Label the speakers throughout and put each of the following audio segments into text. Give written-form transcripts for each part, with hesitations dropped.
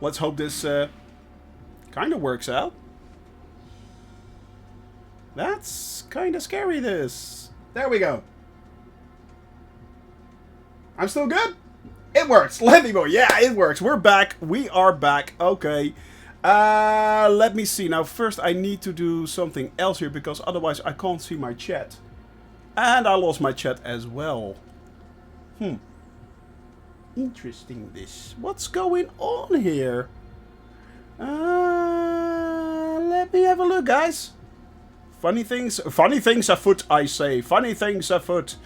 Speaker 1: Let's hope this kind of works out. That's kind of scary, this. There we go. I'm still good? It works. Landing mode. Yeah, it works. We're back. We are back. Okay. Let me see. Now, first I need to do something else here, because otherwise I can't see my chat. And I lost my chat as well. Interesting, this. What's going on here? Let me have a look, guys. Funny things afoot, I say. Funny things afoot.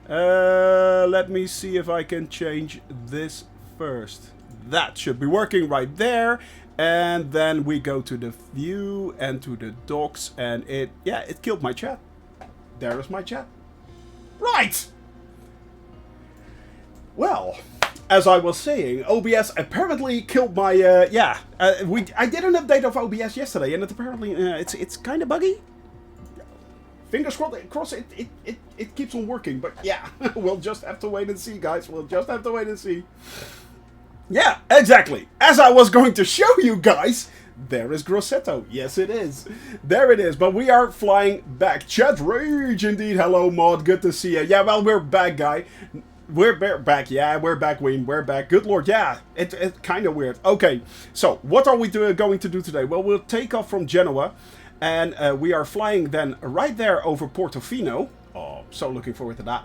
Speaker 1: Let me see if I can change this first. That should be working right there. And then we go to the view and to the docs, and it killed my chat. There is my chat. Right! Well, as I was saying, OBS apparently killed my, I did an update of OBS yesterday, and it apparently, it's kind of buggy. Fingers crossed it keeps on working, but yeah, we'll just have to wait and see, guys. We'll just have to wait and see. Yeah, exactly. As I was going to show you guys, there is Grosseto. Yes, it is. There it is. But we are flying back. Chat Rage, indeed. Hello, Mod. Good to see you. Yeah, well, we're back, guy. We're back. Yeah, we're back, Wayne. We're back. Good lord. Yeah, it's kind of weird. Okay, so what are we going to do today? Well, we'll take off from Genoa. And we are flying then right there over Portofino. Oh, so looking forward to that.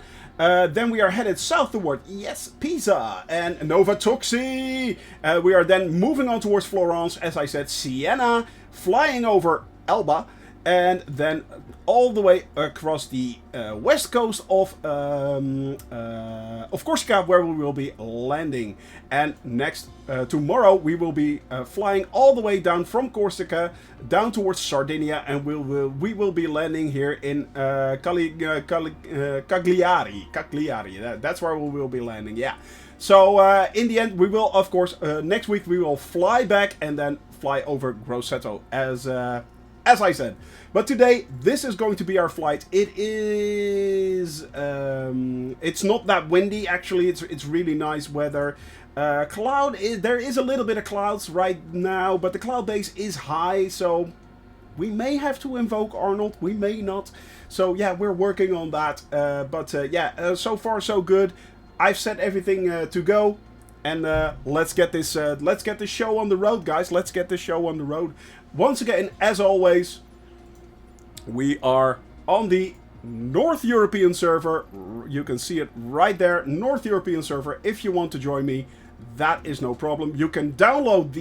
Speaker 1: Then we are headed south toward, yes, Pisa and Nova Toxi. We are then moving on towards Florance, as I said, Siena, flying over Elba, and then all the way across the west coast of Corsica, where we will be landing. And next, tomorrow, we will be flying all the way down from Corsica, down towards Sardinia, and we will be landing here in Cagliari. That's where we will be landing, yeah. So, in the end, we will, of course, next week, we will fly back and then fly over Grosseto, as I said. But today, this is going to be our flight. It is, it's not that windy, actually. It's really nice weather. There is a little bit of clouds right now, but the cloud base is high, so we may have to invoke Arnold, we may not. So yeah, we're working on that. So far so good. I've set everything to go. And let's get this show on the road, guys. Let's get this show on the road. Once again, as always, we are on the North European server. You can see it right there, North European server. If you want to join me, that is no problem. You can download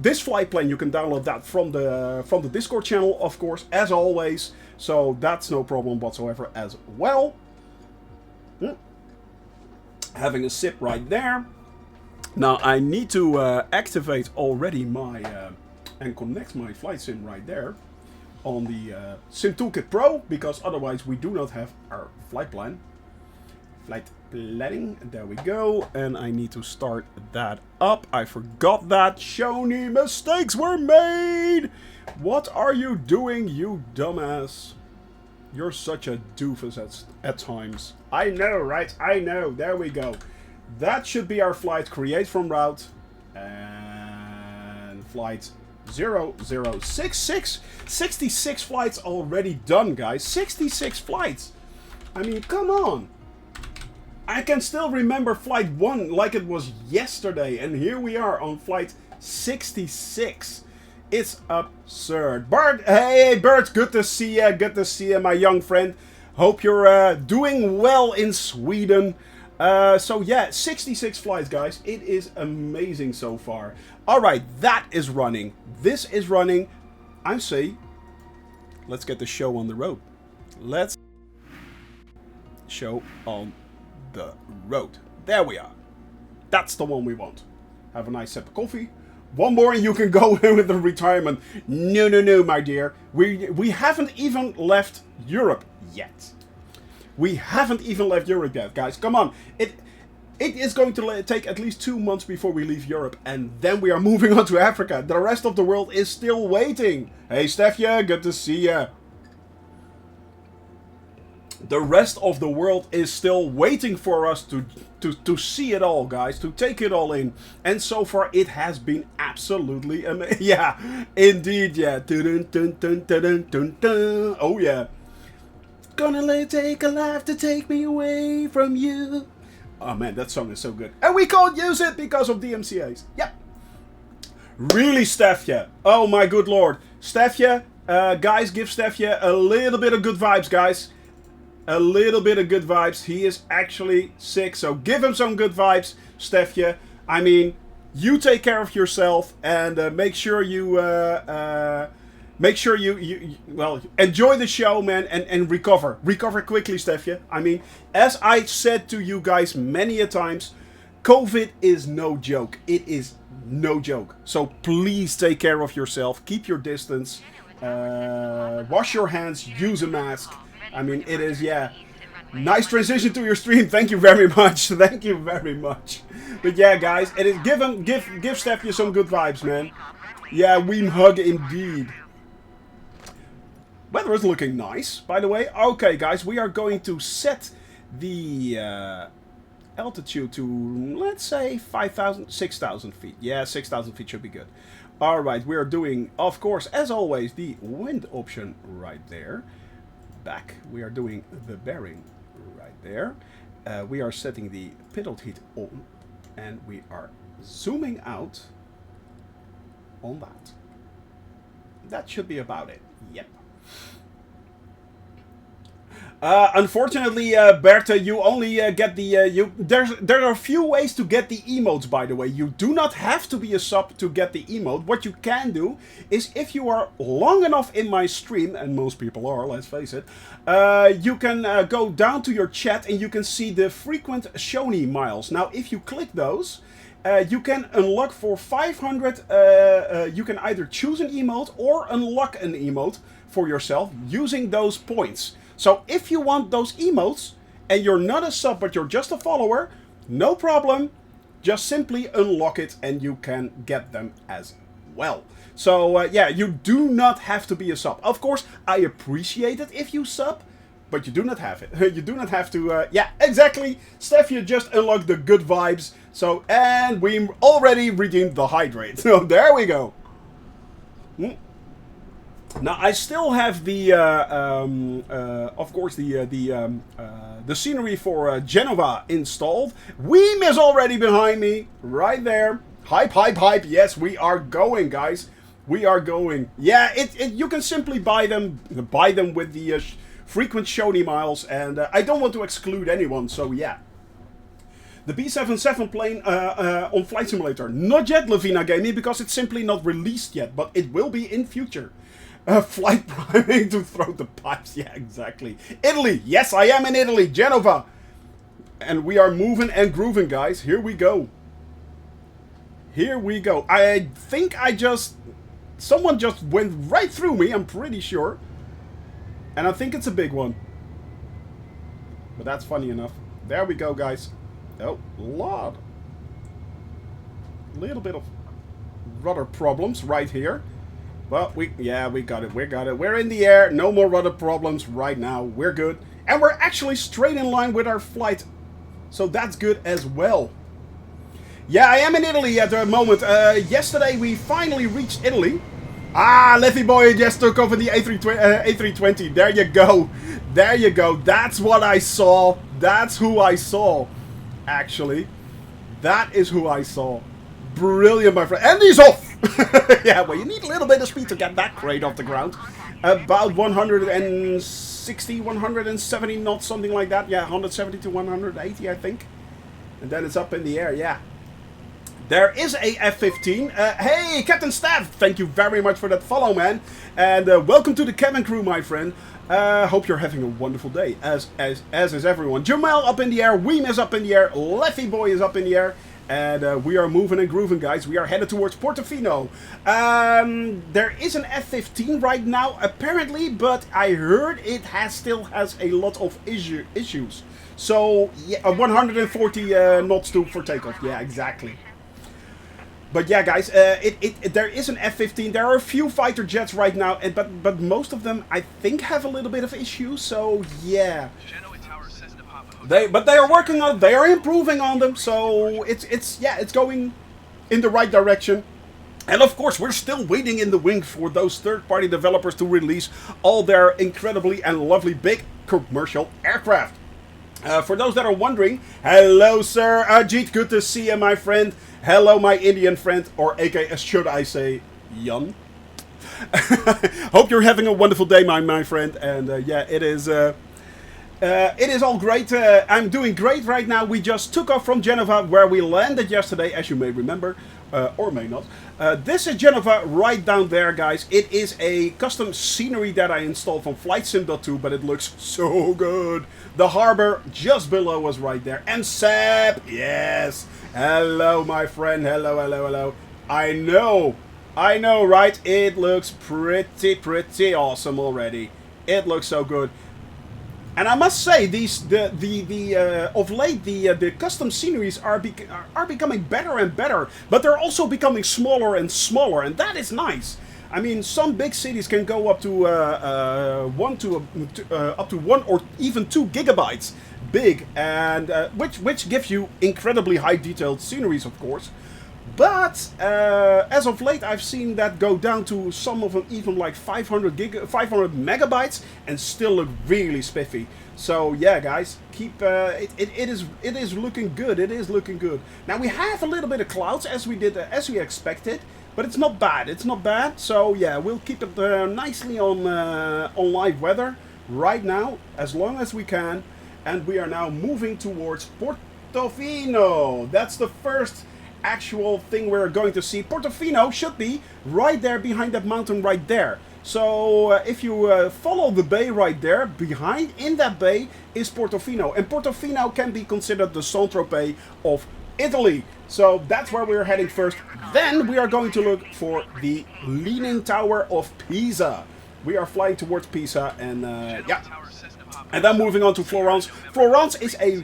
Speaker 1: this flight plan. You can download that from the Discord channel, of course, as always. So that's no problem whatsoever as well. Having a sip right there. Now I need to activate already my and connect my flight sim right there on the Sim Toolkit Pro, because otherwise we do not have our flight plan. Flight planning, there we go, and I need to start that up. I forgot that. Shony, mistakes were made! What are you doing, you dumbass? You're such a doofus at times. I know, right? I know. There we go. That should be our flight. Create from route. And flight 0066. 66 flights already done, guys. 66 flights. I mean, come on. I can still remember flight 1 like it was yesterday. And here we are on flight 66. It's absurd. Bert, hey Bert, good to see you. Good to see you, my young friend. Hope you're doing well in Sweden. So yeah, 66 flights, guys. It is amazing so far. Alright, that is running. This is running. I say, let's get the show on the road. Let's show on the road. There we are. That's the one we want. Have a nice sip of coffee. One more and you can go with the retirement. No, no, no, my dear. We haven't even left Europe yet. We haven't even left Europe yet, guys. Come on. It is going to take at least 2 months before we leave Europe. And then we are moving on to Africa. The rest of the world is still waiting. Hey, Stefja, good to see ya. The rest of the world is still waiting for us to see it all, guys, to take it all in. And so far, it has been absolutely amazing. Yeah, indeed, yeah. Dun, dun, dun, dun, dun, dun, dun. Oh, yeah. Gonna take a life to take me away from you. Oh, man, that song is so good. And we can't use it because of DMCAs. Yep. Really, Stefja. Oh, my good lord. Stefja, guys, give Stefja a little bit of good vibes, guys. A little bit of good vibes. He is actually sick, so give him some good vibes, Stefja. I mean, you take care of yourself and make sure you well, enjoy the show, man, and recover. Recover quickly, Stefja. I mean, as I said to you guys many a times, COVID is no joke. It is no joke. So please take care of yourself. Keep your distance. Wash your hands. Use a mask. I mean, it is, yeah. Nice transition to your stream. Thank you very much. Thank you very much. But yeah, guys, it is give Stefja some good vibes, man. Yeah, we hug indeed. Weather is looking nice, by the way. Okay, guys, we are going to set the altitude to, let's say, 5,000, 6,000 feet. Yeah, 6,000 feet should be good. All right, we are doing, of course, as always, the wind option right there. Back, we are doing the bearing right there. We are setting the pitot heat on, and we are zooming out on that. That should be about it. Yep. Unfortunately, Bertha, you only get the there are a few ways to get the emotes, by the way. You do not have to be a sub to get the emote. What you can do is, if you are long enough in my stream, and most people are, let's face it, you can go down to your chat and you can see the frequent Shoni miles. Now, if you click those, you can unlock for 500, you can either choose an emote or unlock an emote for yourself using those points. So if you want those emotes and you're not a sub but you're just a follower, no problem. Just simply unlock it and you can get them as well. So yeah, you do not have to be a sub. Of course, I appreciate it if you sub, but you do not have it. You do not have to, yeah, exactly. Steph, you just unlocked the good vibes. So, and we already redeemed the hydrate. So there we go. Now I still have the, of course, the scenery for Genova installed. Weem is already behind me, right there. Hype, hype, hype. Yes, we are going, guys. We are going. Yeah, you can simply buy them with the frequent Shoni miles, and I don't want to exclude anyone. So yeah. The B77 plane on Flight Simulator. Not yet, Lavina Gaming, because it's simply not released yet, but it will be in future. Flight priming to throw the pipes. Yeah, exactly. Italy. Yes, I am in Italy. Genova. And we are moving and grooving, guys. Here we go. Here we go. I think someone just went right through me, I'm pretty sure. And I think it's a big one. But that's funny enough. There we go, guys. Oh, Lord. Little bit of rudder problems right here. Well, we got it. We got it. We're in the air. No more rudder problems right now. We're good. And we're actually straight in line with our flight. So that's good as well. Yeah, I am in Italy at the moment. Yesterday we finally reached Italy. Ah, Leffy Boy just took over the A320. There you go. There you go. That's what I saw. That's who I saw. Actually. That is who I saw. Brilliant, my friend. And he's off! Yeah, well, you need a little bit of speed to get that crate off the ground. About 160, 170 knots, something like that. Yeah, 170 to 180, I think. And then it's up in the air, yeah. There is a F-15. Hey, Captain Staff, thank you very much for that follow, man. And welcome to the cabin crew, my friend. Hope you're having a wonderful day, as is everyone. Jamal up in the air, Weem is up in the air, Leffy Boy is up in the air. And we are moving and grooving, guys. We are headed towards Portofino. There is an F-15 right now, apparently, but I heard it still has a lot of issues. So, yeah, 140 knots for takeoff. Yeah, exactly. But yeah, guys, there is an F-15. There are a few fighter jets right now, but most of them, I think, have a little bit of issues. So yeah, but they are working on it. They are improving on them. So it's going in the right direction. And of course, we're still waiting in the wings for those third-party developers to release all their incredibly and lovely big commercial aircraft. For those that are wondering, hello, Sir Ajit. Good to see you, my friend. Hello, my Indian friend, or aka, should I say, Jan. Hope you're having a wonderful day, my friend. And yeah, it is all great. I'm doing great right now. We just took off from Genova, where we landed yesterday, as you may remember, or may not. This is Genova right down there, guys. It is a custom scenery that I installed from Flight Sim 2, but it looks so good. The harbor just below us right there. And Seb, yes. Hello, my friend. Hello, hello, hello. I know, right? It looks pretty awesome already. It looks so good. And I must say, of late the custom sceneries are becoming better and better, but they're also becoming smaller and smaller, and that is nice. I mean, some big cities can go up to up to 1 or even 2 gigabytes big, and which gives you incredibly high detailed sceneries, of course. But as of late, I've seen that go down to some of them even like 500 megabytes and still look really spiffy. So yeah, guys, keep it is looking good. It is looking good. Now we have a little bit of clouds as we expected, but it's not bad. It's not bad. So yeah, we'll keep it nicely on live weather right now as long as we can, and we are now moving towards Portofino. That's the first actual thing we're going to see. Portofino should be right there behind that mountain right there. So if you follow the bay right there, behind in that bay is Portofino. And Portofino can be considered the Saint-Tropez of Italy. So that's where we're heading first. Then we are going to look for the Leaning Tower of Pisa. We are flying towards Pisa, and yeah. And then moving on to Florance. Florance is a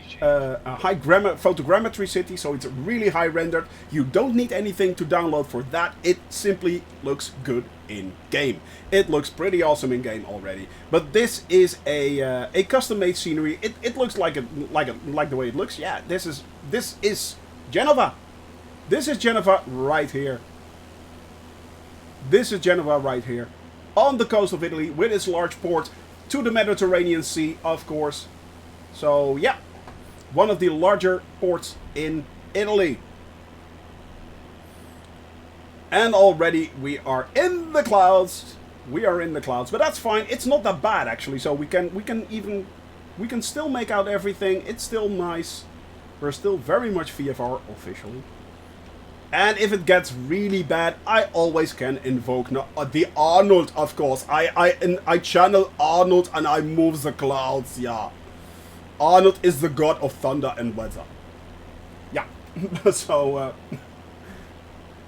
Speaker 1: high photogrammetry city, so it's really high rendered. You don't need anything to download for that. It simply looks good in game. It looks pretty awesome in game already. But this is a custom-made scenery. It looks like the way it looks. Yeah, this is Genova. This is Genova right here. This is Genova right here, on the coast of Italy with its large port to the Mediterranean Sea, of course. So yeah, one of the larger ports in Italy. And already we are in the clouds. We are in the clouds, but that's fine. It's not that bad actually. So we can still make out everything. It's still nice. We're still very much VFR officially. And if it gets really bad, I always can invoke the Arnold, of course. I channel Arnold and I move the clouds, yeah. Arnold is the god of thunder and weather. Yeah. So,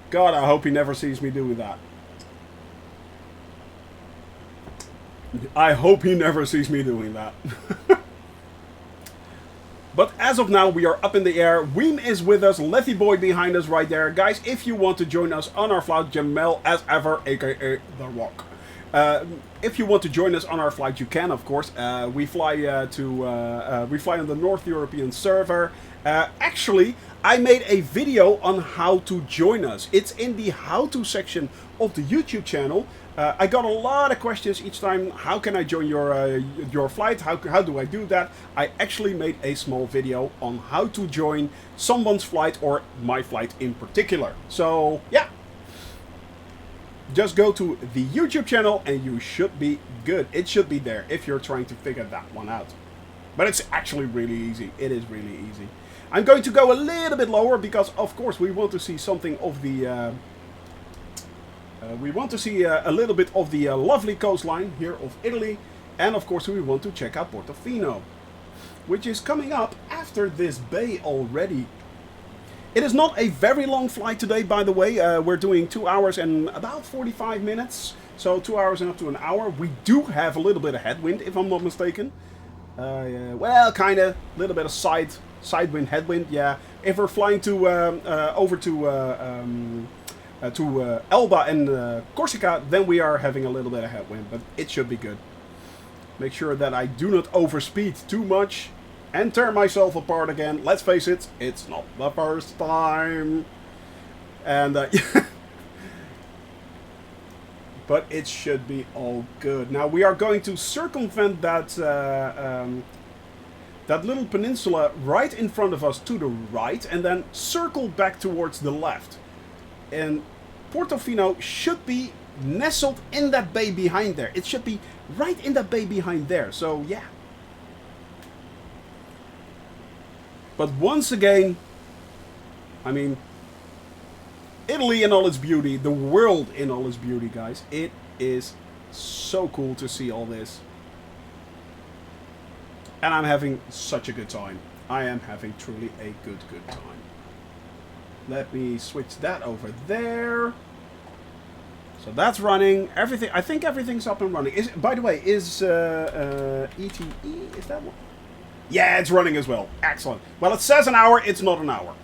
Speaker 1: God, I hope he never sees me doing that. I hope he never sees me doing that. But as of now, we are up in the air. Weem is with us, Leffy Boy behind us right there. Guys, if you want to join us on our flight, Jamel as ever, aka The Rock. If you want to join us on our flight, you can, of course. We fly on the North European server. Actually, I made a video on how to join us. It's in the how-to section of the YouTube channel. I got a lot of questions each time. How can I join your flight? How do I do that? I actually made a small video on how to join someone's flight, or my flight in particular. So yeah, just go to the YouTube channel and you should be good. It should be there if you're trying to figure that one out. But it's actually really easy. It is really easy. I'm going to go a little bit lower because, of course, we want to see something of the... we want to see a little bit of the lovely coastline here of Italy. And, of course, we want to check out Portofino, which is coming up after this bay already. It is not a very long flight today, by the way. We're doing 2 hours and about 45 minutes. So 2 hours and up to an hour. We do have a little bit of headwind, if I'm not mistaken. Well, kind of. A little bit of side wind, headwind, yeah. If we're flying to over to Elba and Corsica, then we are having a little bit of headwind, but it should be good. Make sure that I do not overspeed too much and tear myself apart again. Let's face it, it's not the first time. And but it should be all good. Now we are going to circumvent that that little peninsula right in front of us to the right, and then circle back towards the left. And Portofino should be nestled in that bay behind there. It should be right in that bay behind there. So yeah. But once again, I mean, Italy in all its beauty, the world in all its beauty, guys. It is so cool to see all this. And I'm having such a good time. I am having truly a good time. Let me switch that over there. So that's running. Everything. I think everything's up and running. By the way, is ETE? Is that one? Yeah, it's running as well. Excellent. Well, it says an hour. It's not an hour.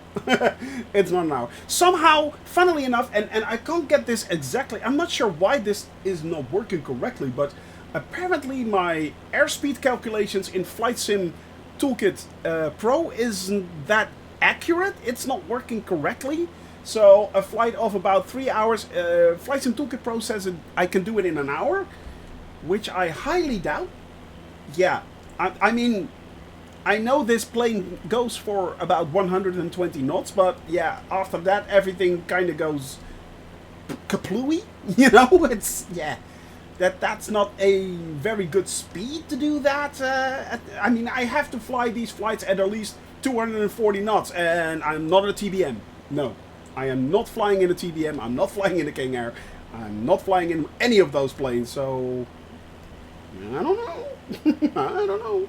Speaker 1: It's not an hour. Somehow, funnily enough, and I can't get this exactly. I'm not sure why this is not working correctly, but apparently my airspeed calculations in Flight Sim Toolkit Pro isn't that accurate. It's not working correctly. So a flight of about 3 hours, Flight Sim Toolkit Pro says I can do it in an hour, which I highly doubt. Yeah, I mean, I know this plane goes for about 120 knots, but yeah, after that everything kind of goes kaplooey, you know? It's, yeah, that's not a very good speed to do that. I mean, I have to fly these flights at least 240 knots, and I'm not a TBM. No, I am not flying in a TBM, I'm not flying in a King Air, I'm not flying in any of those planes, so I don't know. I don't know.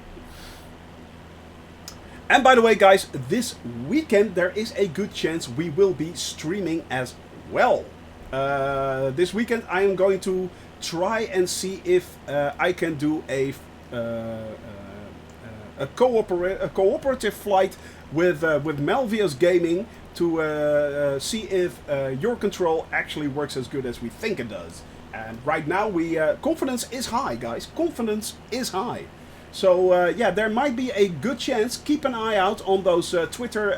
Speaker 1: And by the way, guys, this weekend there is a good chance we will be streaming as well. This weekend I am going to try and see if I can do a cooperative flight with Melvius Gaming to see if your control actually works as good as we think it does. And right now confidence is high, guys. Confidence is high. So yeah, there might be a good chance. Keep an eye out on those Twitter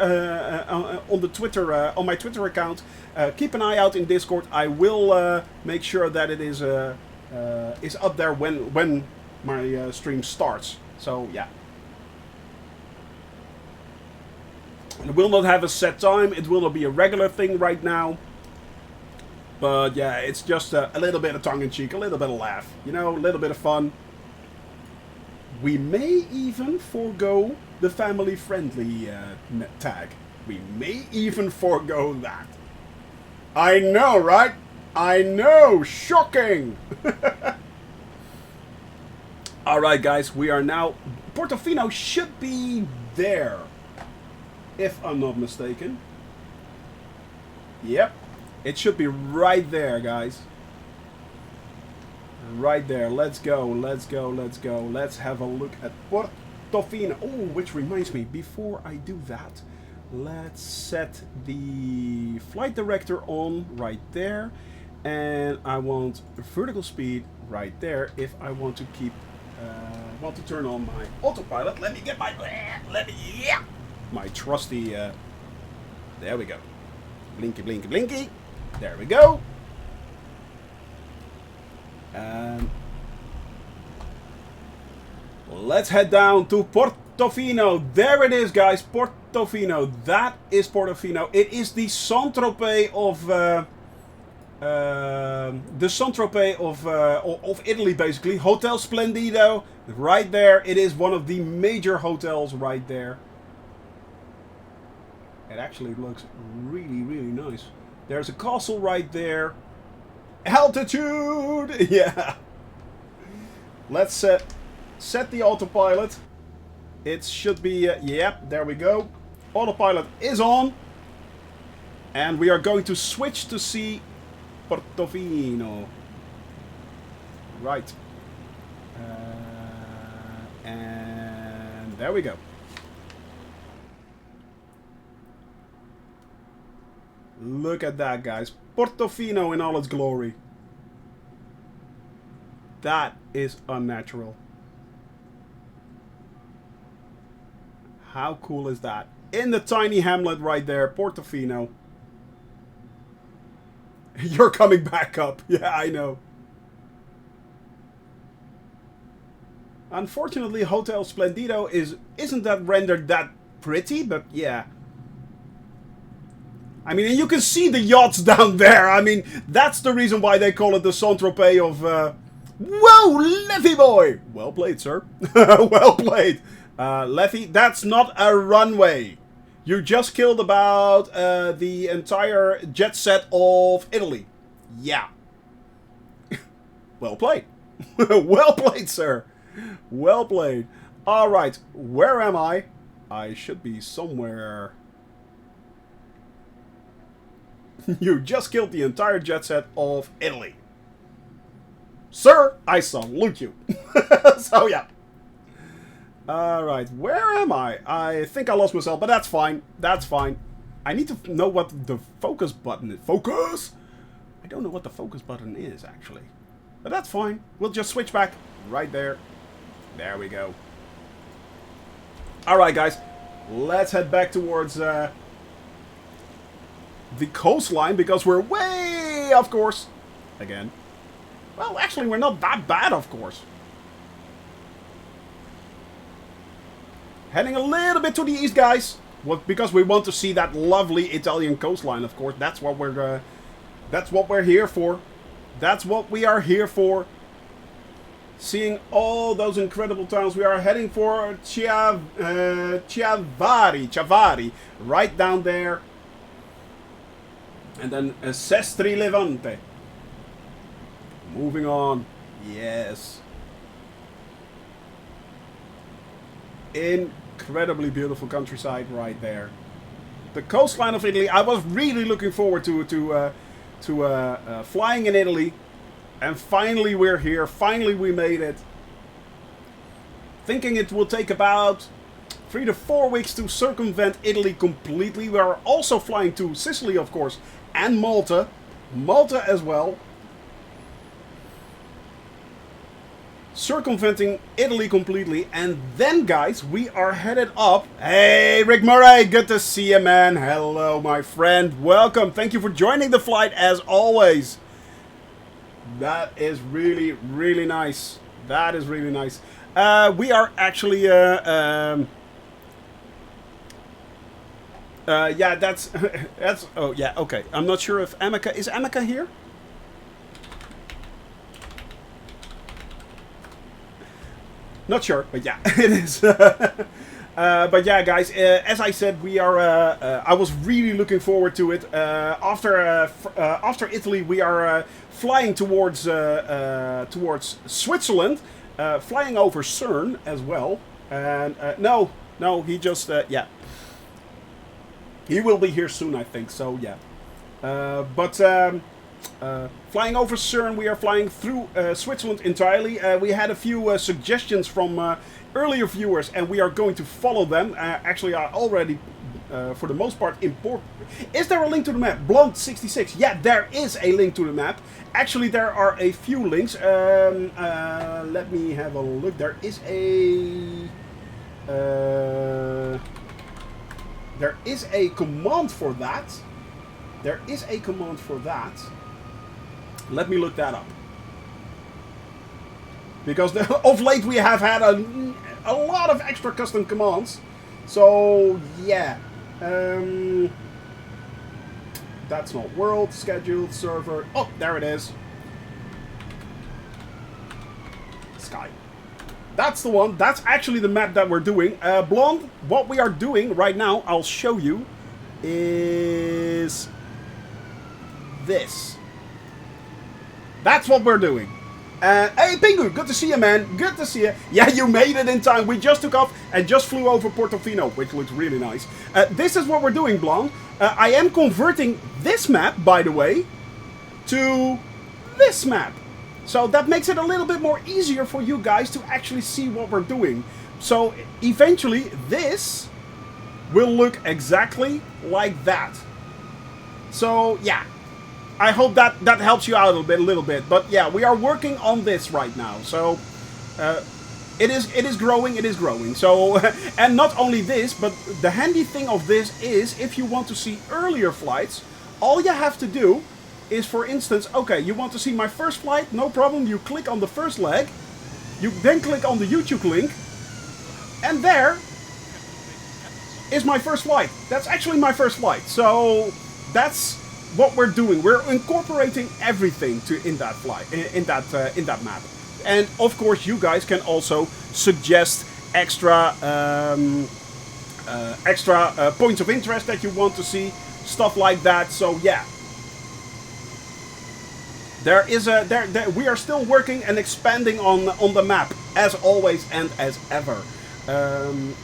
Speaker 1: on my Twitter account. Keep an eye out in Discord. I will make sure that it is up there when my stream starts. So yeah, it will not have a set time. It will not be a regular thing right now. But yeah, it's just a little bit of tongue-in-cheek, a little bit of laugh, you know, a little bit of fun. We may even forego the family-friendly tag. We may even forego that. I know, right? I know! Shocking! Alright, guys, we are now... Portofino should be there, if I'm not mistaken. Yep. It should be right there, guys. Right there. Let's go, let's go, let's go. Let's have a look at Portofino. Oh, which reminds me, before I do that, let's set the flight director on right there. And I want vertical speed right there if I want to keep, want to turn on my autopilot. Let me get my, my trusty, there we go. Blinky, blinky, blinky. There we go. Let's head down to Portofino. There it is, guys. Portofino. That is Portofino. It is the Saint-Tropez of Italy, basically. Hotel Splendido, right there. It is one of the major hotels right there. It actually looks really, really nice. There's a castle right there. Altitude! Yeah. Let's set the autopilot. It should be... yep, there we go. Autopilot is on. And we are going to switch to see Portofino. Right. And there we go. Look at that, guys. Portofino in all its glory. That is unnatural. How cool is that? In the tiny hamlet right there, Portofino. You're coming back up. Yeah, I know. Unfortunately, Hotel Splendido isn't that rendered that pretty, but yeah. I mean, and you can see the yachts down there. I mean, that's the reason why they call it the Saint-Tropez of... Whoa, Leffy boy! Well played, sir. Well played. Leffy, that's not a runway. You just killed about the entire jet set of Italy. Yeah. Well played. Well played, sir. Well played. Alright, where am I? I should be somewhere... You just killed the entire jet set of Italy. Sir, I salute you. So, yeah. Alright, where am I? I think I lost myself, but that's fine. That's fine. I need to know what the focus button is. Focus? I don't know what the focus button is, actually. But that's fine. We'll just switch back. Right there. There we go. Alright, guys. Let's head back towards the coastline, because we're way off course. Again. Well, actually, we're not that bad, of course. Heading a little bit to the east, guys. Because we want to see that lovely Italian coastline, of course. That's what we're here for. That's what we are here for. Seeing all those incredible towns. We are heading for Chiavari, right down there. And then Sestri Levante. Moving on. Yes. Incredibly beautiful countryside right there. The coastline of Italy. I was really looking forward to flying in Italy. And finally we're here. Finally we made it. Thinking it will take about 3 to 4 weeks to circumvent Italy completely. We are also flying to Sicily, of course. And Malta. Malta as well. Circumventing Italy completely. And then, guys, we are headed up. Hey, Rick Murray. Good to see you, man. Hello, my friend. Welcome. Thank you for joining the flight, as always. That is really, really nice. That is really nice. We are actually... yeah, that's... Oh, yeah, okay. I'm not sure if Emeka... Is Emeka here? Not sure, but yeah, it is. But yeah, guys, as I said, we are... I was really looking forward to it. After Italy, we are flying towards Switzerland. Flying over CERN as well. And no, he just... yeah. He will be here soon, I think, so yeah. Flying over CERN, we are flying through Switzerland entirely. We had a few suggestions from earlier viewers, and we are going to follow them. Actually, I already, for the most part, import... Is there a link to the map? Blonde66. Yeah, there is a link to the map. Actually, there are a few links. Let me have a look. There is a... there is a command for that. There is a command for that. Let me look that up. Because of late we have had a lot of extra custom commands. So, yeah. That's not world, scheduled, server. Oh, there it is. Sky. That's the one. That's actually the map that we're doing. Blonde, what we are doing right now, I'll show you, is this. That's what we're doing. Hey, Pingu, good to see you, man. Good to see you. Yeah, you made it in time. We just took off and just flew over Portofino, which looks really nice. This is what we're doing, Blonde. I am converting this map, by the way, to this map. So that makes it a little bit more easier for you guys to actually see what we're doing. So eventually this will look exactly like that. So yeah, I hope that helps you out a little bit. But yeah, we are working on this right now. So it is growing. So and not only this, but the handy thing of this is if you want to see earlier flights, all you have to do is, for instance, okay, you want to see my first flight, no problem. You click on the first leg, you then click on the YouTube link, and there is my first flight. That's actually my first flight. So that's what we're doing. We're incorporating everything in that flight, in that map. And of course, you guys can also suggest extra points of interest that you want to see, stuff like that. So yeah, we are still working and expanding on the map as always and as ever.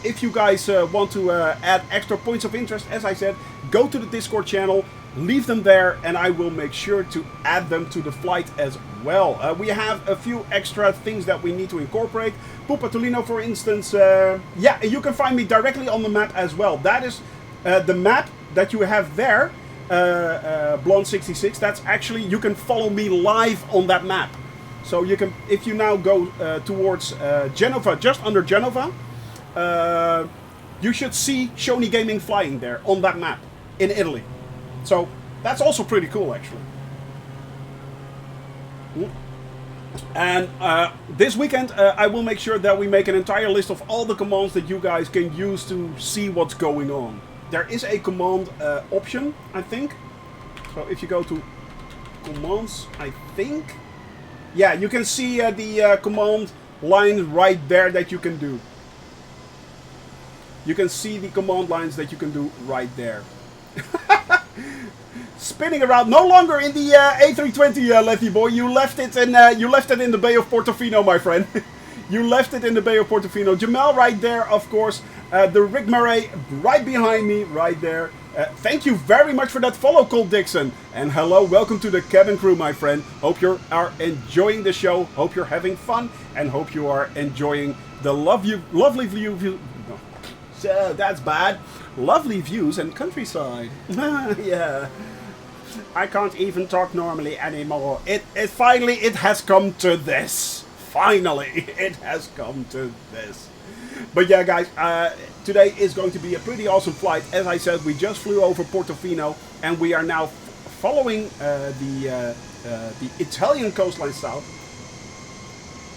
Speaker 1: If you guys want to add extra points of interest, as I said, go to the Discord channel, leave them there, and I will make sure to add them to the flight as well. We have a few extra things that we need to incorporate. Pupatolino, for instance, yeah, you can find me directly on the map as well. That is the map that you have there, Blonde66. That's actually, you can follow me live on that map. So you can, if you now go towards Genova, just under Genova, you should see Shoney Gaming flying there on that map in Italy. So that's also pretty cool, actually. And this weekend, I will make sure that we make an entire list of all the commands that you guys can use to see what's going on. There is a command option, I think. So if you go to commands, I think, yeah, you can see the command line right there that you can do. You can see the command lines that you can do right there. Spinning around, no longer in the A320, Letty boy. You left it in the Bay of Portofino, my friend. You left it in the Bay of Portofino. Jamal right there, of course. The Rick Murray right behind me, right there. Thank you very much for that follow, Cole Dixon. And hello, welcome to the cabin crew, my friend. Hope you are enjoying the show. Hope you're having fun, and hope you are enjoying the lovely view. No, that's bad. Lovely views and countryside. Yeah. I can't even talk normally anymore. It finally has come to this. Finally, it has come to this. But yeah, guys, today is going to be a pretty awesome flight. As I said, we just flew over Portofino, and we are now following the Italian coastline south.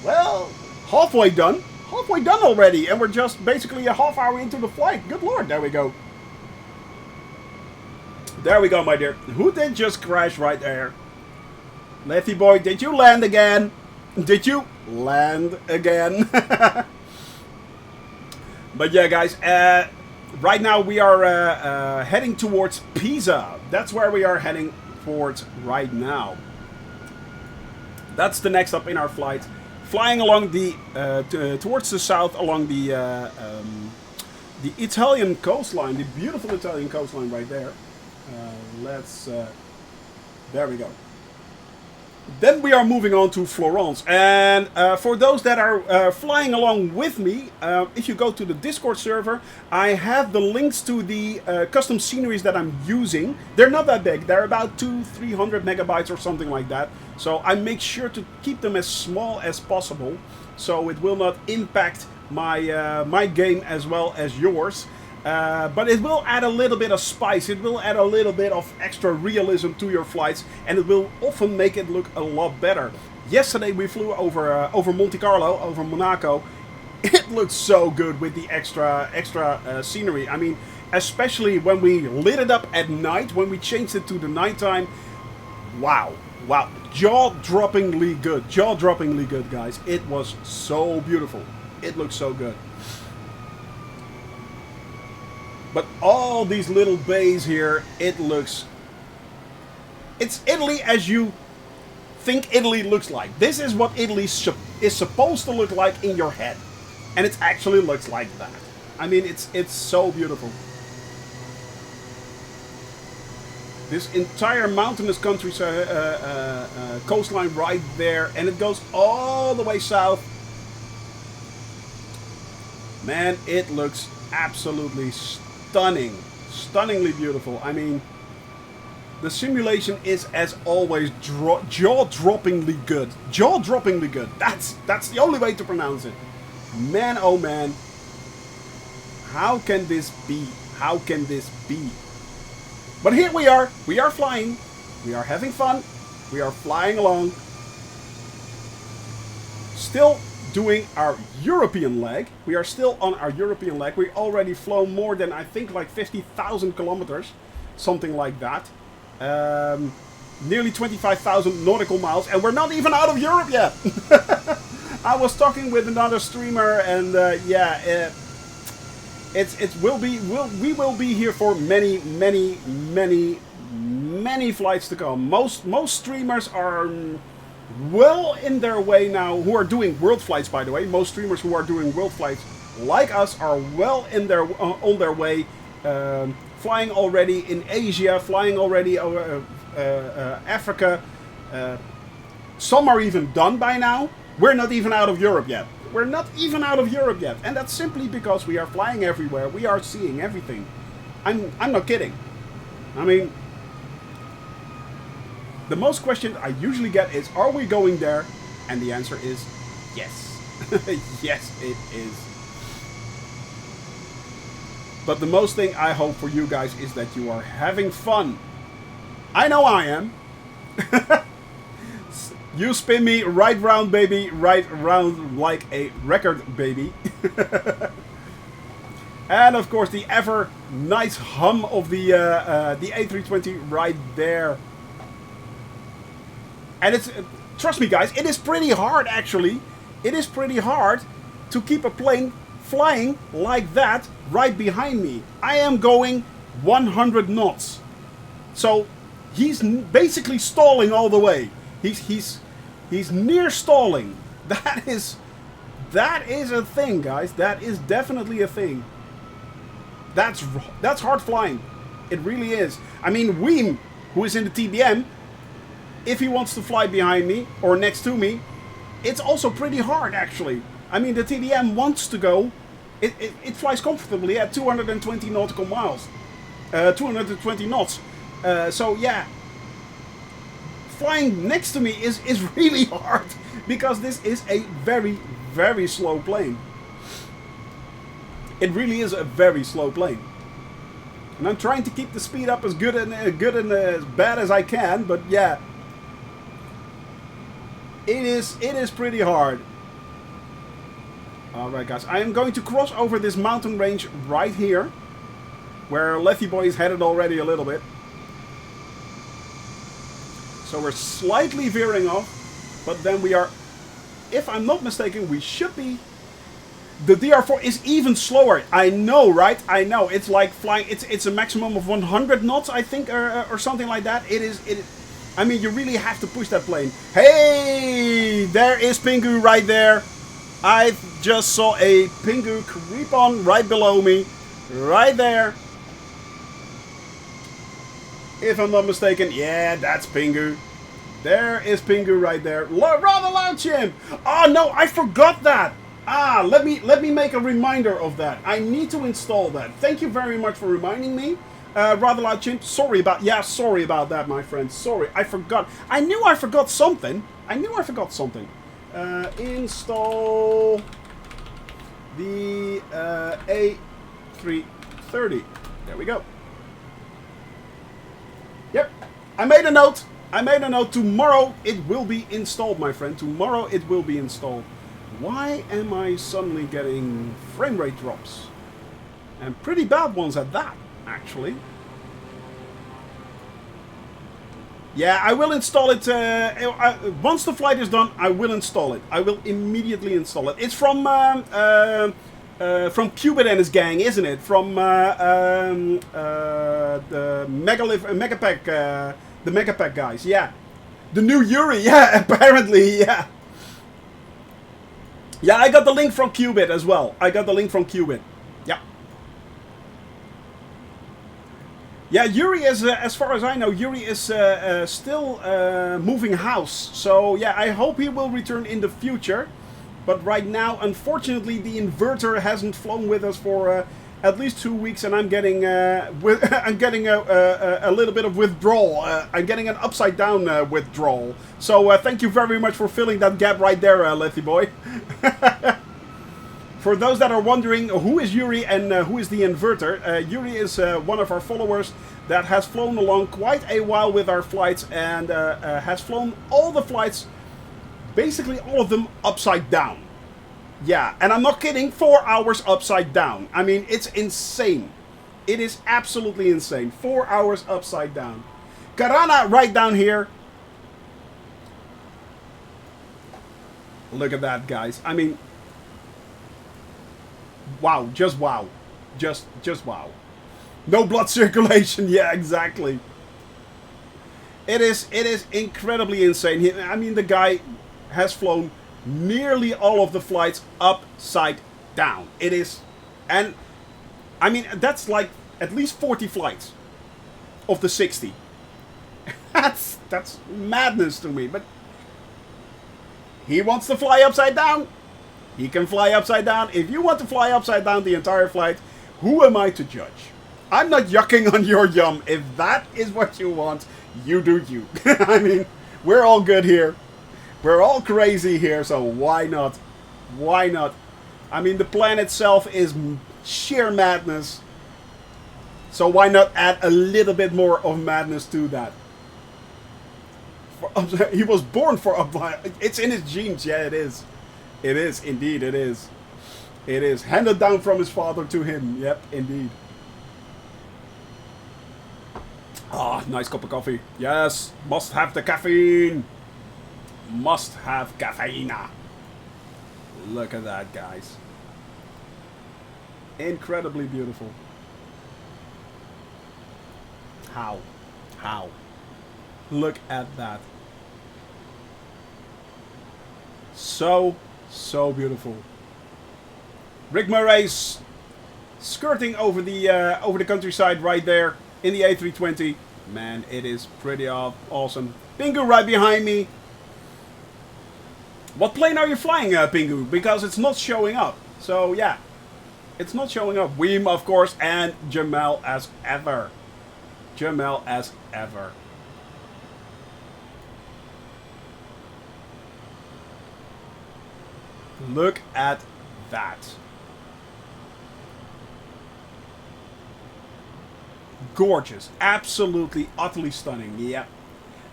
Speaker 1: Well, halfway done. Halfway done already, and we're just basically a half hour into the flight. Good lord, there we go. There we go, my dear. Who did just crash right there? Letty boy, did you land again? Did you land again? But yeah, guys, right now we are heading towards Pisa. That's where we are heading towards right now. That's the next up in our flight. Flying along the towards the south along the Italian coastline, the beautiful Italian coastline right there. There we go. Then we are moving on to Florance, and for those that are flying along with me, if you go to the Discord server, I have the links to the custom sceneries that I'm using. They're not that big, they're about 200-300 megabytes or something like that, so I make sure to keep them as small as possible, so it will not impact my, my game as well as yours. But it will add a little bit of spice, it will add a little bit of extra realism to your flights, and it will often make it look a lot better. Yesterday we flew over Monte Carlo, over Monaco. It looked so good with the extra scenery. I mean, especially when we lit it up at night, when we changed it to the nighttime. Wow, wow, jaw-droppingly good, guys. It was so beautiful. It looked so good. But all these little bays here, it looks... It's Italy as you think Italy looks like. This is what Italy is supposed to look like in your head. And it actually looks like that. I mean, it's so beautiful. This entire mountainous countryside, coastline right there. And it goes all the way south. Man, it looks absolutely stunning. Stunningly beautiful. I mean, The simulation is, as always, jaw-droppingly good. Jaw-droppingly good. That's the only way to pronounce it. Man, oh man. How can this be? How can this be? But here we are. We are flying. We are having fun. We are flying along. Still doing our European leg. We are still on our European leg. We already flown more than, I think, like 50,000 kilometers. Something like that. Nearly 25,000 nautical miles. And we're not even out of Europe yet. I was talking with another streamer, and yeah, we will be here for many flights to come. Most streamers are well in their way now, who are doing world flights, by the way. Most streamers who are doing world flights like us are well in their on their way, flying already in Asia, flying already Africa. Some are even done by now. We're not even out of Europe yet. We're not even out of Europe yet. And that's simply because we are flying everywhere. We are seeing everything. I'm not kidding. I mean, the most question I usually get is, are we going there? And the answer is yes. Yes, it is. But the most thing I hope for you guys is that you are having fun. I know I am. You spin me right round, baby. Right round like a record, baby. And of course the ever nice hum of the A320 right there. And it's, trust me guys, it is pretty hard actually. It is pretty hard to keep a plane flying like that right behind me. I am going 100 knots. So he's basically stalling all the way. He's near stalling. That is a thing, guys. That is definitely a thing. That's hard flying. It really is. I mean, Weem, who is in the TBM, if he wants to fly behind me or next to me, it's also pretty hard, actually. I mean, the TBM wants to go. It flies comfortably at 220 nautical miles. 220 knots. So, yeah. Flying next to me is really hard, because this is a very slow plane. It really is a very slow plane. And I'm trying to keep the speed up as good and as bad as I can, but yeah. It is pretty hard. Alright guys, I am going to cross over this mountain range right here, where Lefty Boy is headed already a little bit. So we're slightly veering off, but then we are, if I'm not mistaken, we should be. The DR4 is even slower. I know, right? I know. It's like flying. It's a maximum of 100 knots, I think, or something like that. It is. I mean, you really have to push that plane. Hey, there is Pingu right there. I just saw a Pingu creep on right below me, right there. If I'm not mistaken, yeah, that's Pingu. There is Pingu right there. Rather loud, chimp. Oh no, I forgot that. Let me make a reminder of that. I need to install that. Thank you very much for reminding me. Rather loud, chimp. Sorry about that, my friend. Sorry, I forgot. I knew I forgot something. Install the A330. There we go. Yep, I made a note. Tomorrow it will be installed, my friend. Tomorrow it will be installed. Why am I suddenly getting frame rate drops? And pretty bad ones at that, actually. Yeah, I will install it. Once the flight is done, I will install it. I will immediately install it. It's from Qubit and his gang, isn't it? From the Megapack guys, yeah. The new Yuri, yeah, apparently, yeah. Yeah, I got the link from Qubit as well. Yeah. Yeah, Yuri is, as far as I know, Yuri is still moving house. So, yeah, I hope he will return in the future. But right now, unfortunately, the inverter hasn't flown with us for at least 2 weeks, and I'm getting I'm getting a little bit of withdrawal. I'm getting an upside down withdrawal. So thank you very much for filling that gap right there, Letty boy. For those that are wondering who is Yuri and who is the inverter, Yuri is one of our followers that has flown along quite a while with our flights and has flown all the flights, basically all of them, upside down. Yeah, and I'm not kidding, 4 hours upside down. I mean, it's insane. It is absolutely insane. 4 hours upside down. Carana right down here. Look at that, guys. I mean, wow, just wow. Just wow. No blood circulation. Yeah, exactly. It is incredibly insane. I mean, the guy has flown nearly all of the flights upside down. It is, and I mean, that's like at least 40 flights of the 60. That's madness to me. But he wants to fly upside down. He can fly upside down. If you want to fly upside down the entire flight, who am I to judge? I'm not yucking on your yum. If that is what you want, you do you. I mean, we're all good here. We're all crazy here, so why not? Why not? I mean, the plan itself is sheer madness. So why not add a little bit more of madness to that? He was born for upside. It's in his genes. Yeah, it is. It is. Indeed, it is. It is. Handed down from his father to him. Yep, indeed. Ah, nice cup of coffee. Yes, must have the caffeine. Must have caffeine. Look at that, guys. Incredibly beautiful. How? Look at that. So beautiful. Rick Murray's skirting over the countryside right there in the A320. Man, it is pretty awesome. Pingu right behind me. What plane are you flying, Pingu? Because it's not showing up. So, yeah. It's not showing up. Weem, of course, and Jamel as ever. Jamel as ever. Look at that. Gorgeous. Absolutely, utterly stunning. Yeah.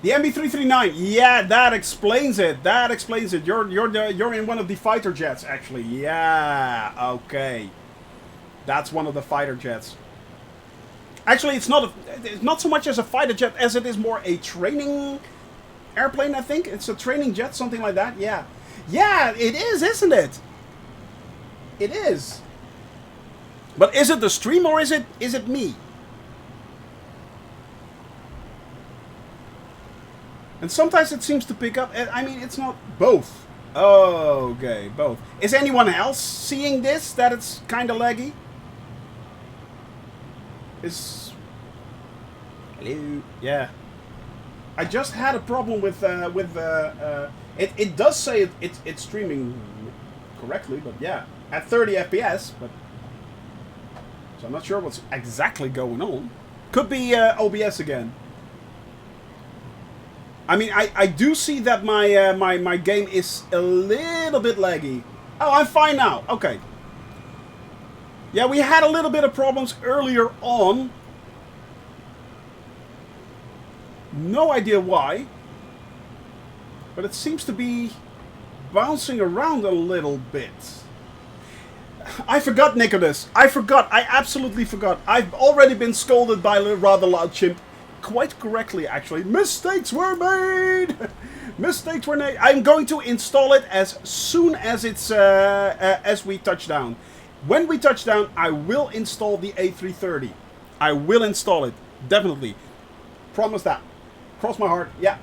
Speaker 1: The MB339, yeah, that explains it. That explains it. You're in one of the fighter jets, actually. Yeah, okay. That's one of the fighter jets. Actually, it's not so much as a fighter jet as it is more a training airplane, I think. It's a training jet, something like that. Yeah. Yeah, it is, isn't it? It is. But is it the stream or is it me? And sometimes it seems to pick up. I mean, it's not both. Okay, both. Is anyone else seeing this, that it's kind of laggy? Hello? Yeah. I just had a problem with it does say it's streaming correctly, but yeah, at 30 FPS, but so I'm not sure what's exactly going on. Could be OBS again. I mean, I do see that my game is a little bit laggy. Oh, I'm fine now. Okay. Yeah, we had a little bit of problems earlier on. No idea why. But it seems to be bouncing around a little bit. I forgot, Nicholas. I forgot. I absolutely forgot. I've already been scolded by a rather loud chimp. Quite correctly, actually. Mistakes were made! Mistakes were made. I'm going to install it as soon as it's as we touch down. When we touch down, I will install the A330. I will install it. Definitely. Promise that. Cross my heart. Yeah.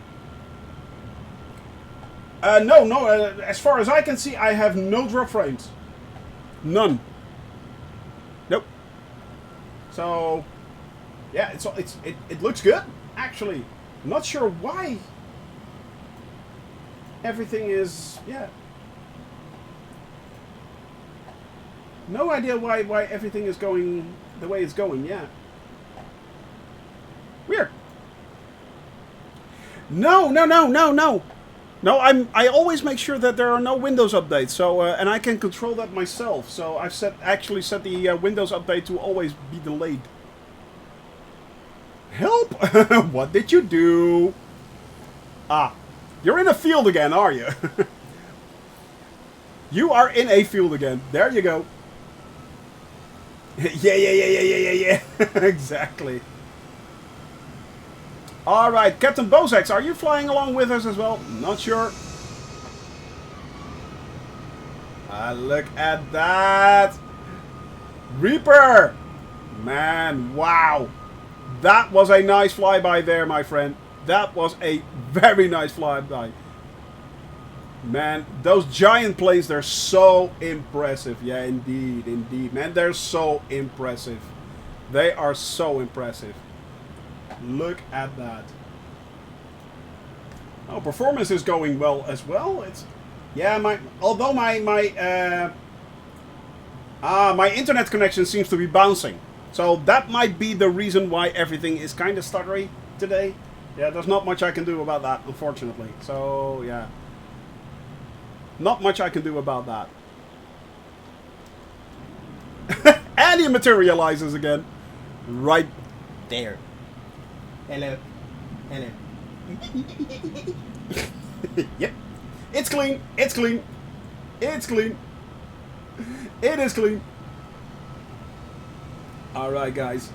Speaker 1: No. As far as I can see, I have no drop frames. None. Nope. So... yeah, it looks good, actually. Not sure why everything is, yeah. No idea why everything is going the way it's going, yeah. Weird. No. No, I always make sure that there are no Windows updates, so and I can control that myself. So I've actually set the Windows update to always be delayed. Help! What did you do? Ah, you're in a field again, are you? You are in a field again. There you go. Yeah. Exactly. Alright, Captain Bozax, are you flying along with us as well? Not sure. Look at that. Reaper! Man, wow. That was a nice flyby there, my friend. That was a very nice flyby. Man, those giant planes, they're so impressive. Yeah, indeed. Man, they're so impressive. They are so impressive. Look at that. Oh, performance is going well as well. It's although my internet connection seems to be bouncing. So that might be the reason why everything is kind of stuttery today. Yeah, there's not much I can do about that, unfortunately. So, yeah. Not much I can do about that. And he materializes again. Right there. Hello. Yep. It's clean. It is clean. Alright, guys.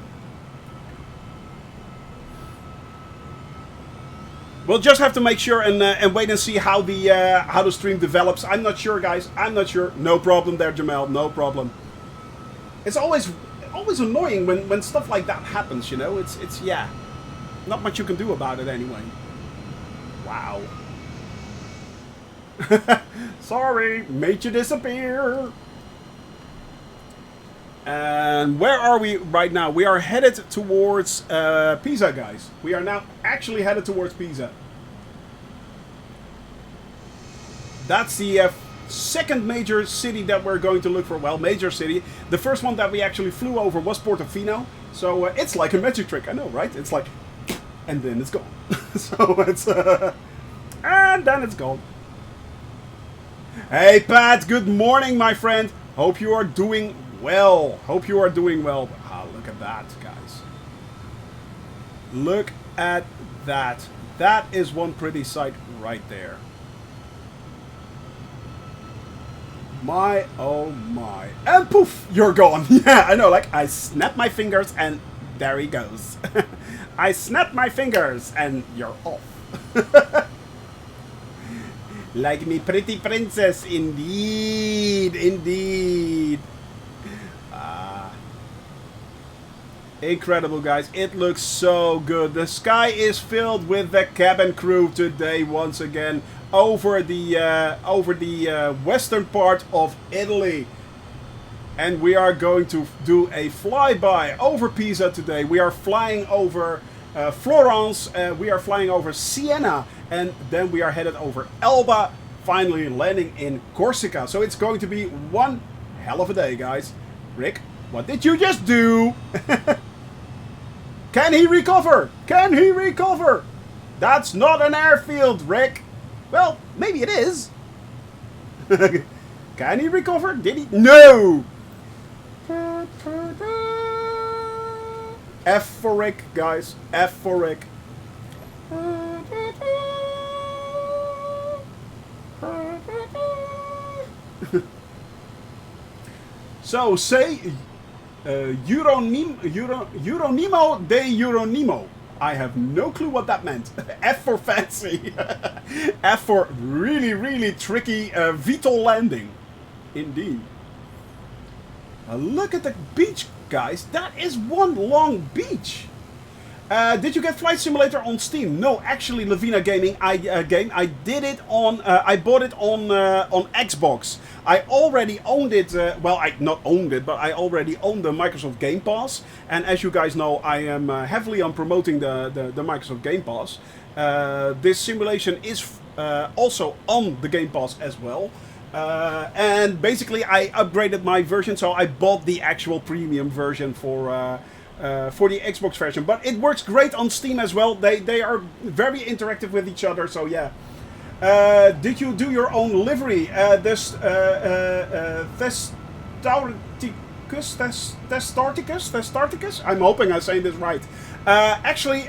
Speaker 1: We'll just have to make sure and wait and see how the stream develops. I'm not sure, guys. I'm not sure. No problem there, Jamel. No problem. It's always annoying when stuff like that happens. You know, it's yeah. Not much you can do about it anyway. Wow. Sorry, made you disappear. And where are we right now? We are headed towards Pisa, guys. We are now actually headed towards Pisa. That's the second major city that we're going to look for. Well, major city. The first one that we actually flew over was Portofino. So it's like a magic trick, I know, right? It's like, and then it's gone. So it's, and then it's gone. Hey, Pat, good morning, my friend. Hope you are doing well. Hope you are doing well. Ah, look at that, guys. Look at that. That is one pretty sight right there. My, oh my. And poof, you're gone. Yeah, I know, like, I snap my fingers and there he goes. I snap my fingers and you're off. Like me pretty princess, indeed, indeed. Incredible, guys. It looks so good. The sky is filled with the cabin crew today once again over the western part of Italy. And we are going to do a flyby over Pisa today. We are flying over Florence, we are flying over Siena, and then we are headed over Elba, finally landing in Corsica. So it's going to be one hell of a day, guys. Rick, what did you just do? Can he recover? Can he recover? That's not an airfield, Rick. Well, maybe it is. Can he recover? Did he? No! F for Rick, guys. F for Rick. So say Euronimo de Euronimo. I have no clue what that meant. F for fancy. F for really, really tricky VTOL landing. Indeed. Look at the beach, guys. That is one long beach. Did you get Flight Simulator on Steam? No, actually, Lavina Gaming. I did it on. I bought it on Xbox. I already owned it. Well, I not owned it, but I already owned the Microsoft Game Pass. And as you guys know, I am heavily on promoting the Microsoft Game Pass. This simulation is also on the Game Pass as well. And basically, I upgraded my version, so I bought the actual premium version for the Xbox version. But it works great on Steam as well. They are very interactive with each other, so yeah. Did you do your own livery? Testarticus? I'm hoping I'm saying this right. Actually,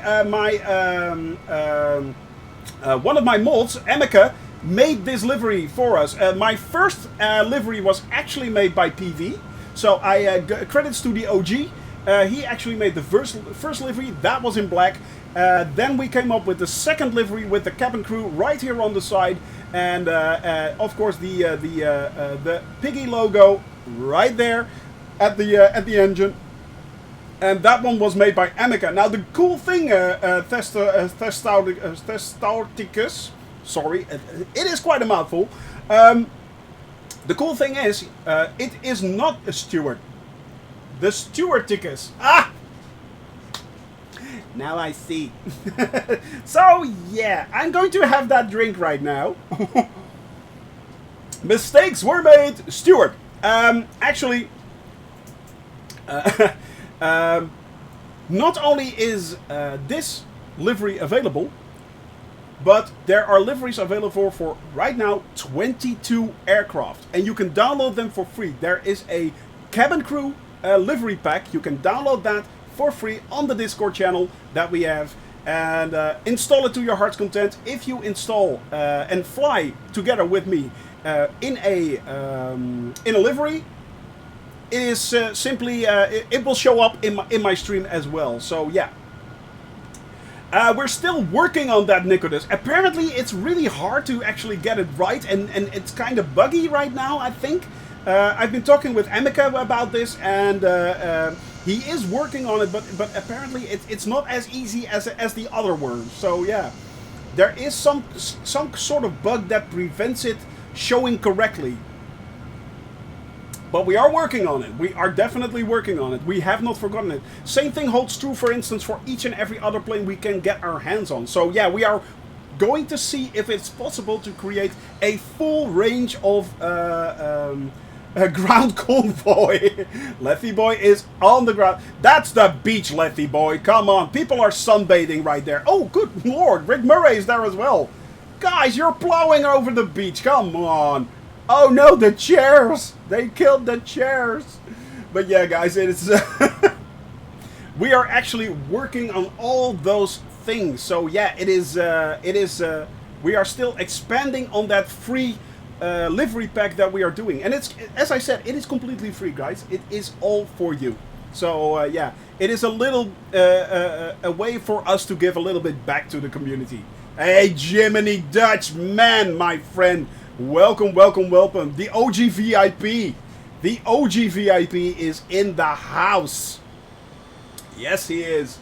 Speaker 1: one of my mods, Emeka, made this livery for us. My first livery was actually made by PV, so credits to the OG. He actually made the first livery, that was in black. Then we came up with the second livery with the cabin crew right here on the side, and of course the Piggy logo right there at the engine. And that one was made by Emeka. Now the cool thing, Testarticus, sorry, it is quite a mouthful. The cool thing is, it is not a Stewart. The Stewarticus. Ah! Now I see. So yeah, I'm going to have that drink right now. Mistakes were made, Stewart. Actually, not only is this livery available, but there are liveries available for right now 22 aircraft, and you can download them for free. There is a cabin crew livery pack. You can download that for free on the Discord channel that we have, and install it to your heart's content. If you install and fly together with me in a livery, it is simply it will show up in my stream as well. So yeah. We're still working on that, Nicodemus. Apparently, it's really hard to actually get it right, and it's kind of buggy right now, I think. I've been talking with Emeka about this, and he is working on it, but apparently it's not as easy as the other were. So yeah, there is some sort of bug that prevents it showing correctly. But we are working on it. We are definitely working on it. We have not forgotten it. Same thing holds true, for instance, for each and every other plane we can get our hands on. So yeah, we are going to see if it's possible to create a full range of ground convoy. Lethy Boy is on the ground. That's the beach, Lethy Boy. Come on. People are sunbathing right there. Oh, good lord. Rick Murray is there as well. Guys, you're plowing over the beach. Come on. Oh no, the chairs! They killed the chairs! But yeah, guys, it is... we are actually working on all those things. So yeah, it is... we are still expanding on that free livery pack that we are doing. And it's, as I said, it is completely free, guys. It is all for you. So yeah, it is a little... a way for us to give a little bit back to the community. Hey, Jiminy Dutch, man, my friend... Welcome, welcome, welcome. The OG VIP. The OG VIP is in the house. Yes, he is.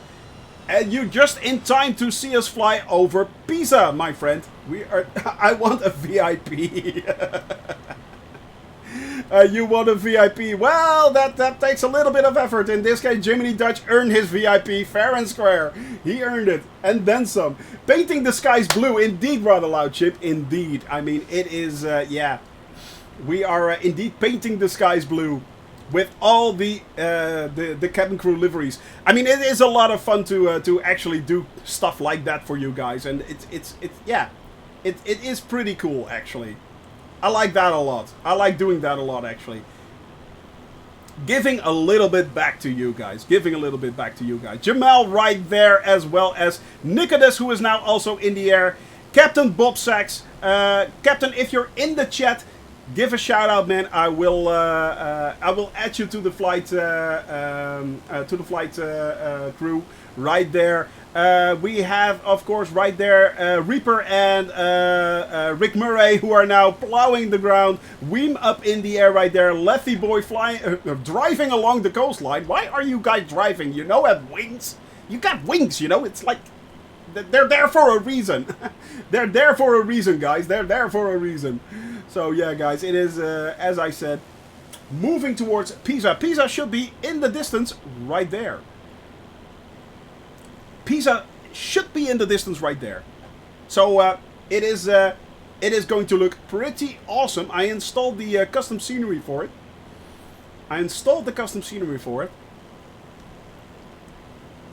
Speaker 1: And you're just in time to see us fly over Pisa, my friend. We are... I want a VIP. You want a VIP? Well, that takes a little bit of effort. In this case, Jiminy Dutch earned his VIP fair and square. He earned it, and then some. Painting the skies blue, indeed, rather loud, Chip. Indeed. I mean, it is, yeah. We are indeed painting the skies blue with all the cabin crew liveries. I mean, it is a lot of fun to actually do stuff like that for you guys, and it's yeah, it is pretty cool actually. I like that a lot. I like doing that a lot, actually. Giving a little bit back to you guys. Giving a little bit back to you guys. Jamal right there, as well as Nicodemus, who is now also in the air. Captain Bob Sachs. Captain, if you're in the chat, give a shout out, man. I will add you to the flight crew right there. We have, of course, right there, Reaper and Rick Murray, who are now plowing the ground. Weem up in the air right there. Lethy Boy flying, driving along the coastline. Why are you guys driving? You know, have wings. You got wings, you know. It's like they're there for a reason. They're there for a reason, guys. They're there for a reason. So yeah, guys, it is as I said, moving towards Pisa. Pisa should be in the distance right there. Pisa should be in the distance right there. So it is It is going to look pretty awesome. I installed the custom scenery for it.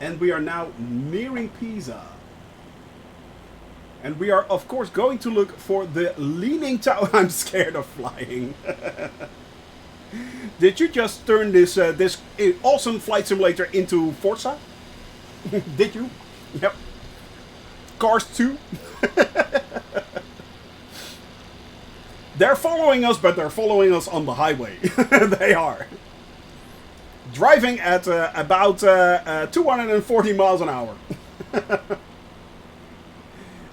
Speaker 1: And we are now nearing Pisa. And we are, of course, going to look for the Leaning Tower. I'm scared of flying. Did you just turn this this awesome flight simulator into Forza? Did you? Yep. Cars 2. They're following us, but they're following us on the highway. They are. Driving at about 240 miles an hour.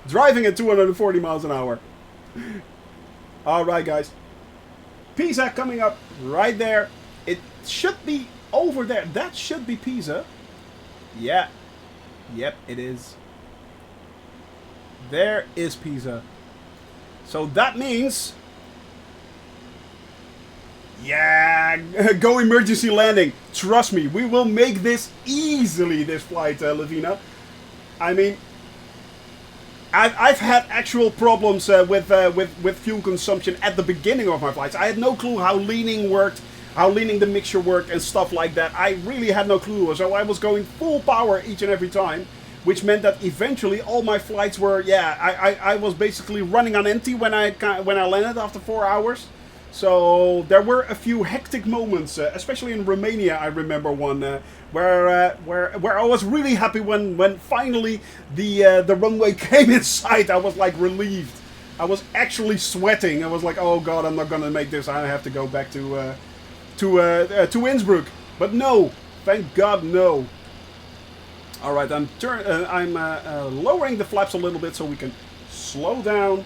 Speaker 1: Driving at 240 miles an hour. Alright, guys. Pisa coming up right there. It should be over there. That should be Pisa. Yeah. Yep, it is. There is Pisa. So that means... Yeah, go emergency landing. Trust me, we will make this easily, this flight, Lavina. I mean, I've had actual problems with fuel consumption at the beginning of my flights. I had no clue how leaning worked, how leaning the mixture worked and stuff like that. I really had no clue. So I was going full power each and every time, which meant that eventually all my flights were, I was basically running on empty when I landed after 4 hours. So there were a few hectic moments, especially in Romania. I remember one where I was really happy when finally the runway came in sight. I was like relieved. I was actually sweating. I was like, oh god, I'm not gonna make this. I have to go back to Innsbruck. But no, thank God, no. All right, I'm lowering the flaps a little bit so we can slow down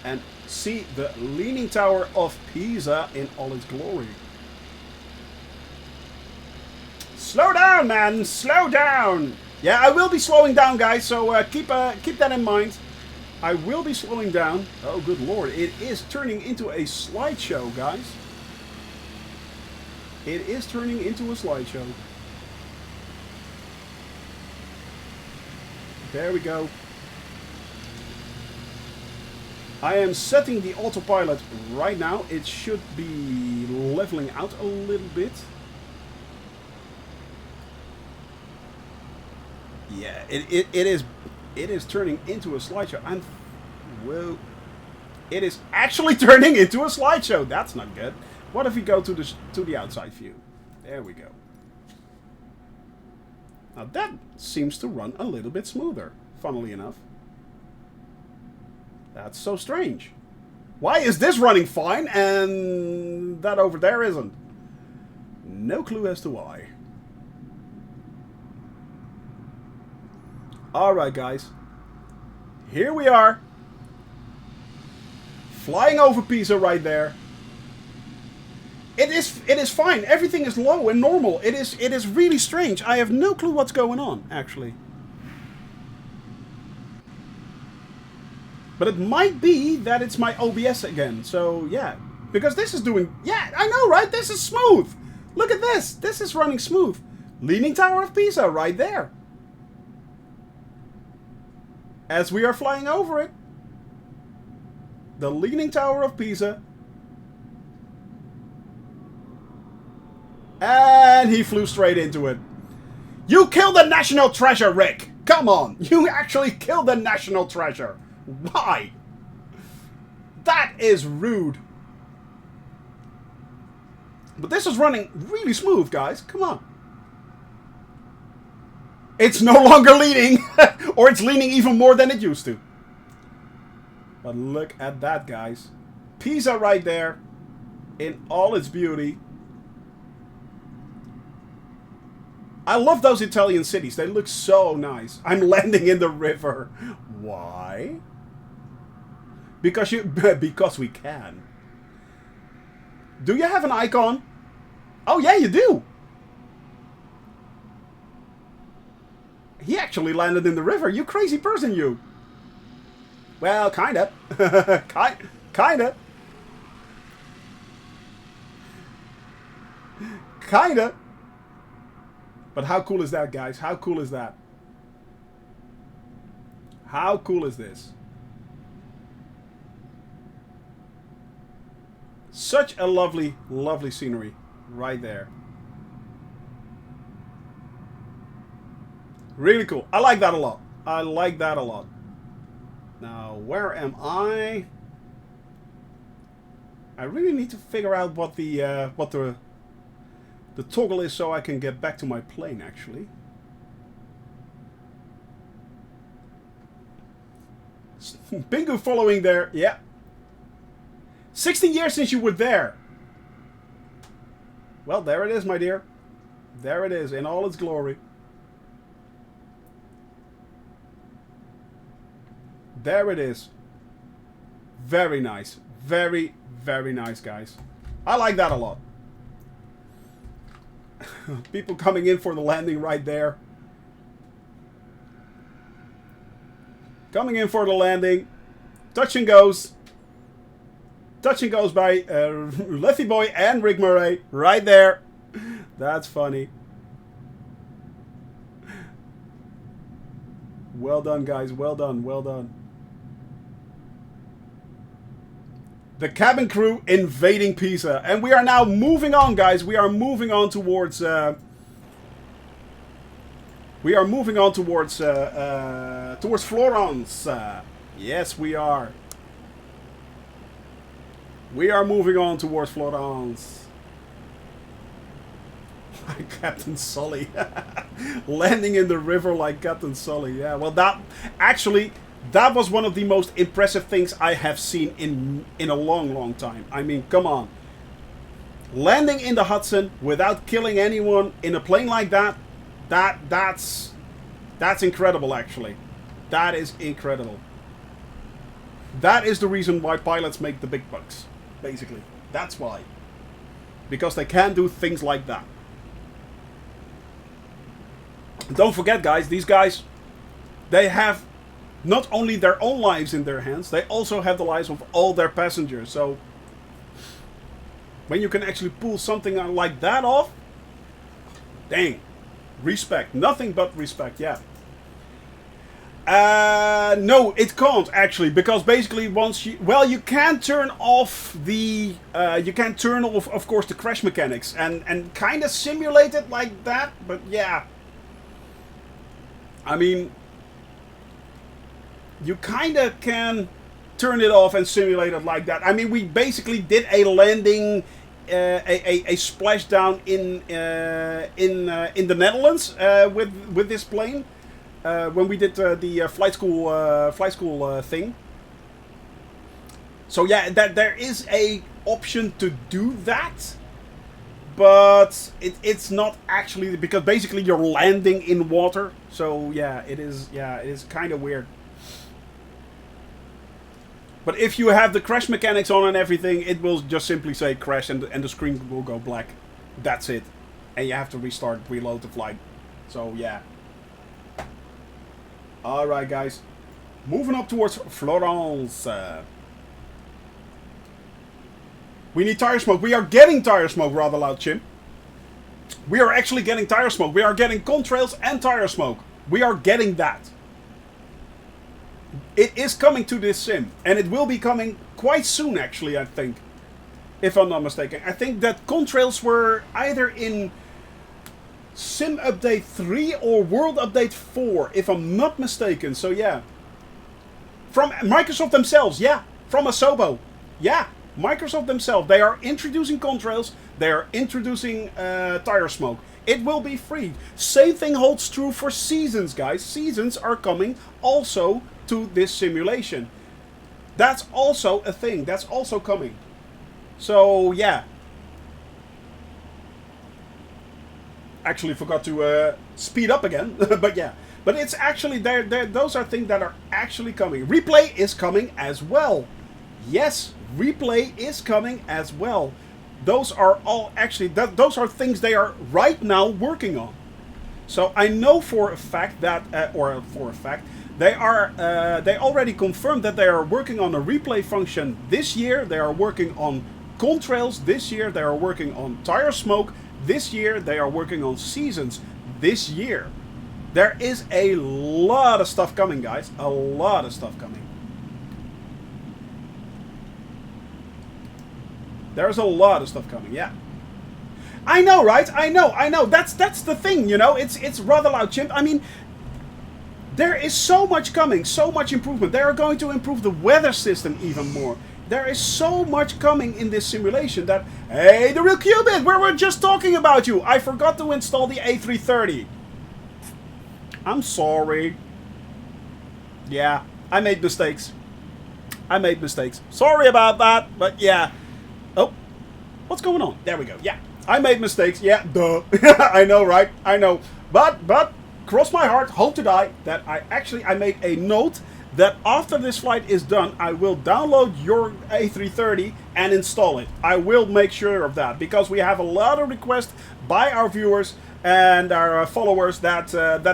Speaker 1: and see the Leaning Tower of Pisa in all its glory. Slow down, man! Slow down! Yeah, I will be slowing down, guys, so keep that in mind. I will be slowing down. Oh, good lord. It is turning into a slideshow, guys. It is turning into a slideshow. There we go. I am setting the autopilot right now. It should be leveling out a little bit. Yeah, it is turning into a slideshow. Whoa. It is actually turning into a slideshow. That's not good. What if we go to the outside view? There we go. Now that seems to run a little bit smoother, funnily enough. That's so strange. Why is this running fine and that over there isn't? No clue as to why. Alright, guys. Here we are. Flying over Pisa right there. It is fine. Everything is low and normal. It is really strange. I have no clue what's going on, actually. But it might be that it's my OBS again. So, yeah. Because this is doing... Yeah, I know, right? This is smooth. Look at this. This is running smooth. Leaning Tower of Pisa right there. As we are flying over it. The Leaning Tower of Pisa. And he flew straight into it. You killed the national treasure, Rick! Come on! You actually killed the national treasure! Why? That is rude. But this is running really smooth, guys. Come on. It's no longer leaning. Or it's leaning even more than it used to. But look at that, guys. Pisa right there. In all its beauty. I love those Italian cities. They look so nice. I'm landing in the river. Why? Because we can. Do you have an icon? Oh yeah, you do. He actually landed in the river. You crazy person, you. Well, kinda. Kinda. Kinda. But how cool is that, guys? How cool is that? How cool is this? Such a lovely, lovely scenery right there. Really cool. I like that a lot. I like that a lot. Now, where am I? I really need to figure out what the toggle is so I can get back to my plane, actually. Bingo following there. Yeah. 16 years since you were there. Well, there it is, my dear. There it is in all its glory. There it is. Very nice. Very, very nice, guys. I like that a lot. People coming in for the landing right there. Coming in for the landing. Touch and goes. Touch and goes by Leffy Boy and Rick Murray. Right there. That's funny. Well done, guys. Well done. Well done. The cabin crew invading Pisa. And we are now moving on, guys. We are moving on towards... towards Florance. Yes, we are. We are moving on towards Florance. Like Captain Sully. Landing in the river like Captain Sully. Yeah, well, that... Actually... That was one of the most impressive things I have seen in a long, long time. I mean, come on. Landing in the Hudson without killing anyone in a plane like that, that's incredible, actually. That is incredible. That is the reason why pilots make the big bucks, basically. That's why. Because they can do things like that. Don't forget, guys, these guys, they have... not only their own lives in their hands, they also have the lives of all their passengers. So, when you can actually pull something like that off, dang, respect. Nothing but respect, yeah. No, it can't, actually, because basically once you... Well, you can turn off the... you can turn off, of course, the crash mechanics and kind of simulate it like that, but yeah. I mean... You kind of can turn it off and simulate it like that. I mean, we basically did a landing, a splashdown in the Netherlands with this plane when we did the flight school thing. So yeah, that there is a option to do that, but it's not actually, because basically you're landing in water. So yeah, it is kind of weird. But if you have the crash mechanics on and everything, it will just simply say crash and the screen will go black. That's it. And you have to reload the flight. So, yeah. Alright, guys. Moving up towards Florance. We need tire smoke. We are getting tire smoke, rather loud, Chim. We are actually getting tire smoke. We are getting contrails and tire smoke. We are getting that. It is coming to this sim, and it will be coming quite soon, actually, I think. If I'm not mistaken. I think that contrails were either in Sim Update 3 or World Update 4, if I'm not mistaken. So, yeah. From Microsoft themselves, yeah. From Asobo. Yeah, Microsoft themselves. They are introducing contrails. They are introducing tire smoke. It will be free. Same thing holds true for seasons, guys. Seasons are coming also to this simulation. That's also a thing. That's also coming. So, yeah. Actually forgot to speed up again. But yeah. But it's actually, those are things that are actually coming. Replay is coming as well. Yes, replay is coming as well. Those are all actually, those are things they are right now working on. So I know for a fact that, they already confirmed that they are working on a replay function this year. They are working on contrails this year. They are working on tire smoke this year. They are working on seasons this year. There is a lot of stuff coming, guys. A lot of stuff coming. There's a lot of stuff coming, yeah. I know, right? I know. That's the thing, you know. It's rather loud, chimp. I mean, there is so much coming, so much improvement. They are going to improve the weather system even more. There is so much coming in this simulation that... Hey, the real Qubit, we were just talking about you. I forgot to install the A330. I'm sorry. Yeah, I made mistakes. Sorry about that, but yeah. Oh, what's going on? There we go. Yeah, I made mistakes. Yeah, duh. I know, right? I know. But, cross my heart, hope to die, that I made a note that after this flight is done, I will download your A330 and install it. I will make sure of that, because we have a lot of requests by our viewers and our followers that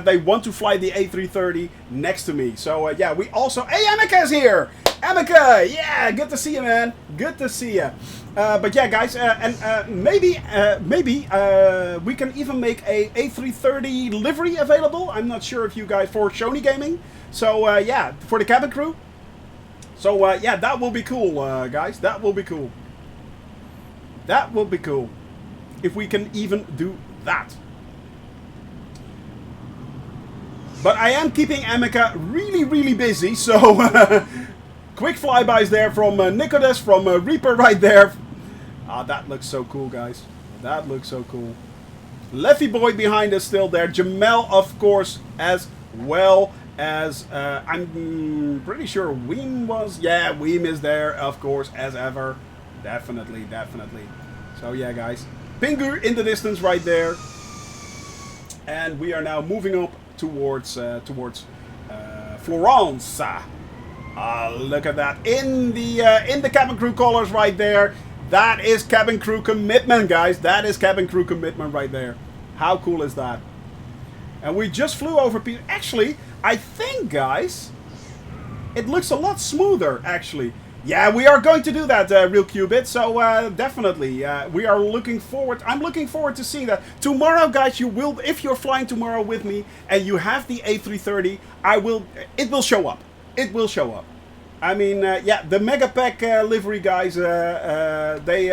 Speaker 1: they want to fly the A330 next to me. So yeah, we also... Hey, Emika's here! Emika! Yeah, good to see you, man. Good to see you. But yeah, guys, maybe we can even make a A330 livery available. I'm not sure if you guys... For Shoney Gaming. So yeah, for the cabin crew. So yeah, that will be cool, guys. That will be cool. That will be cool. If we can even do that. But I am keeping Emika really, really busy, so quick flybys there from Nicodas, from Reaper right there. Ah, that looks so cool, guys. That looks so cool. Leffy Boy behind us still there. Jamel, of course, as well as, I'm pretty sure Weem was. Yeah, Weem is there, of course, as ever. Definitely, definitely. So yeah, guys. Pingu in the distance right there. And we are now moving up towards Florance. Look at that in the cabin crew colors right there. That is cabin crew commitment, guys. That is cabin crew commitment right there. How cool is that? And we just flew over Pisa. Actually, I think, guys, it looks a lot smoother. Actually, yeah, we are going to do that, Real Qubit. So definitely, we are looking forward. I'm looking forward to seeing that tomorrow, guys. You will, if you're flying tomorrow with me and you have the A330, it will show up. It will show up. I mean, yeah, the Mega Pack livery guys, they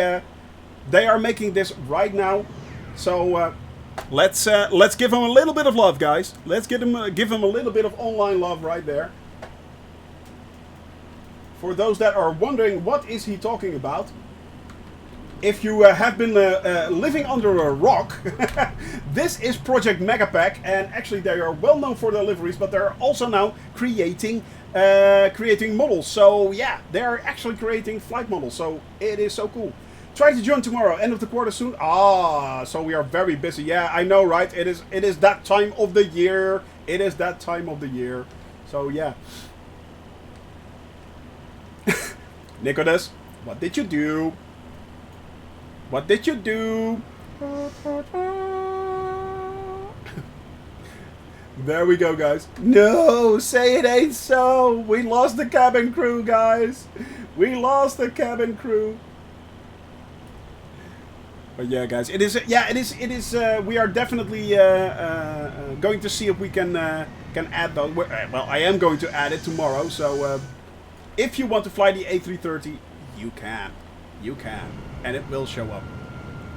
Speaker 1: are making this right now. So let's give them a little bit of love, guys. Let's give them a little bit of online love right there. For those that are wondering, what is he talking about? If you have been living under a rock, this is Project Megapack, and actually they are well known for their liveries, but they're also now creating models. So yeah, they're actually creating flight models. So it is so cool. Try to join tomorrow, end of the quarter soon. Ah, so we are very busy. Yeah, I know, right? It is that time of the year. It is that time of the year. So yeah. Nicolas, what did you do? What did you do? There we go, guys. No, say it ain't so. We lost the cabin crew, guys. We lost the cabin crew. But yeah, guys, it is. Yeah, it is. It is. We are definitely going to see if we can add those. Well, I am going to add it tomorrow. So if you want to fly the A330, you can. You can, and it will show up.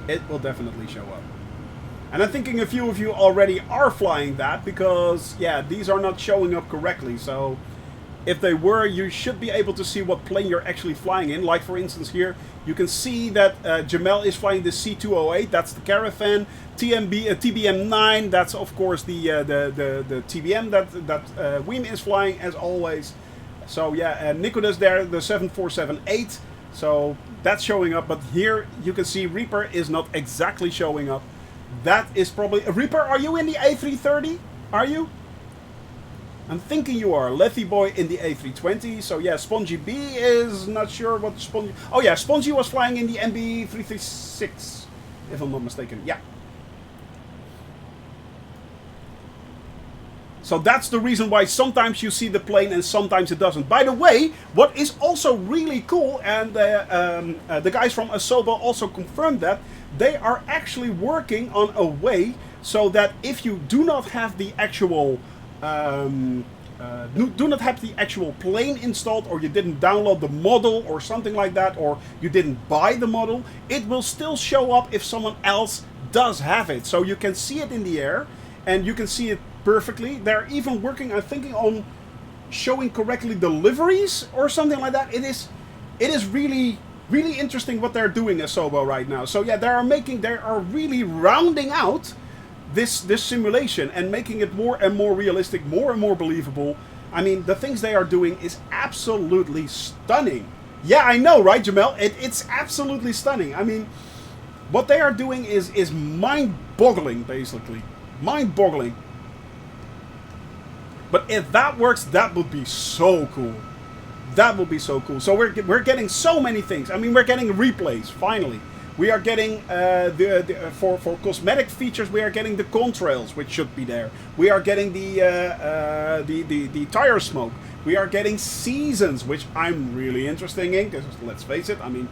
Speaker 1: It will definitely show up. And I'm thinking a few of you already are flying that, because yeah, these are not showing up correctly. So if they were, you should be able to see what plane you're actually flying in. Like for instance here, you can see that Jamel is flying the C208. That's the Caravan. TBM9. That's of course the TBM that Weem is flying as always. So yeah, Nicolas there, the 7478. So that's showing up. But here you can see Reaper is not exactly showing up. That is probably... Reaper, are you in the A330? Are you? I'm thinking you are. Lethy Boy in the A320. So yeah, Spongy B is not sure what Spongy... Oh yeah, Spongy was flying in the MB336, if I'm not mistaken. Yeah. So that's the reason why sometimes you see the plane and sometimes it doesn't. By the way, what is also really cool, and the guys from Asobo also confirmed that, they are actually working on a way so that if you do not have the actual do not have the actual plane installed, or you didn't download the model or something like that, or you didn't buy the model, it will still show up if someone else does have it. So you can see it in the air, and you can see it perfectly. They're even working, I'm thinking, on showing correctly deliveries or something like that. It is really, really interesting what they're doing as Asobo right now. So yeah, they are really rounding out this simulation and making it more and more realistic, more and more believable. I mean, the things they are doing is absolutely stunning. Yeah, I know, right, Jamel? It's absolutely stunning. I mean, what they are doing is mind-boggling, basically. Mind-boggling. But if that works, that would be so cool. That would be so cool. So we're getting so many things. I mean, we're getting replays, finally. We are getting, for cosmetic features, we are getting the contrails, which should be there. We are getting the tire smoke. We are getting seasons, which I'm really interested in, because let's face it, I mean,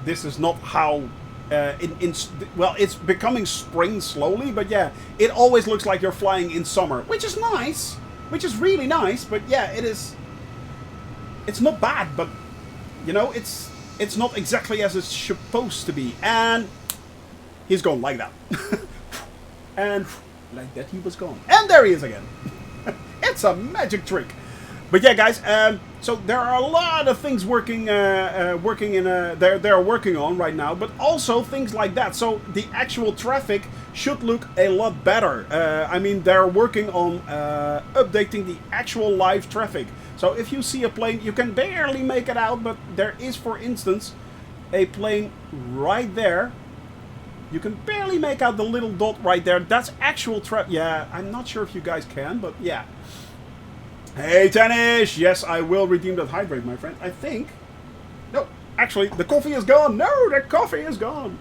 Speaker 1: this is not how, well, it's becoming spring slowly, but yeah, it always looks like you're flying in summer, which is nice, which is really nice, but yeah, it's not bad, but, you know, it's not exactly as it's supposed to be. And he's gone like that. And like that he was gone. And there he is again. It's a magic trick. But yeah, guys, so there are a lot of things they're working on right now, but also things like that. So the actual traffic should look a lot better. I mean, they're working on updating the actual live traffic. So if you see a plane, you can barely make it out, but there is, for instance, a plane right there. You can barely make out the little dot right there. That's actual traffic. Yeah, I'm not sure if you guys can, but yeah. Hey, Tanish! Yes, I will redeem that hydrate, my friend. I think. No, actually, the coffee is gone. No, the coffee is gone.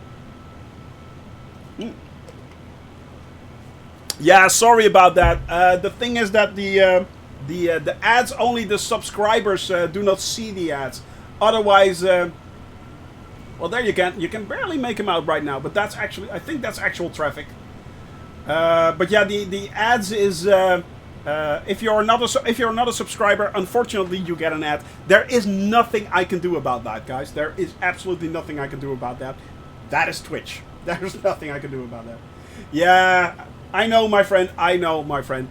Speaker 1: Yeah, sorry about that. The thing is that the ads, only the subscribers do not see the ads. Otherwise, well, there you can barely make them out right now. But that's actually, I think that's actual traffic. But yeah, the ads is if you're not a subscriber, unfortunately you get an ad. There is nothing I can do about that, guys. There is absolutely nothing I can do about that. That is Twitch. There's nothing I can do about that. Yeah, I know, my friend. I know, my friend.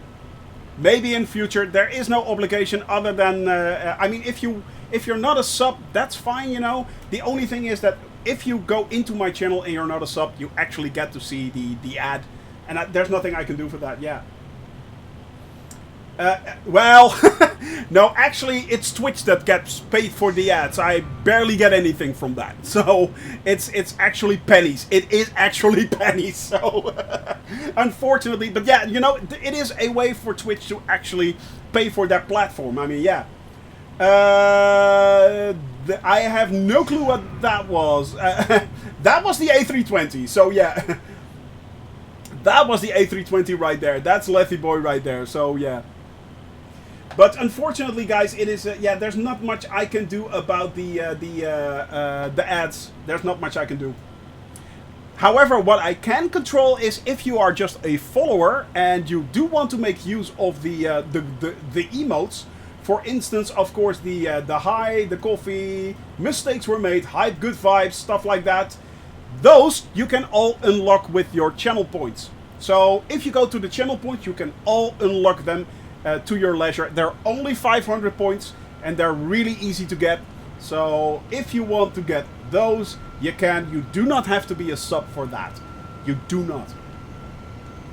Speaker 1: Maybe in future there is no obligation other than I mean, if you're not a sub, that's fine, you know. The only thing is that if you go into my channel and you're not a sub, you actually get to see the ad, and there's nothing I can do for that. Yeah. Well, no, actually, it's Twitch that gets paid for the ads. I barely get anything from that. So, it's actually pennies. It is actually pennies. So, unfortunately, but yeah, you know, it is a way for Twitch to actually pay for that platform. I mean, yeah. I have no clue what that was. That was the A320. So, yeah. That was the A320 right there. That's Lethy Boy right there. So, yeah. But unfortunately, guys, it is yeah. There's not much I can do about the ads. There's not much I can do. However, what I can control is if you are just a follower and you do want to make use of the emotes. For instance, of course, the hi, the coffee, mistakes were made, hype, good vibes, stuff like that. Those you can all unlock with your channel points. So if you go to the channel points, you can all unlock them. To your leisure. They're only 500 points and they're really easy to get. So if you want to get those, you can. You do not have to be a sub for that. You do not.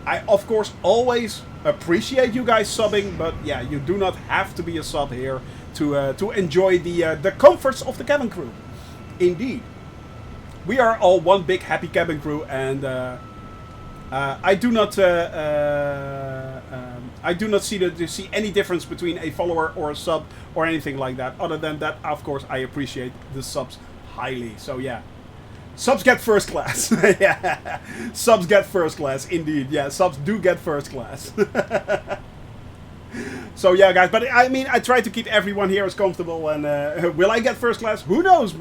Speaker 1: I, of course, always appreciate you guys subbing, but yeah, you do not have to be a sub here to enjoy the comforts of the cabin crew. Indeed. We are all one big happy cabin crew, and I do not see any difference between a follower or a sub or anything like that. Other than that, of course, I appreciate the subs highly. So yeah, subs get first class. Yeah, subs get first class. Indeed, yeah, subs do get first class. So yeah, guys, but I mean, I try to keep everyone here as comfortable, and will I get first class? Who knows?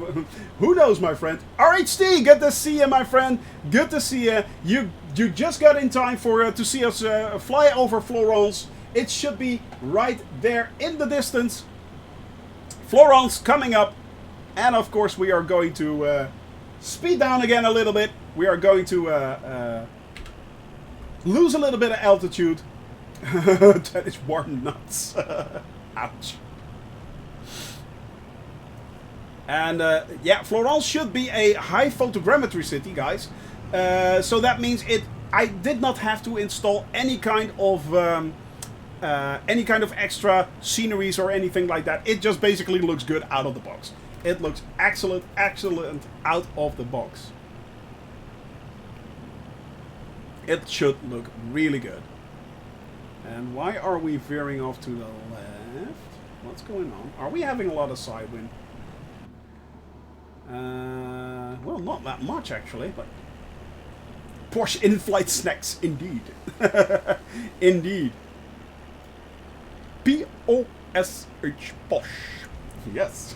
Speaker 1: Who knows, my friend? RHT, good to see you, my friend. Good to see you. You just got in time for to see us fly over Florance It should be right there in the distance. Florance coming up. And of course we are going to speed down again a little bit. We are going to lose a little bit of altitude. That is warm nuts. Ouch. And yeah, Florance should be a high photogrammetry city, guys. So that means I did not have to install any kind of extra sceneries or anything like that. It just basically looks good out of the box. It looks excellent, excellent out of the box. It should look really good. And why are we veering off to the left? What's going on? Are we having a lot of side wind? Well, not that much actually, but Porsche in-flight snacks, indeed. Indeed. P-O-S-H, Posh. Yes.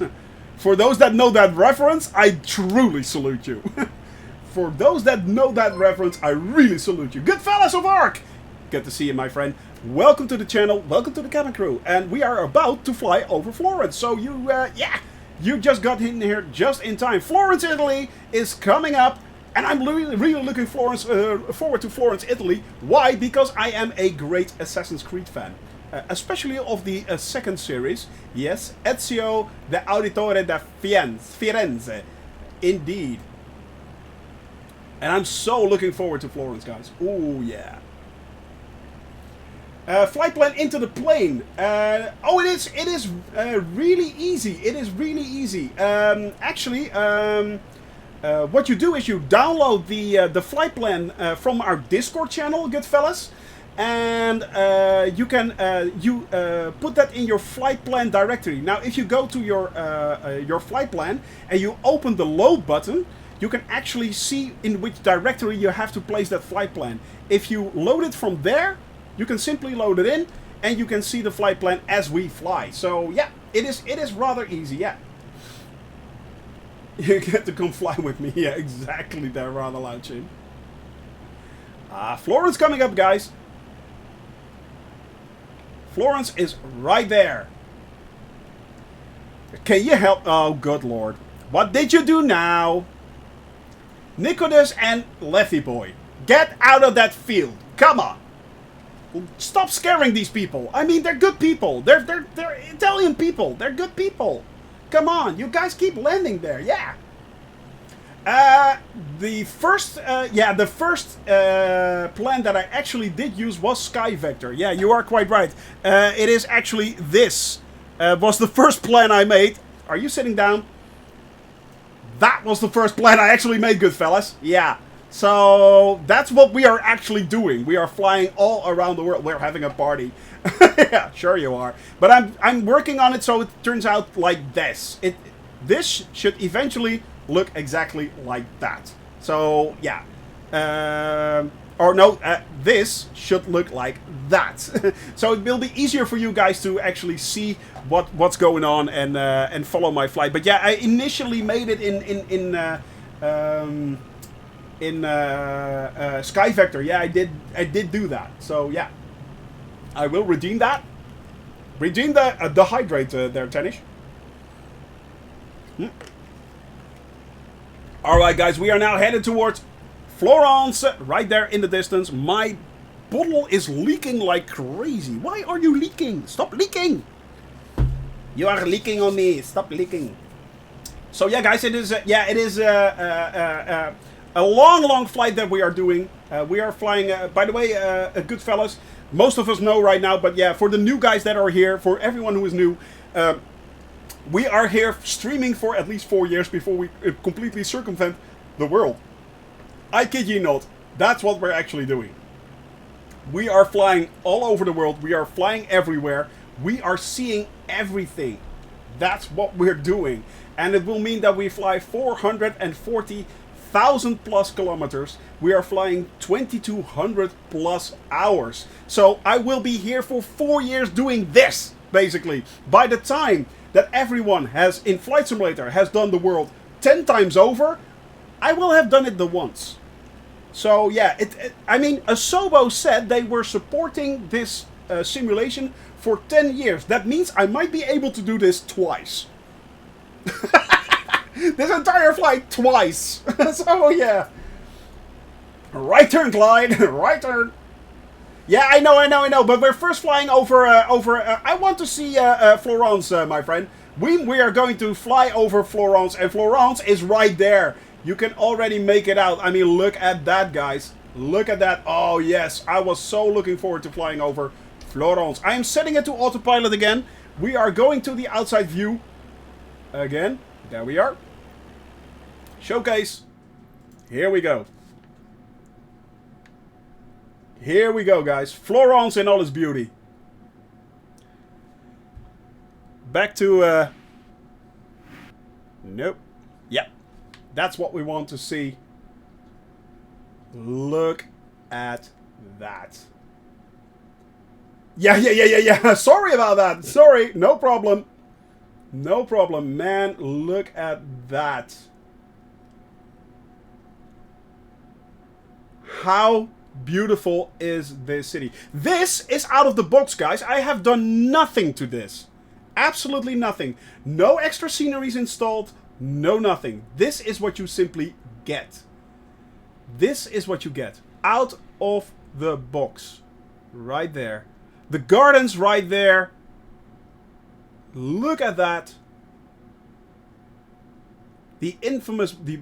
Speaker 1: For those that know that reference, I truly salute you. For those that know that reference, I really salute you. Good fellas of ARC! Good to see you, my friend. Welcome to the channel, welcome to the cabin crew. And we are about to fly over Florence. So you, yeah, you just got in here just in time. Florence, Italy is coming up. And I'm really looking forward to Florence, Italy. Why? Because I am a great Assassin's Creed fan. Especially of the second series. Yes, Ezio the Auditore da Firenze. Indeed. And I'm so looking forward to Florence, guys. Oh, yeah. Flight plan into the plane. Oh, it is really easy. It is really easy. Actually, what you do is you download the flight plan from our Discord channel, good fellas. And you can put that in your flight plan directory. Now, if you go to your flight plan and you open the load button, you can actually see in which directory you have to place that flight plan. If you load it from there, you can simply load it in, and you can see the flight plan as we fly. So yeah, it is rather easy. Yeah, you get to come fly with me. Yeah, exactly. There, rather loud, Chin. Florence coming up, guys. Florence is right there. Can you help? Oh, good lord. What did you do now? Nicodemus and Leffy Boy. Get out of that field. Come on. Stop scaring these people. I mean, they're good people. They're Italian people. They're good people. Come on. You guys keep landing there. Yeah. The first plan that I actually did use was Sky Vector. Yeah, you are quite right. It is actually this. Was the first plan I made. Are you sitting down? That was the first plan I actually made, good fellas. Yeah. So that's what we are actually doing. We are flying all around the world. We're having a party. Yeah, sure you are. But I'm working on it so it turns out like this. This should eventually look exactly like that. So yeah. This should look like that. So it will be easier for you guys to actually see what's going on and follow my flight. But yeah, I initially made it in Sky Vector. Yeah, I did do that. So yeah, I will redeem that. Redeem the hydrate there, Tennish. All right, guys, we are now headed towards Florence, right there in the distance. My bottle is leaking like crazy. Why are you leaking? Stop leaking! You are leaking on me. Stop leaking. So yeah, guys, it is a long flight that we are doing. We are flying. By the way, good fellas, most of us know right now, but yeah, for the new guys that are here, for everyone who is new, we are here streaming for at least 4 years before we completely circumvent the world. I kid you not. That's what we're actually doing. We are flying all over the world. We are flying everywhere. We are seeing everything. That's what we're doing. And it will mean that we fly 440,000 plus kilometers. We are flying 2,200 plus hours. So I will be here for 4 years doing this, basically. By the time that everyone has, in Flight Simulator, has done the world 10 times over, I will have done it the once. So yeah, I mean, Asobo said they were supporting this simulation for 10 years. That means I might be able to do this twice. This entire flight twice. So yeah. Right turn, Clyde. Right turn. Yeah, I know. But we're first flying over. I want to see Florance, my friend. We are going to fly over Florance, and Florance is right there. You can already make it out. I mean, look at that, guys. Look at that. Oh yes, I was so looking forward to flying over Florance. I am setting it to autopilot again. We are going to the outside view again. There we are. Showcase. Here we go. Here we go, guys. Florance in all its beauty. Back to... Nope. Yep. That's what we want to see. Look at that. Yeah. Sorry about that. Sorry. No problem. No problem. Man, look at that. How beautiful is this city? This is out of the box, guys. I have done nothing to this. Absolutely nothing. No extra sceneries installed. No nothing. This is what you simply get. This is what you get. Out of the box. Right there. The gardens right there. Look at that. The infamous, the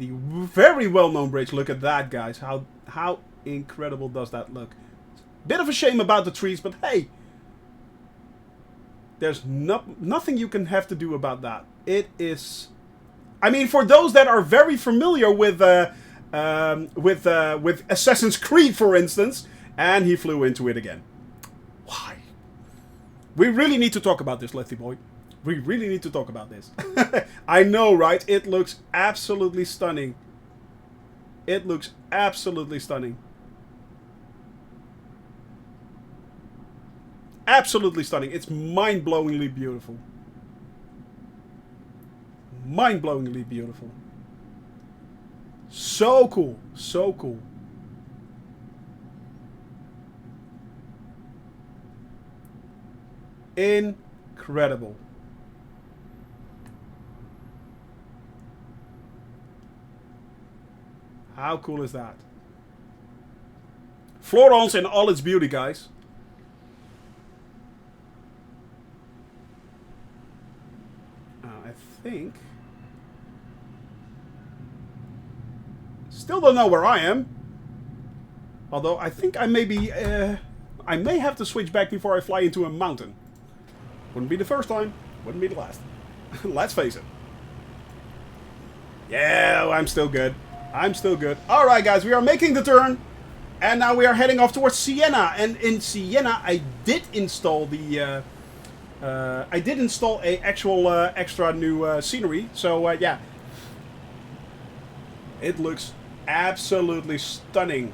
Speaker 1: very well-known bridge. Look at that, guys. How incredible does that look? Bit of a shame about the trees, but hey, there's nothing you can have to do about that. It is, I mean, for those that are very familiar with Assassin's Creed, for instance, and he flew into it again. Why? We really need to talk about this, Lefty Boy. We really need to talk about this. I know, right? It looks absolutely stunning. It looks absolutely stunning. Absolutely stunning. It's mind-blowingly beautiful. Mind-blowingly beautiful. So cool. So cool. Incredible. How cool is that? Florance in all its beauty, guys. I think... Still don't know where I am. Although I think I may be... I may have to switch back before I fly into a mountain. Wouldn't be the first time. Wouldn't be the last. Let's face it. Yeah, I'm still good. I'm still good. Alright, guys, we are making the turn. And now we are heading off towards Siena. And in Siena, I did install the... I did install a actual extra new scenery. So, yeah. It looks absolutely stunning.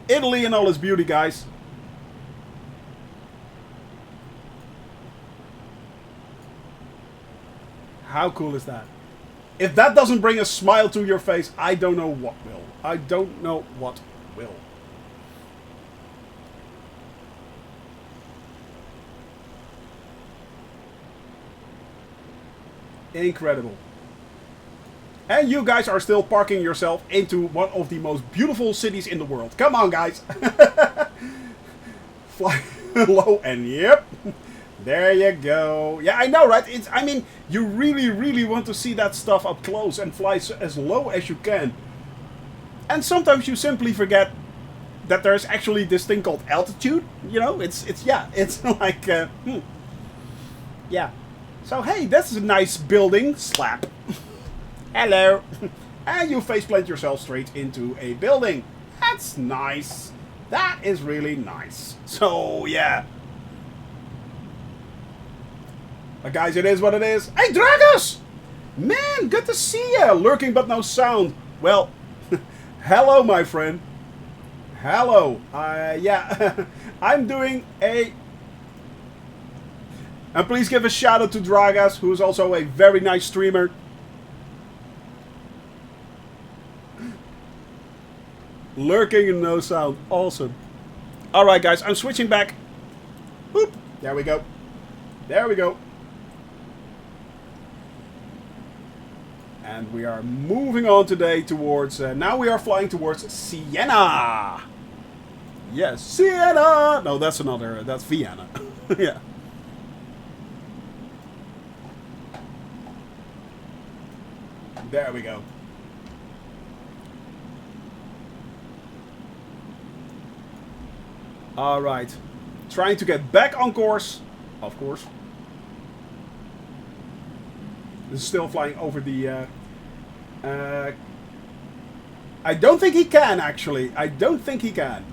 Speaker 1: Italy in all its beauty, guys. How cool is that? If that doesn't bring a smile to your face, I don't know what will. I don't know what will. Incredible. And you guys are still parking yourself into one of the most beautiful cities in the world. Come on, guys. Fly low and yep. There you go. Yeah, I know, right? It's, I mean, you really, really want to see that stuff up close and fly as low as you can. And sometimes you simply forget that there's actually this thing called altitude. You know, it's like, yeah. So, hey, that's a nice building. Slap. Hello. And you faceplant yourself straight into a building. That's nice. That is really nice. So, yeah. But guys, it is what it is. Hey, Dragos! Man, good to see you. Lurking but no sound. Well, hello, my friend. Hello. Yeah, I'm doing a... And please give a shout out to Dragas, who is also a very nice streamer. Lurking and no sound. Awesome. Alright guys, I'm switching back. Boop. There we go. There we go. And we are moving on today towards... now we are flying towards Siena. Yes, Siena! No, that's another... That's Vienna. Yeah. There we go. Alright. Trying to get back on course. Of course. This is still flying over the... I don't think he can, actually. I don't think he can.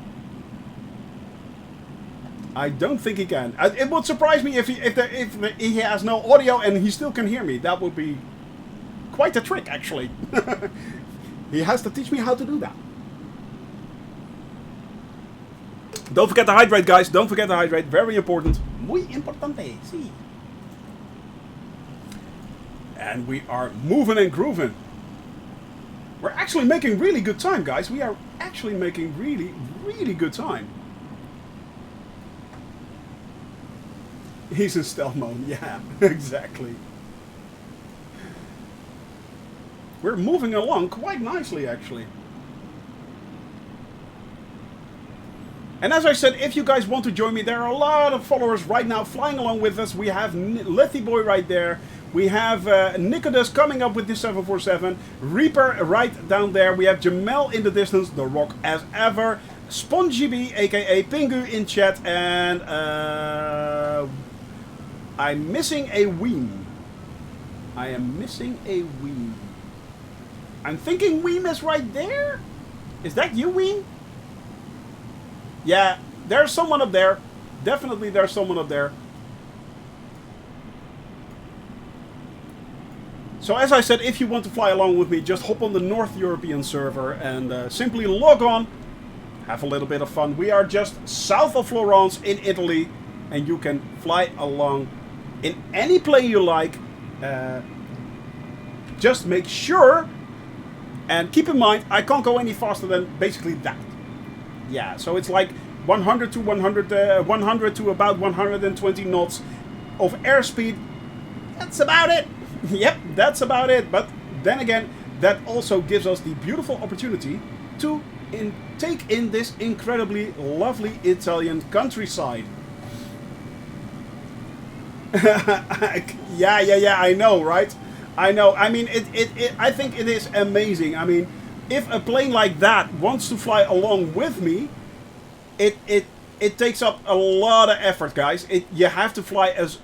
Speaker 1: I don't think he can. It would surprise me if he has no audio and he still can hear me. That would be quite a trick, actually. He has to teach me how to do that. Don't forget to hydrate, guys. Don't forget to hydrate. Very important. Muy importante, sí. And we are moving and grooving. We're actually making really good time, guys. We are actually making really, really good time. He's in stealth mode. Yeah, exactly. We're moving along quite nicely, actually. And as I said, if you guys want to join me, there are a lot of followers right now flying along with us. We have Lethy Boy right there. We have Nicodas coming up with the 747. Reaper right down there. We have Jamel in the distance. The Rock as ever. SpongeB, aka Pingu in chat. And I'm missing a Weem. I am missing a Weem. I'm thinking Weem is right there. Is that you, Weem? Yeah, there's someone up there. Definitely there's someone up there. So as I said, if you want to fly along with me, just hop on the North European server and simply log on. Have a little bit of fun. We are just south of Florence in Italy. And you can fly along in any plane you like. Just make sure. And keep in mind, I can't go any faster than basically that. Yeah, so it's like 100 to 100 to about 120 knots of airspeed. That's about it. Yep, that's about it. But then again, that also gives us the beautiful opportunity to take in this incredibly lovely Italian countryside. Yeah, I know, right? I know. I mean, I think it is amazing. I mean, if a plane like that wants to fly along with me, it takes up a lot of effort, guys. You have to fly as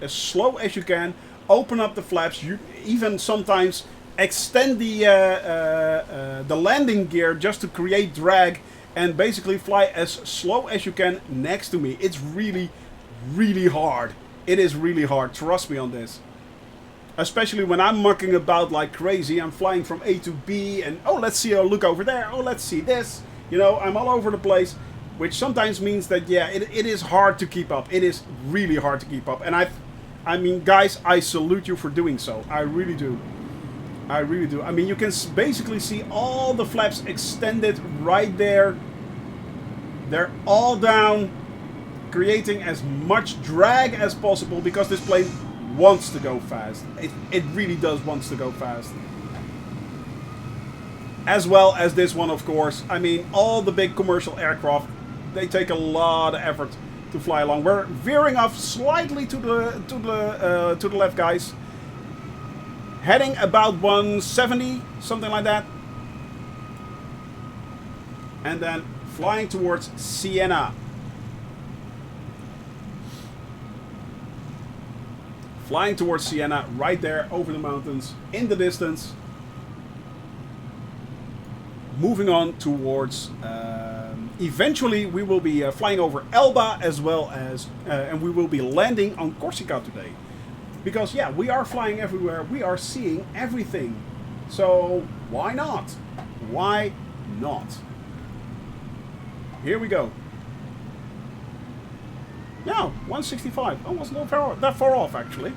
Speaker 1: slow as you can. Open up the flaps. You even sometimes extend the landing gear just to create drag, and basically fly as slow as you can next to me. It's really, really hard. It is really hard. Trust me on this. Especially when I'm mucking about like crazy. I'm flying from A to B and oh, let's see, look over there. Oh, let's see this. You know, I'm all over the place. Which sometimes means that, yeah, it is hard to keep up. It is really hard to keep up. And I mean, guys, I salute you for doing so. I really do. I really do. I mean, you can basically see all the flaps extended right there. They're all down. Creating as much drag as possible because this plane wants to go fast. It really does wants to go fast. As well as this one, of course. I mean, all the big commercial aircraft, they take a lot of effort to fly along. We're veering off slightly to the left, guys. Heading about 170, something like that. And then flying towards Siena. Flying towards Siena, right there over the mountains, in the distance. Moving on towards... eventually we will be flying over Elba as well as... and we will be landing on Corsica today. Because, yeah, we are flying everywhere. We are seeing everything. So, why not? Why not? Here we go. Yeah, 165. Almost not that far off, actually.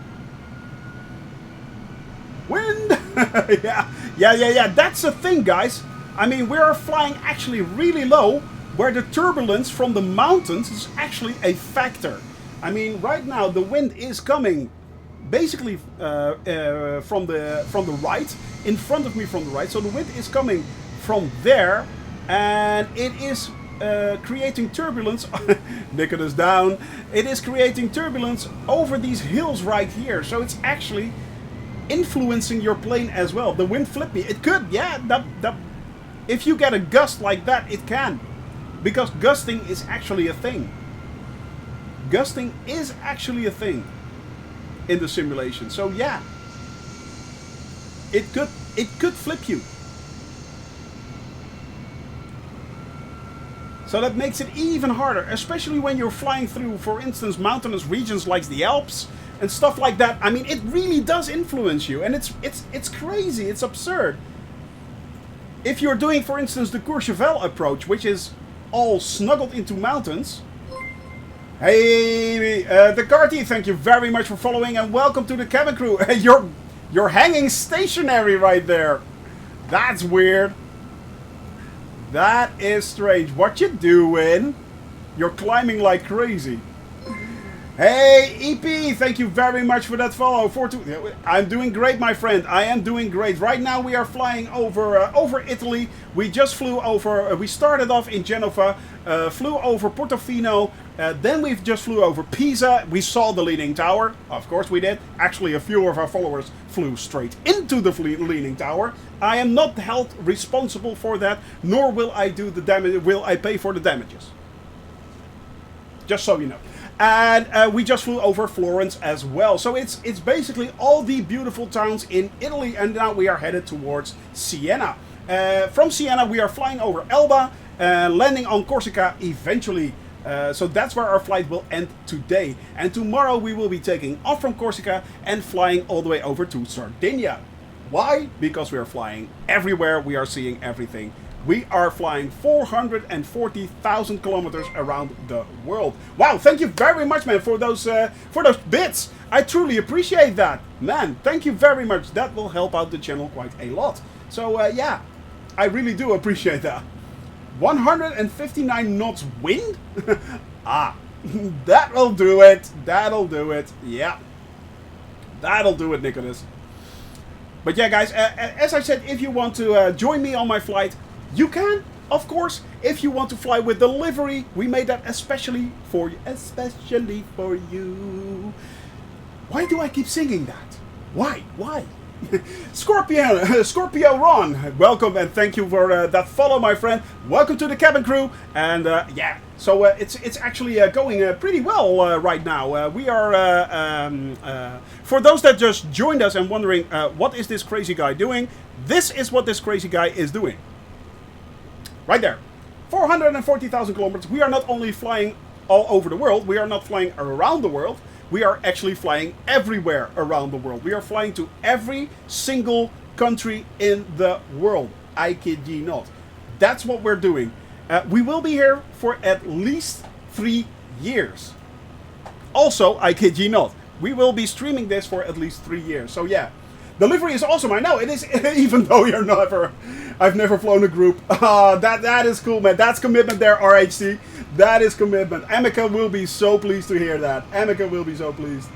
Speaker 1: Wind! Yeah. That's the thing, guys. I mean, we are flying actually really low, where the turbulence from the mountains is actually a factor. I mean, right now the wind is coming basically from the right, in front of me from the right. So the wind is coming from there, and it is creating turbulence. Nicholas down. It is creating turbulence over these hills right here. So it's actually influencing your plane as well. The wind flipped me. It could, yeah. If you get a gust like that, it can. Because gusting is actually a thing. Gusting is actually a thing in the simulation. So yeah, it could flip you. So that makes it even harder, especially when you're flying through, for instance, mountainous regions like the Alps and stuff like that. I mean, it really does influence you, and it's crazy. It's absurd. If you're doing, for instance, the Courchevel approach, which is all snuggled into mountains. Hey, the Carty, thank you very much for following, and welcome to the cabin crew. You're hanging stationary right there. That's weird. That is strange. What you doing? You're climbing like crazy. Hey, EP, thank you very much for that follow. I'm doing great, my friend. I am doing great. Right now we are flying over Italy. We just flew over, we started off in Genova, flew over Portofino, then we've just flew over Pisa. We saw the Leaning Tower. Of course we did. Actually, a few of our followers flew straight into the Leaning Tower. I am not held responsible for that, nor will I do the damage. Will I pay for the damages? Just so you know. And we just flew over Florence as well. So it's basically all the beautiful towns in Italy, and now we are headed towards Siena. From Siena we are flying over Elba, landing on Corsica eventually. So that's where our flight will end today. And tomorrow we will be taking off from Corsica and flying all the way over to Sardinia. Why? Because we are flying everywhere, we are seeing everything. We are flying 440,000 kilometers around the world. Wow, thank you very much, man, for those bits. I truly appreciate that. Man, thank you very much. That will help out the channel quite a lot. So, yeah, I really do appreciate that. 159 knots wind? Ah, that'll do it. That'll do it. Yeah. That'll do it, Nicholas. But yeah, guys, as I said, if you want to join me on my flight, you can, of course. If you want to fly with delivery, we made that especially for you. Especially for you. Why do I keep singing that? Why? Why? Scorpio Ron, welcome and thank you for that follow, my friend. Welcome to the cabin crew. And yeah, so it's actually going pretty well right now. We are, for those that just joined us and wondering what is this crazy guy doing, this is what this crazy guy is doing. Right there. 440,000 kilometers. We are not only flying all over the world, we are not flying around the world. We are actually flying everywhere around the world. We are flying to every single country in the world. I kid ye not. That's what we're doing. We will be here for at least 3 years. Also, I kid ye not, we will be streaming this for at least 3 years. So yeah, delivery is awesome. I know it is, even though you're never. I've never flown a group. That is cool, man. That's commitment there, RHC. That is commitment. Emeka will be so pleased to hear that. Emeka will be so pleased.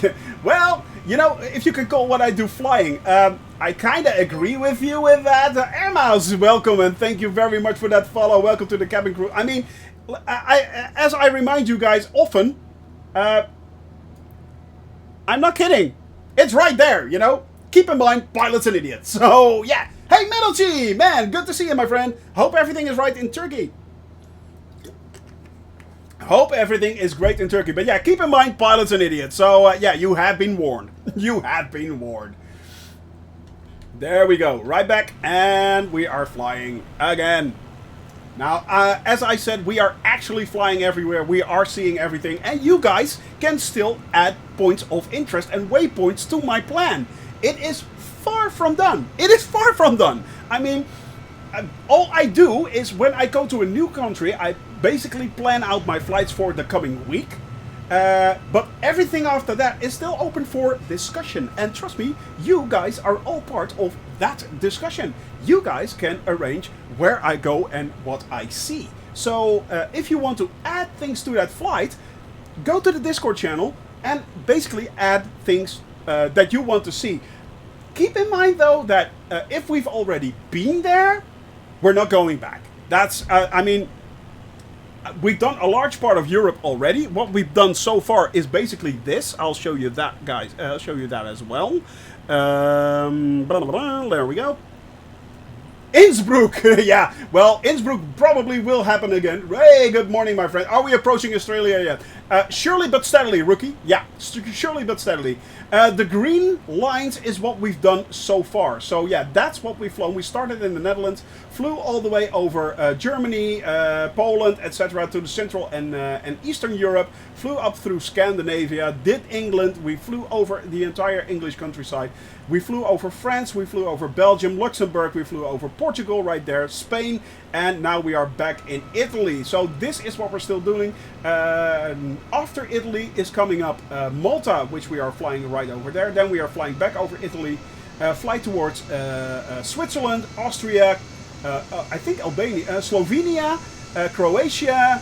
Speaker 1: Yeah. Well, you know, if you can call what I do flying, I kind of agree with you with that. Emma's welcome and thank you very much for that follow. Welcome to the cabin crew. I mean, as I remind you guys often, I'm not kidding. It's right there, you know. Keep in mind, pilot's an idiot. So, yeah. Hey, Metalchi! Man, good to see you, my friend. Hope everything is right in Turkey. Hope everything is great in Turkey. But yeah, keep in mind, pilot's an idiot. So, yeah, you have been warned. You have been warned. There we go. Right back. And we are flying again. Now, as I said, we are actually flying everywhere. We are seeing everything. And you guys can still add points of interest and waypoints to my plan. It is far from done. It is far from done. I mean, all I do is when I go to a new country, I basically plan out my flights for the coming week. But everything after that is still open for discussion. And trust me, you guys are all part of that discussion. You guys can arrange where I go and what I see. So if you want to add things to that flight, go to the Discord channel and basically add things that you want to see. Keep in mind though that if we've already been there, we're not going back. That's, I mean, we've done a large part of Europe already. What we've done so far is basically this. I'll show you that, guys. I'll show you that as well. Blah, blah, blah. There we go. Innsbruck! Yeah, well, Innsbruck probably will happen again. Hey, good morning, my friend. Are we approaching Australia yet? Surely but steadily, rookie. Yeah, surely but steadily. The green lines is what we've done so far. So, yeah, that's what we've flown. We started in the Netherlands, flew all the way over Germany, Poland, etc. to the Central and Eastern Europe, flew up through Scandinavia, did England. We flew over the entire English countryside. We flew over France, we flew over Belgium, Luxembourg, we flew over Portugal right there, Spain, and now we are back in Italy. So this is what we're still doing. After Italy is coming up Malta, which we are flying right over there. Then we are flying back over Italy, fly towards Switzerland, Austria, I think Albania, Slovenia, Croatia,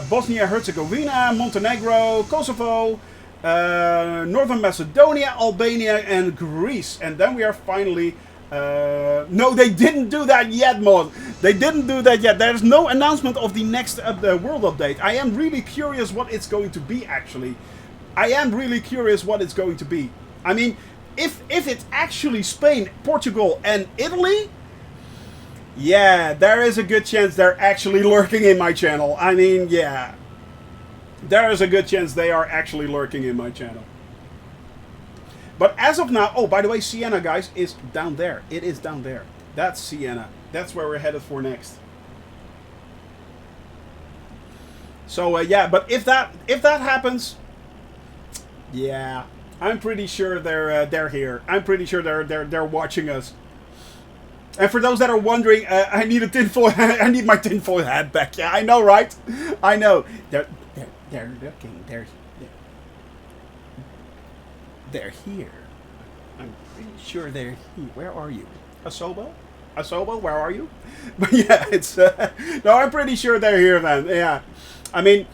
Speaker 1: Bosnia-Herzegovina, Montenegro, Kosovo, Northern Macedonia, Albania, and Greece. And then we are finally... no, they didn't do that yet, Mod. They didn't do that yet. There's no announcement of the next world update. I am really curious what it's going to be, actually. I am really curious what it's going to be. I mean, if it's actually Spain, Portugal, and Italy... yeah, there is a good chance they're actually lurking in my channel. I mean, yeah. There is a good chance they are actually lurking in my channel. But as of now... oh, by the way, Siena, guys, is down there. It is down there. That's Siena. That's where we're headed for next. So, yeah, but if that happens... yeah, I'm pretty sure they're here. I'm pretty sure they're watching us. And for those that are wondering, I need a tinfoil. I need my tinfoil hat back. Yeah, I know, right? I know. They're looking. They're here. I'm pretty sure they're here. Where are you? Asobo? Asobo, where are you? But yeah, it's... no, I'm pretty sure they're here, man. Yeah. I mean,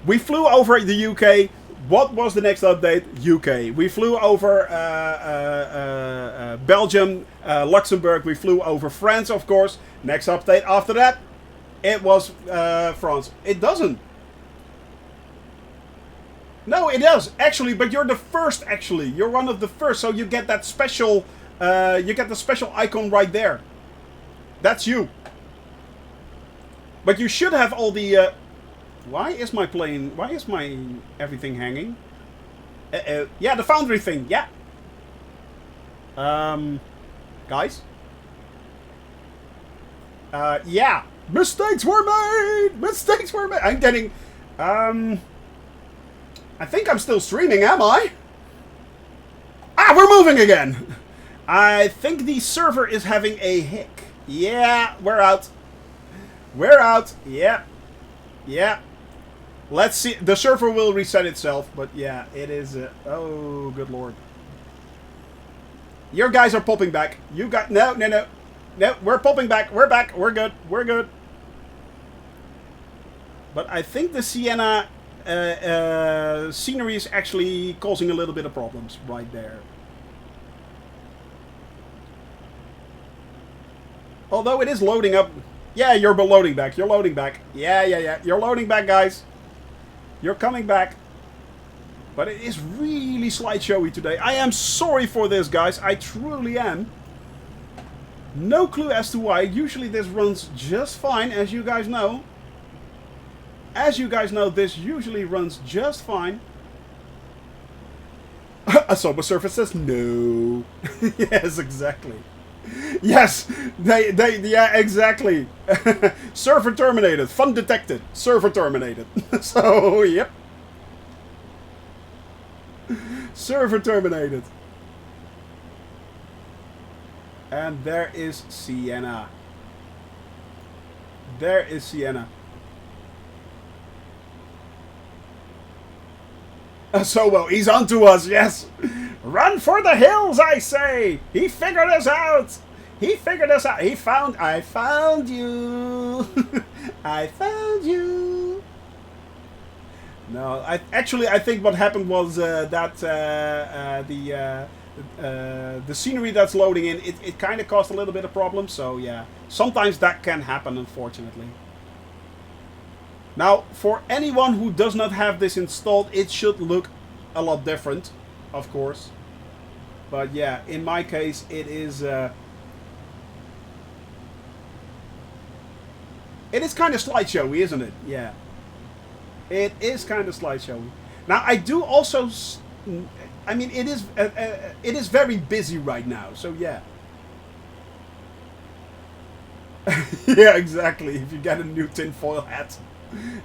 Speaker 1: we flew over the UK. What was the next update? UK. We flew over Belgium, Luxembourg. We flew over France, of course. Next update after that, it was France. It doesn't. No, it does, actually, but you're the first, actually. You're one of the first, so you get that special, you get the special icon right there. That's you. But you should have all the, why is my everything hanging? Yeah, the foundry thing, yeah. Guys? Yeah. Mistakes were made! Mistakes were made! I'm getting, I think I'm still streaming, am I? Ah, we're moving again! I think the server is having a hic. Yeah, we're out. We're out. Yeah. Yeah. Let's see. The server will reset itself, but yeah, it is... oh, good lord. Your guys are popping back. You got... no, no, no. No, we're popping back. We're back. We're good. We're good. But I think the Siena... scenery is actually causing a little bit of problems right there. Although it is loading up. Yeah, you're loading back. You're loading back. Yeah, yeah, yeah. You're loading back, guys. You're coming back. But it is really slideshowy today. I am sorry for this, guys. I truly am. No clue as to why. Usually this runs just fine, as you guys know. As you guys know, this usually runs just fine. Asobo Surface says no. Yes, exactly. Yes, yeah, exactly. Server terminated. Fun detected. Server terminated. So, yep. Server terminated. And there is Siena. There is Siena. So well, he's onto us, yes. Run for the hills, I say. He figured us out. He figured us out. I found you. I found you. No, I think what happened was that the scenery that's loading in, it kind of caused a little bit of problems. So yeah, sometimes that can happen, unfortunately. Now, for anyone who does not have this installed, it should look a lot different, of course. But yeah, in my case, it is kind of slideshowy, isn't it? Yeah. It is kind of slideshowy. Now, I do also... I mean, it is very busy right now, so yeah. Yeah, exactly, if you get a new tinfoil hat.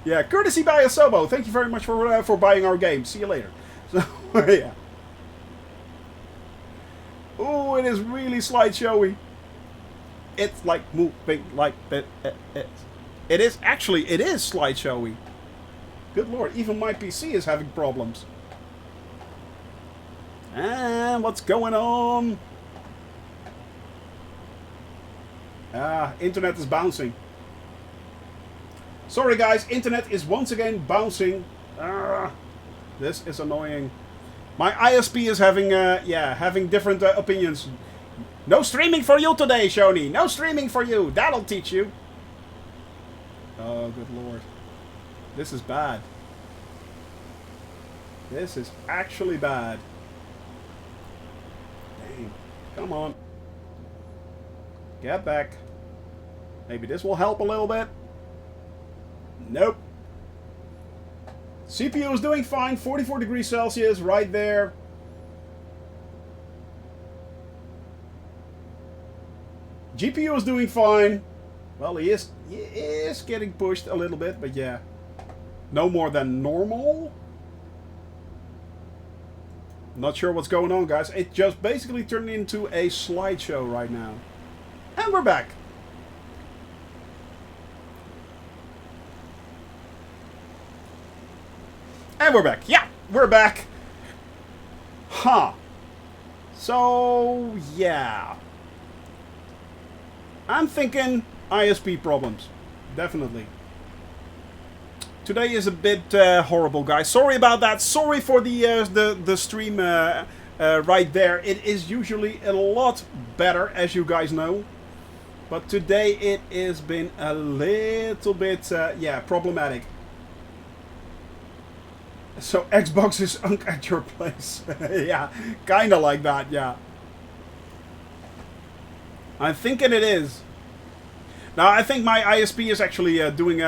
Speaker 1: Yeah, courtesy by Asobo. Thank you very much for buying our game. See you later. So, yeah. Oh, it is really slideshowy. It's like moving like that. It is slideshowy. Good lord, even my PC is having problems. And what's going on? Internet is bouncing. Sorry guys, internet is once again bouncing. This is annoying. My ISP is having different opinions. No streaming for you today, Shoni. No streaming for you. That'll teach you. Oh, good lord. This is bad. This is actually bad. Dang. Come on. Get back. Maybe this will help a little bit. Nope. CPU is doing fine. 44 degrees Celsius right there. GPU is doing fine. Well, he is getting pushed a little bit, but yeah. No more than normal. Not sure what's going on, guys. It just basically turned into a slideshow right now. And we're back. And we're back. Yeah, we're back. Huh. So, yeah. I'm thinking ISP problems. Definitely. Today is a bit horrible, guys. Sorry about that. Sorry for the stream right there. It is usually a lot better, as you guys know. But today it has been a little bit, yeah, problematic. So Xbox is at your place. Yeah, kind of like that, yeah. I'm thinking it is. Now, I think my ISP is actually having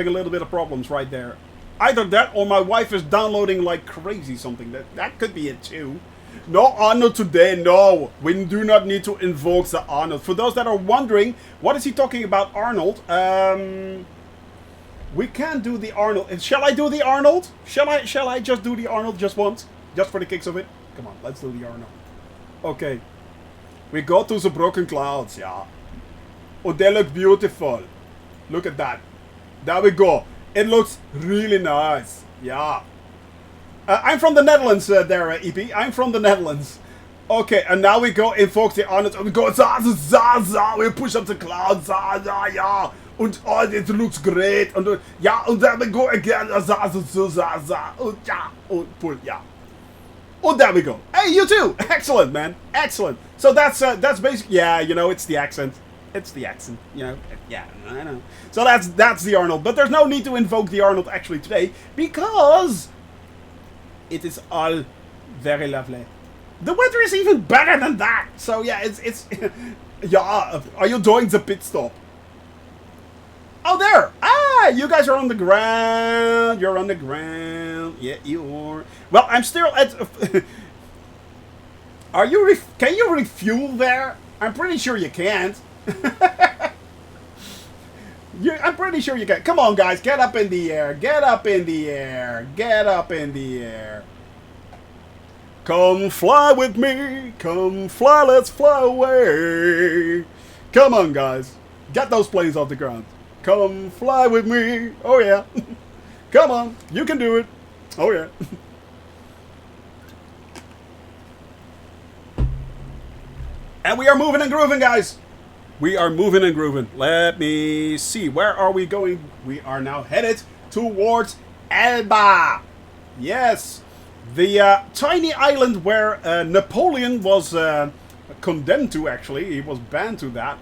Speaker 1: a little bit of problems right there. Either that or my wife is downloading like crazy something. That could be it too. No Arnold today, no. We do not need to invoke the Arnold. For those that are wondering, what is he talking about, Arnold? We can do the Arnold. Shall I do the Arnold? Shall I just do the Arnold just once? Just for the kicks of it? Come on, let's do the Arnold. Okay. We go to the broken clouds, yeah. Oh, they look beautiful. Look at that. There we go. It looks really nice. Yeah. I'm from the Netherlands there, EP. I'm from the Netherlands. Okay, and now we go invoke the Arnold. And we go, we push up the clouds. Yeah. And oh, it looks great. And yeah, and then we go again. And yeah, pull, yeah. Oh, there we go. Hey, you too. Excellent, man. Excellent. So that's basically, yeah, you know, it's the accent. It's the accent, you know. Yeah, I know. So that's the Arnold. But there's no need to invoke the Arnold actually today because it is all very lovely. The weather is even better than that. So yeah, it's yeah. Are you doing the pit stop? Oh, there! Ah, you guys are on the ground. You're on the ground. Yeah, you are. Well, I'm still at. Are you? Can you refuel there? I'm pretty sure you can't. I'm pretty sure you can. Come on, guys, get up in the air. Get up in the air. Get up in the air. Come fly with me. Come fly. Let's fly away. Come on, guys. Get those planes off the ground. Come fly with me. Oh, yeah. Come on. You can do it. Oh, yeah. And we are moving and grooving, guys. We are moving and grooving. Let me see. Where are we going? We are now headed towards Elba. Yes. The tiny island where Napoleon was condemned to, actually. He was banned to that.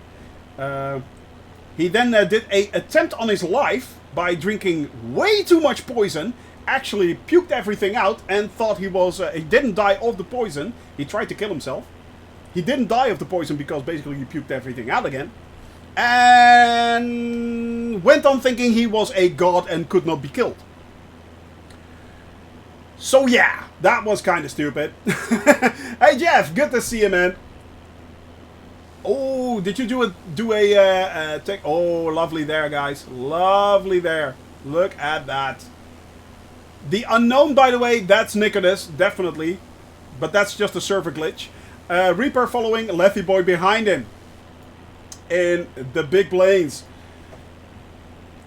Speaker 1: He then did an attempt on his life by drinking way too much poison. Actually puked everything out and thought he was... he didn't die of the poison. He tried to kill himself. He didn't die of the poison because basically he puked everything out again. And went on thinking he was a god and could not be killed. So yeah, that was kind of stupid. Hey Jeff, good to see you, man. Oh, did you do a take? Oh, lovely there, guys. Lovely there. Look at that. The unknown, by the way, that's Nicholas, definitely. But that's just a server glitch. Reaper following, Lethy Boy behind him. In the big planes.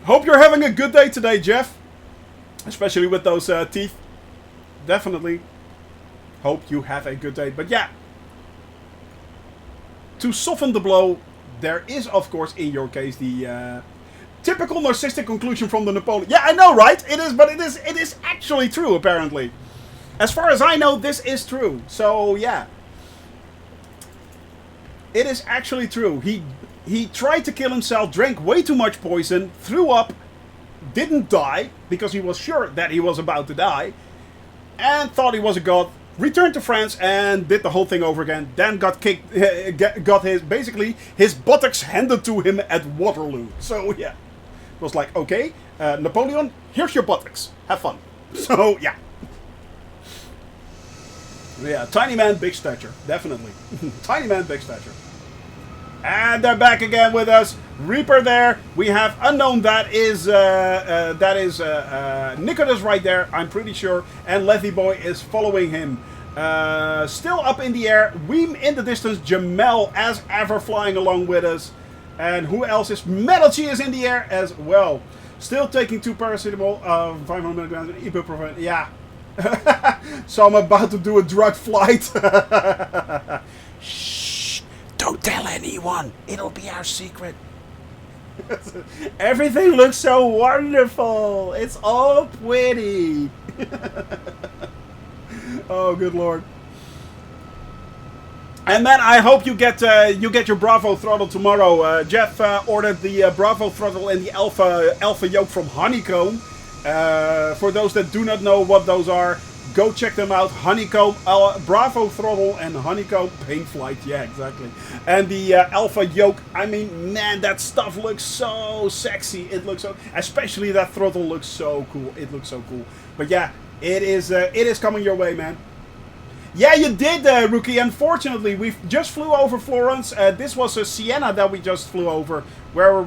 Speaker 1: Hope you're having a good day today, Jeff. Especially with those teeth. Definitely. Hope you have a good day. But yeah. To soften the blow, there is, of course, in your case, the typical narcissistic conclusion from the Napoleon. Yeah, I know, right? It is, but it is actually true, apparently. As far as I know, this is true. So, yeah. It is actually true. He tried to kill himself, drank way too much poison, threw up, didn't die, because he was sure that he was about to die, and thought he was a god. Returned to France and did the whole thing over again. Then got kicked, got his buttocks handed to him at Waterloo. So yeah, it was like, okay, Napoleon, here's your buttocks. Have fun. So yeah, yeah, tiny man, big stature, definitely. Tiny man, big stature. And they're back again with us. Reaper there. We have unknown. That is Nicholas right there, I'm pretty sure. And Lethy Boy is following him. Still up in the air. Weem in the distance. Jamel as ever flying along with us. And who else is? Metalchi is in the air as well. Still taking 2 paracetamol, 500 milligrams of ibuprofen. Yeah. So I'm about to do a drug flight. Shh. Don't tell anyone. It'll be our secret. Everything looks so wonderful. It's all pretty. Oh, good lord. And then I hope you get your Bravo throttle tomorrow. Jeff ordered the Bravo throttle and the Alpha yoke from Honeycomb. For those that do not know what those are, go check them out. Honeycomb, Bravo throttle and Honeycomb paint flight. Yeah, exactly. And the Alpha yoke. I mean, man, that stuff looks so sexy. It looks so, especially that throttle looks so cool. It looks so cool. But yeah, it is coming your way, man. Yeah, you did, Rookie. Unfortunately, we just flew over Florence. This was a Siena that we just flew over, where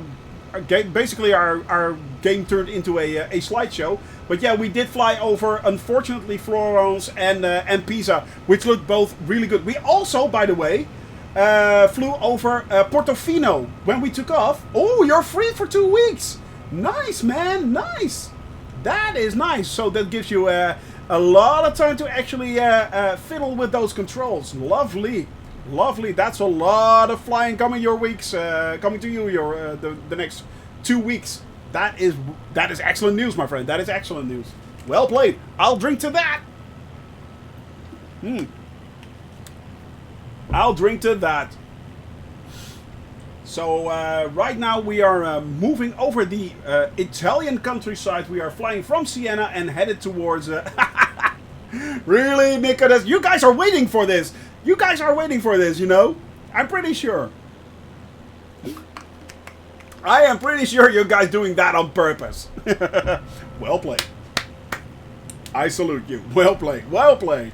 Speaker 1: basically our game turned into a slideshow. But yeah, we did fly over, unfortunately, Florence and Pisa, which looked both really good. We also, by the way, flew over Portofino when we took off. Oh, you're free for 2 weeks. Nice, man. Nice. That is nice. So that gives you a lot of time to actually fiddle with those controls. Lovely. Lovely. That's a lot of flying coming your weeks, coming to you the next 2 weeks. That is excellent news, my friend. That is excellent news. Well played. I'll drink to that. I'll drink to that. So right now we are moving over the Italian countryside. We are flying from Siena and headed towards... Really, Nicholas? You guys are waiting for this. You guys are waiting for this, you know? I'm pretty sure. I am pretty sure you guys doing that on purpose. Well played. I salute you. Well played. Well played.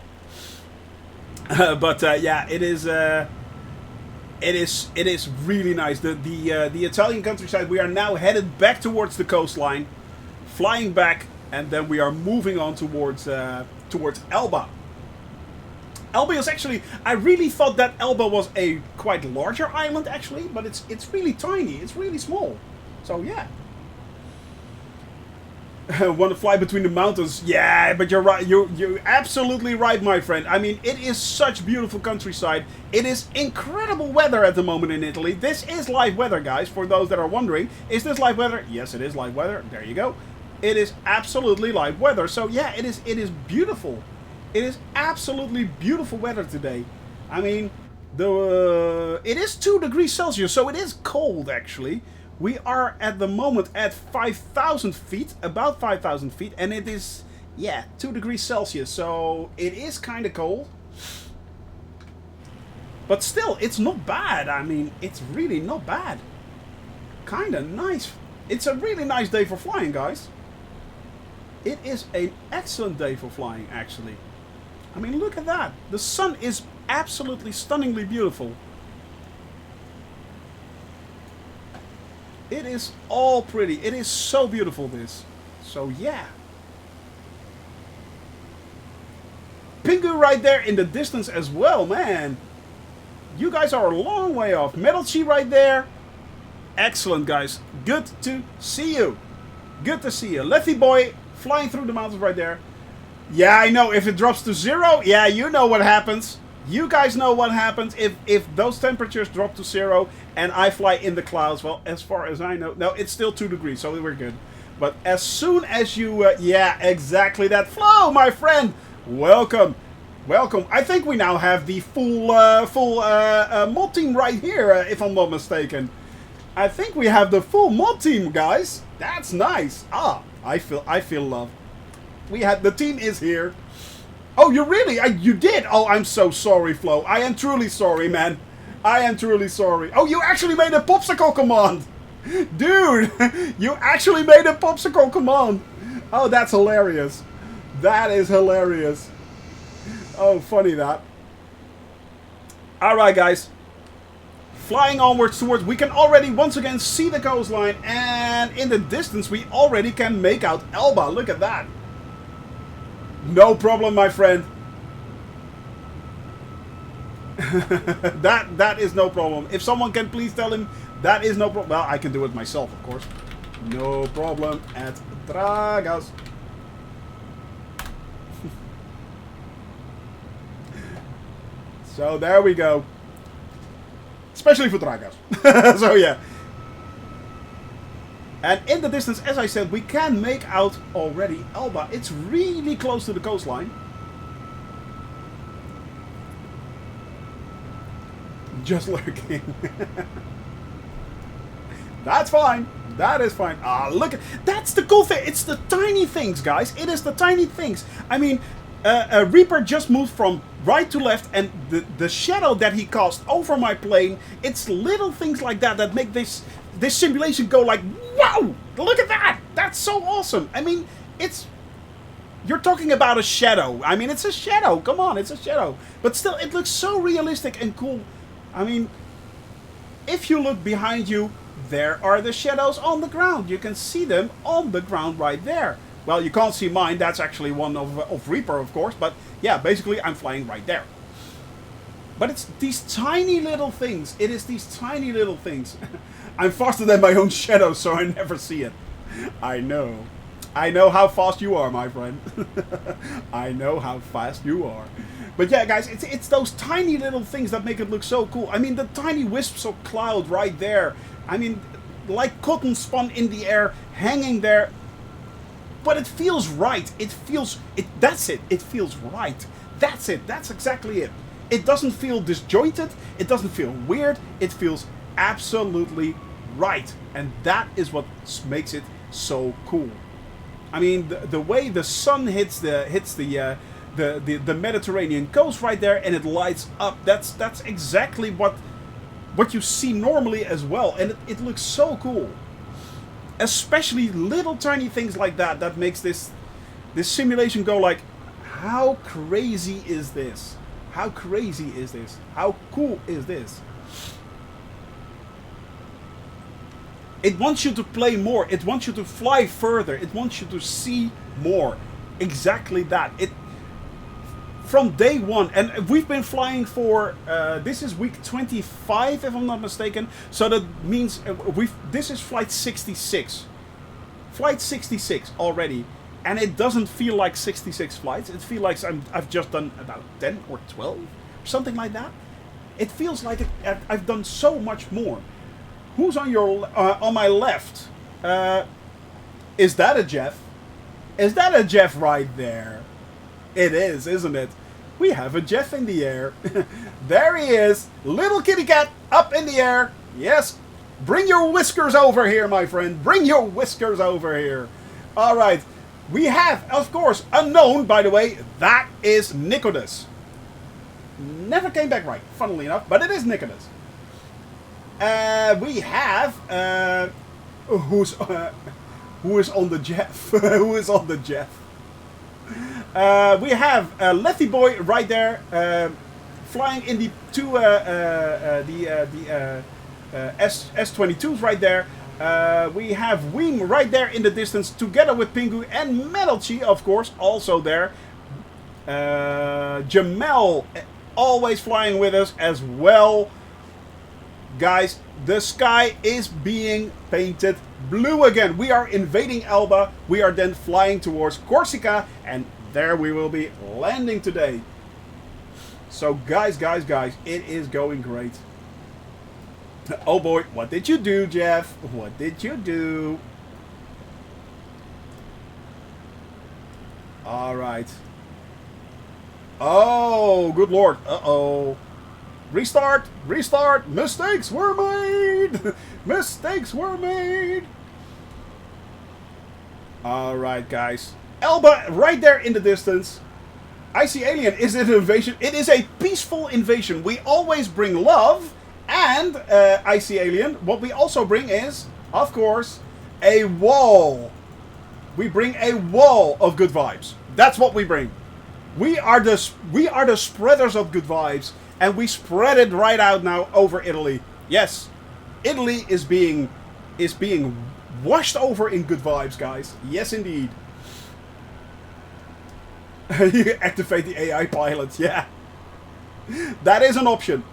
Speaker 1: But yeah, it is really nice. The Italian countryside. We are now headed back towards the coastline, flying back, and then we are moving on towards Elba. Elba is actually, I really thought that Elba was a quite larger island actually, but it's really tiny, it's really small. So yeah. Want to fly between the mountains? Yeah, but you're right. You're absolutely right, my friend. I mean, it is such beautiful countryside. It is incredible weather at the moment in Italy. This is live weather, guys. For those that are wondering, is this live weather? Yes, it is live weather. There you go. It is absolutely live weather. So yeah, it is. It is beautiful. It is absolutely beautiful weather today. I mean, it is 2 degrees Celsius, so it is cold actually. We are at the moment at 5,000 feet, about 5,000 feet, and it is, yeah, 2 degrees Celsius, so it is kind of cold. But still, it's not bad. I mean, it's really not bad. Kind of nice. It's a really nice day for flying, guys. It is an excellent day for flying, actually. I mean, look at that. The sun is absolutely stunningly beautiful. It is all pretty. It is so beautiful, this. So, yeah. Pingu right there in the distance as well, man. You guys are a long way off. Medici right there. Excellent, guys. Good to see you. Good to see you. Lethy boy flying through the mountains right there. Yeah, I know. If it drops to 0, yeah, you know what happens. You guys know what happens if those temperatures drop to 0 and I fly in the clouds. Well, as far as I know, no, it's still 2 degrees, so we're good. But as soon as you, yeah, exactly that. Flo, my friend, welcome, welcome. I think we now have the full mod team right here, if I'm not mistaken. I think we have the full mod team, guys. That's nice. Ah, I feel love. The team is here. Oh, you really? You did? Oh, I'm so sorry, Flo. I am truly sorry, man. I am truly sorry. Oh, you actually made a popsicle command. Dude, you actually made a popsicle command. Oh, that's hilarious. That is hilarious. Oh, funny that. Alright, guys. Flying onwards towards... We can already once again see the coastline. And in the distance, we already can make out Elba. Look at that. No problem, my friend. that is no problem. If someone can please tell him that is no problem. Well, I can do it myself, of course. No problem at Tragas. So there we go. Especially for Tragas. So yeah. And in the distance, as I said, we can make out already Elba. It's really close to the coastline. Just lurking. That's fine. That is fine. Ah, look. That's the cool thing. It's the tiny things, guys. It is the tiny things. I mean, Reaper just moved from right to left, and the shadow that he cast over my plane, it's little things like that that make this simulation go like, wow, look at that. That's so awesome. I mean, you're talking about a shadow. I mean, it's a shadow. Come on, it's a shadow. But still, it looks so realistic and cool. I mean, if you look behind you, there are the shadows on the ground. You can see them on the ground right there. Well, you can't see mine. That's actually one of Reaper, of course. But yeah, basically, I'm flying right there. But it's these tiny little things. It is these tiny little things. I'm faster than my own shadow, so I never see it. I know. I know how fast you are, my friend. I know how fast you are. But yeah, guys, it's those tiny little things that make it look so cool. I mean, the tiny wisps of cloud right there. I mean, like cotton spun in the air, hanging there. But it feels right. That's it. It feels right. That's it. That's exactly it. It doesn't feel disjointed. It doesn't feel weird. It feels absolutely right. And that is what makes it so cool. I mean, the way the sun hits the Mediterranean coast right there, and it lights up. That's exactly what you see normally as well, and it looks so cool. Especially little tiny things like that makes this simulation go like, how crazy is this? How crazy is this? How cool is this? It wants you to play more. It wants you to fly further. It wants you to see more. Exactly that. From day one, and we've been flying for this is week 25, if I'm not mistaken. So that means this is flight 66 Flight 66 already. And it doesn't feel like 66 flights. It feels like I've just done about 10 or 12. Something like that. It feels like I've done so much more. Who's on your on my left? Is that a Jeff? Is that a Jeff right there? It is, isn't it? We have a Jeff in the air. There he is. Little kitty cat up in the air. Yes. Bring your whiskers over here, my friend. Bring your whiskers over here. All right. We have, of course, unknown, by the way. That is Nicholas. Never came back right, funnily enough, but it is Nicholas. We have who is on the Jeff? Who is on the Jeff? We have Lefty Boy right there, flying in the two S22s right there. We have Weem right there in the distance, together with Pingu and Metalchi, of course, also there. Jamel always flying with us as well. Guys, the sky is being painted blue again. We are invading Elba. We are then flying towards Corsica, and there we will be landing today. So guys, it is going great. Oh boy, what did you do, Jeff? What did you do? Alright. Oh, good lord. Uh-oh. Restart! Restart! Mistakes were made! Mistakes were made! Alright, guys. Elba, right there in the distance. I see alien. Is it an invasion? It is a peaceful invasion. We always bring love. And, I see alien. What we also bring is, of course, a wall. We bring a wall of good vibes. That's what we bring. We are the spreaders of good vibes. And we spread it right out now over Italy. Yes, Italy is being washed over in good vibes, guys. Yes, indeed. You activate the AI pilots, yeah. That is an option.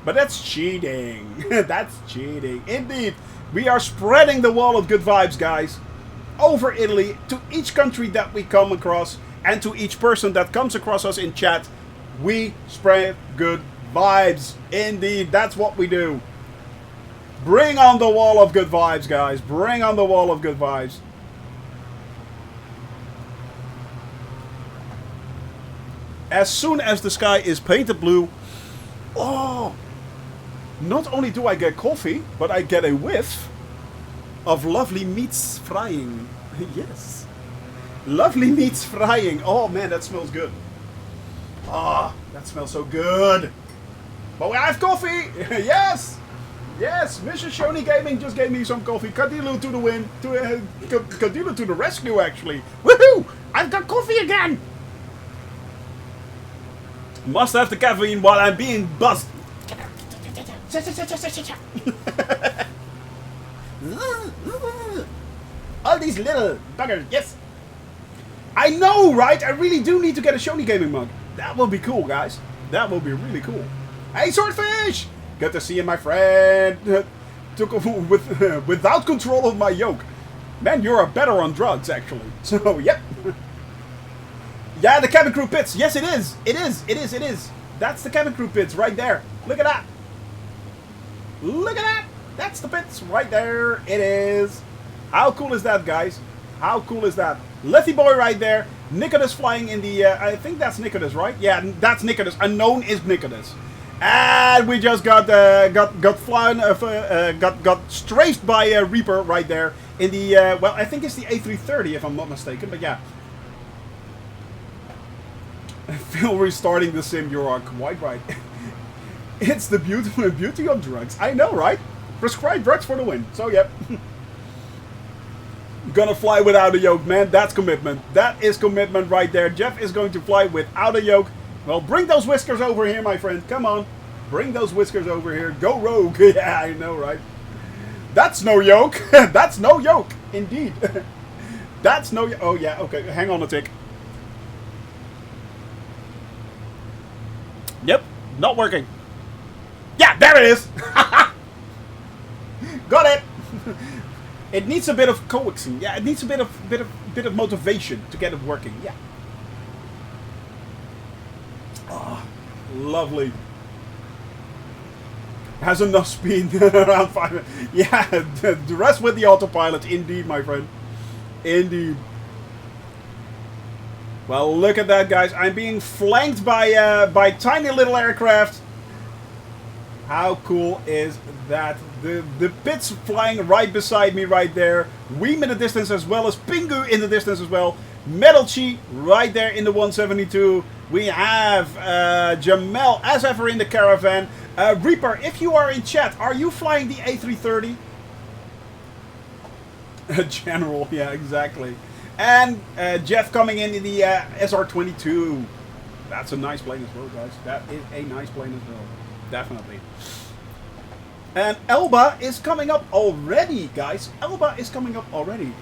Speaker 1: But that's cheating. That's cheating. Indeed. We are spreading the wall of good vibes, guys. Over Italy, to each country that we come across. And to each person that comes across us in chat. We spread good vibes. Indeed, that's what we do. Bring on the wall of good vibes, guys. Bring on the wall of good vibes. As soon as the sky is painted blue, oh, not only do I get coffee, but I get a whiff of lovely meats frying. Yes. Lovely meats frying. Oh man, that smells good. Ah, that smells so good. But we have coffee! Yes! Yes, Mrs. Shoney Gaming just gave me some coffee. Kadilu to the win. Kadilu to the rescue, actually. Woohoo! I've got coffee again! Must have the caffeine while I'm being buzzed. All these little buggers, yes! I know, right? I really do need to get a Shoney Gaming mug. That will be cool, guys. That will be really cool. Hey, Swordfish! Good to see you, my friend. Took off without control of my yoke. Man, you're better on drugs, actually. So, yep. Yeah, the cabin crew pits. Yes, it is. It is. It is. It is. That's the cabin crew pits right there. Look at that. Look at that. That's the pits right there. It is. How cool is that, guys? How cool is that? Lefty Boy right there. Nicholas flying in the... I think that's Nicholas, right? Yeah, that's Nicholas. Unknown is Nicholas. And we just got flown, got strafed by a Reaper right there in the well, I think it's the A330 if I'm not mistaken, but yeah. I feel restarting the sim. You are quite right. It's the beauty of drugs. I know, right? Prescribed drugs for the win. So yep. Gonna fly without a yoke, man. That's commitment. That is commitment right there. Jeff is going to fly without a yoke. Well, bring those whiskers over here, my friend. Come on. Bring those whiskers over here. Go rogue. Yeah, I know, right? That's no yoke. That's no yoke. Indeed. That's no yoke. Oh, yeah. Okay. Hang on a tick. Yep. Not working. Yeah, there it is. Got it. It needs a bit of coaxing. Yeah, it needs a bit of motivation to get it working. Yeah. Oh, lovely. Has enough speed around 5. Yeah, the rest with the autopilot. Indeed, my friend. Indeed. Well, look at that, guys. I'm being flanked by tiny little aircraft. How cool is that? The Pit's flying right beside me right there. Weem in the distance as well as Pingu in the distance as well. Metalchi right there in the 172. We have Jamel as ever in the caravan. Reaper, if you are in chat, are you flying the A330? General, yeah, exactly. And Jeff coming in the SR-22. That's a nice plane as well, guys. That is a nice plane as well. Definitely. And Elba is coming up already, guys. Elba is coming up already.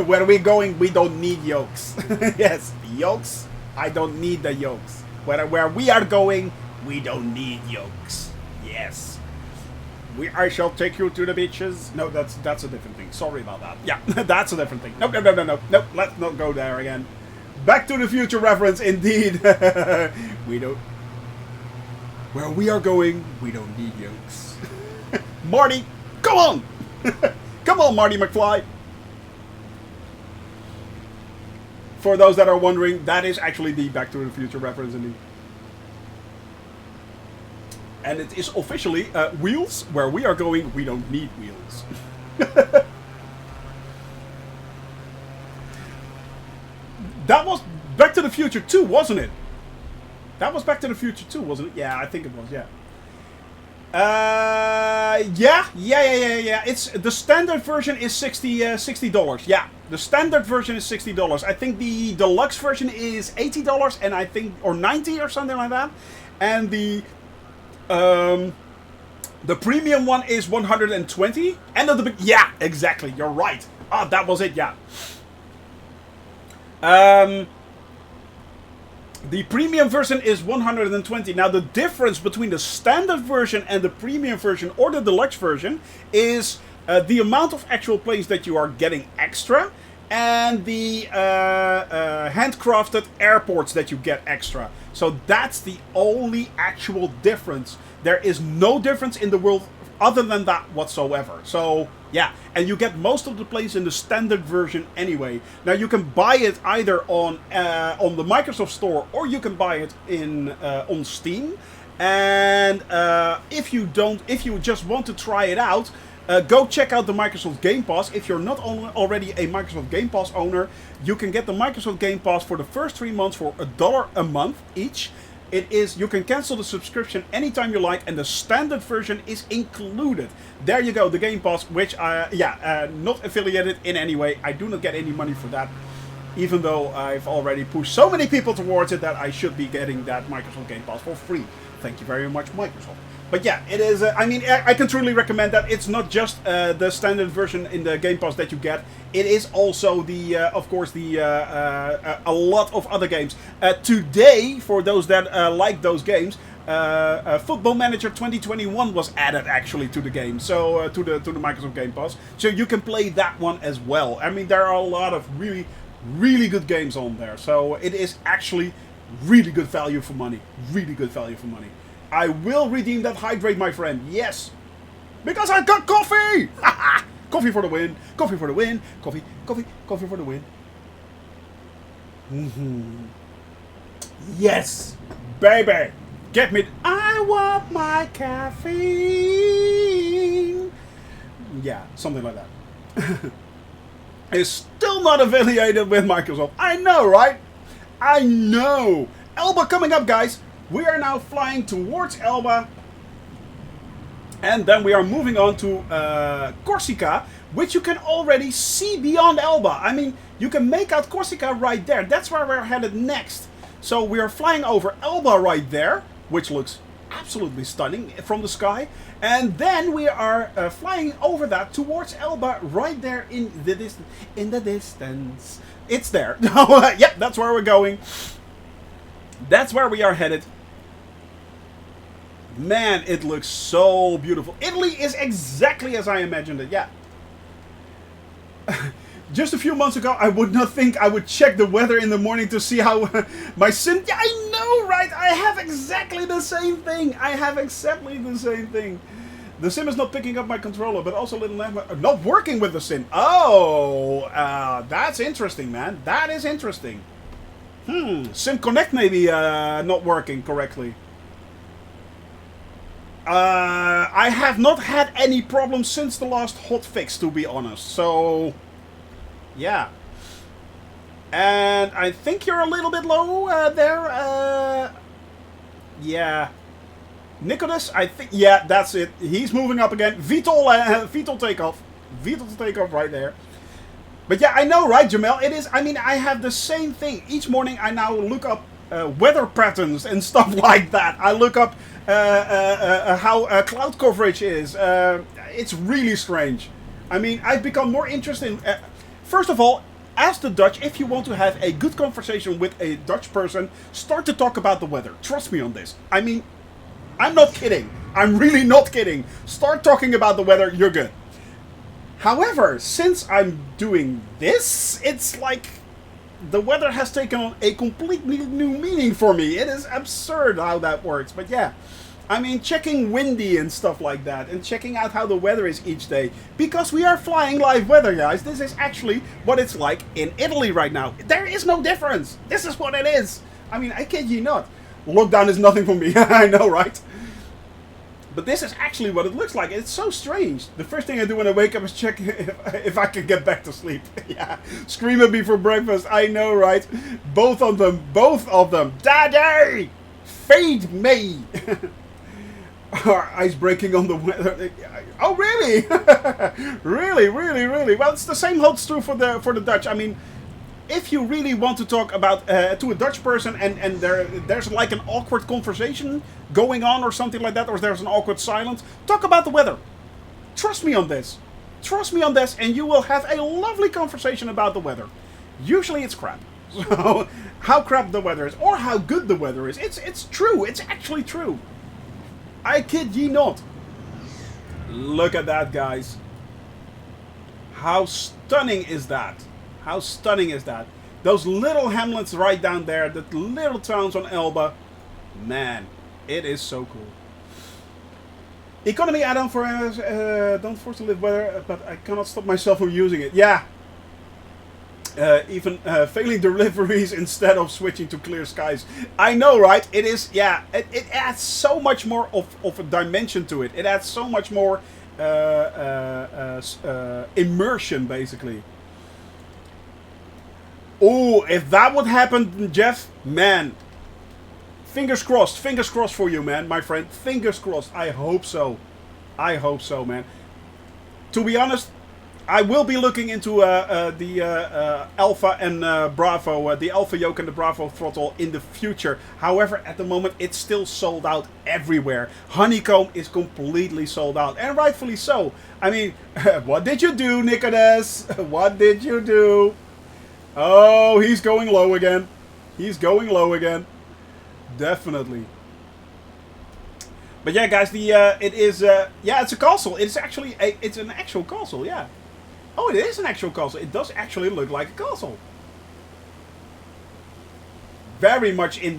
Speaker 1: Where are we going? We don't need yokes. Yes, yokes. I don't need the yokes. Where we are going, we don't need yokes. Yes. I shall take you to the beaches. No, that's a different thing. Sorry about that. Yeah, that's a different thing. No. Let's not go there again. Back to the Future reference, indeed. We don't. Where we are going, we don't need yokes. Marty, come on! Come on, Marty McFly. For those that are wondering, that is actually the Back to the Future reference, indeed. And it is officially wheels. Where we are going, we don't need wheels. That was Back to the Future 2, wasn't it? That was Back to the Future 2, wasn't it? Yeah, I think it was, yeah. Yeah. It's the standard version is $60. Yeah, the standard version is $60. I think the deluxe version is $80, and I think or $90 or something like that. And the premium one is $120. And the yeah, exactly. You're right. Ah, that was it. Yeah. The premium version is $120. Now, the difference between the standard version and the premium version or the deluxe version is the amount of actual planes that you are getting extra and the handcrafted airports that you get extra. So that's the only actual difference. There is no difference in the world other than that whatsoever. So yeah, and you get most of the planes in the standard version anyway. Now you can buy it either on the Microsoft Store or you can buy it in on Steam. And if you just want to try it out, go check out the Microsoft Game Pass. If you're not already a Microsoft Game Pass owner, you can get the Microsoft Game Pass for the first 3 months for $1 a month each. You can cancel the subscription anytime you like, and the standard version is included. There you go, the Game Pass, which not affiliated in any way. I do not get any money for that, even though I've already pushed so many people towards it that I should be getting that Microsoft Game Pass for free. Thank you very much, Microsoft. But yeah, it is. I can truly recommend that. It's not just the standard version in the Game Pass that you get. It is also of course, a lot of other games. Today, for those that like those games, Football Manager 2021 was added actually to the game. So to the Microsoft Game Pass, so you can play that one as well. I mean, there are a lot of really, really good games on there. So it is actually really good value for money. Really good value for money. I will redeem that hydrate, my friend. Yes. Because I got coffee! Coffee for the win. Coffee for the win. Coffee for the win. Yes. Baby. Get me. I want my caffeine. Yeah, something like that. It's still not affiliated with Microsoft. I know, right? I know. Elba coming up, guys. We are now flying towards Elba, and then we are moving on to Corsica, which you can already see beyond Elba. I mean, you can make out Corsica right there. That's where we're headed next. So we are flying over Elba right there, which looks absolutely stunning from the sky. And then we are flying over that towards Elba right there in the distance. It's there. Yep, that's where we're going. That's where we are headed. Man, it looks so beautiful. Italy is exactly as I imagined it, yeah. Just a few months ago, I would not think I would check the weather in the morning to see how my sim... Yeah, I know, right? I have exactly the same thing. I have exactly the same thing. The sim is not picking up my controller, but also little... Not working with the sim. Oh, that's interesting, man. That is interesting. Sim Connect maybe not working correctly. I have not had any problems since the last hotfix, to be honest. So... Yeah. And I think you're a little bit low there. Yeah. Nicholas, I think... Yeah, that's it. He's moving up again. VTOL takeoff. VTOL takeoff right there. But yeah, I know, right, Jamel? It is... I mean, I have the same thing. Each morning I now look up weather patterns and stuff like that. I look up how cloud coverage is. It's really strange. I mean, I've become more interested in... First of all, as the Dutch, if you want to have a good conversation with a Dutch person, start to talk about the weather. Trust me on this. I mean, I'm not kidding. I'm really not kidding. Start talking about the weather, you're good. However, since I'm doing this, it's like the weather has taken on a completely new meaning for me. It is absurd how that works, but yeah. I mean, checking windy and stuff like that, and checking out how the weather is each day. Because we are flying live weather, guys. This is actually what it's like in Italy right now. There is no difference. This is what it is. I mean, I kid you not. Lockdown is nothing for me. I know, right? But this is actually what it looks like. It's so strange. The first thing I do when I wake up is check if I can get back to sleep. Yeah. Scream at me for breakfast. I know, right? Both of them. Both of them. Daddy! Feed me! Our ice breaking on the weather. Oh, really? Really, really, really. Well, it's the same holds true for the Dutch. I mean, if you really want to talk about to a Dutch person and there's like an awkward conversation going on or something like that, or there's an awkward silence, talk about the weather. Trust me on this. Trust me on this, and you will have a lovely conversation about the weather. Usually it's crap. So, how crap the weather is, or how good the weather is. It's true. It's actually true. I kid ye not. Look at that, guys. How stunning is that? How stunning is that? Those little hamlets right down there, the little towns on Elba. Man, it is so cool. Economy add-on for don't force to live weather, but I cannot stop myself from using it. Yeah. Even failing deliveries instead of switching to clear skies. I know, right? It is, yeah. It adds so much more of a dimension to it. It adds so much more immersion, basically. Oh, if that would happen, Jeff, man. Fingers crossed for you, man, my friend. Fingers crossed. I hope so. I hope so, man. To be honest, I will be looking into the Alpha and Bravo, the Alpha Yoke and the Bravo throttle in the future. However, at the moment, it's still sold out everywhere. Honeycomb is completely sold out, and rightfully so. I mean, what did you do, Nicodemus? What did you do? Oh, he's going low again. He's going low again. Definitely. But yeah, guys, it is yeah, it's a castle. It's actually it's an actual castle, yeah. Oh, it is an actual castle. It does actually look like a castle. Very much in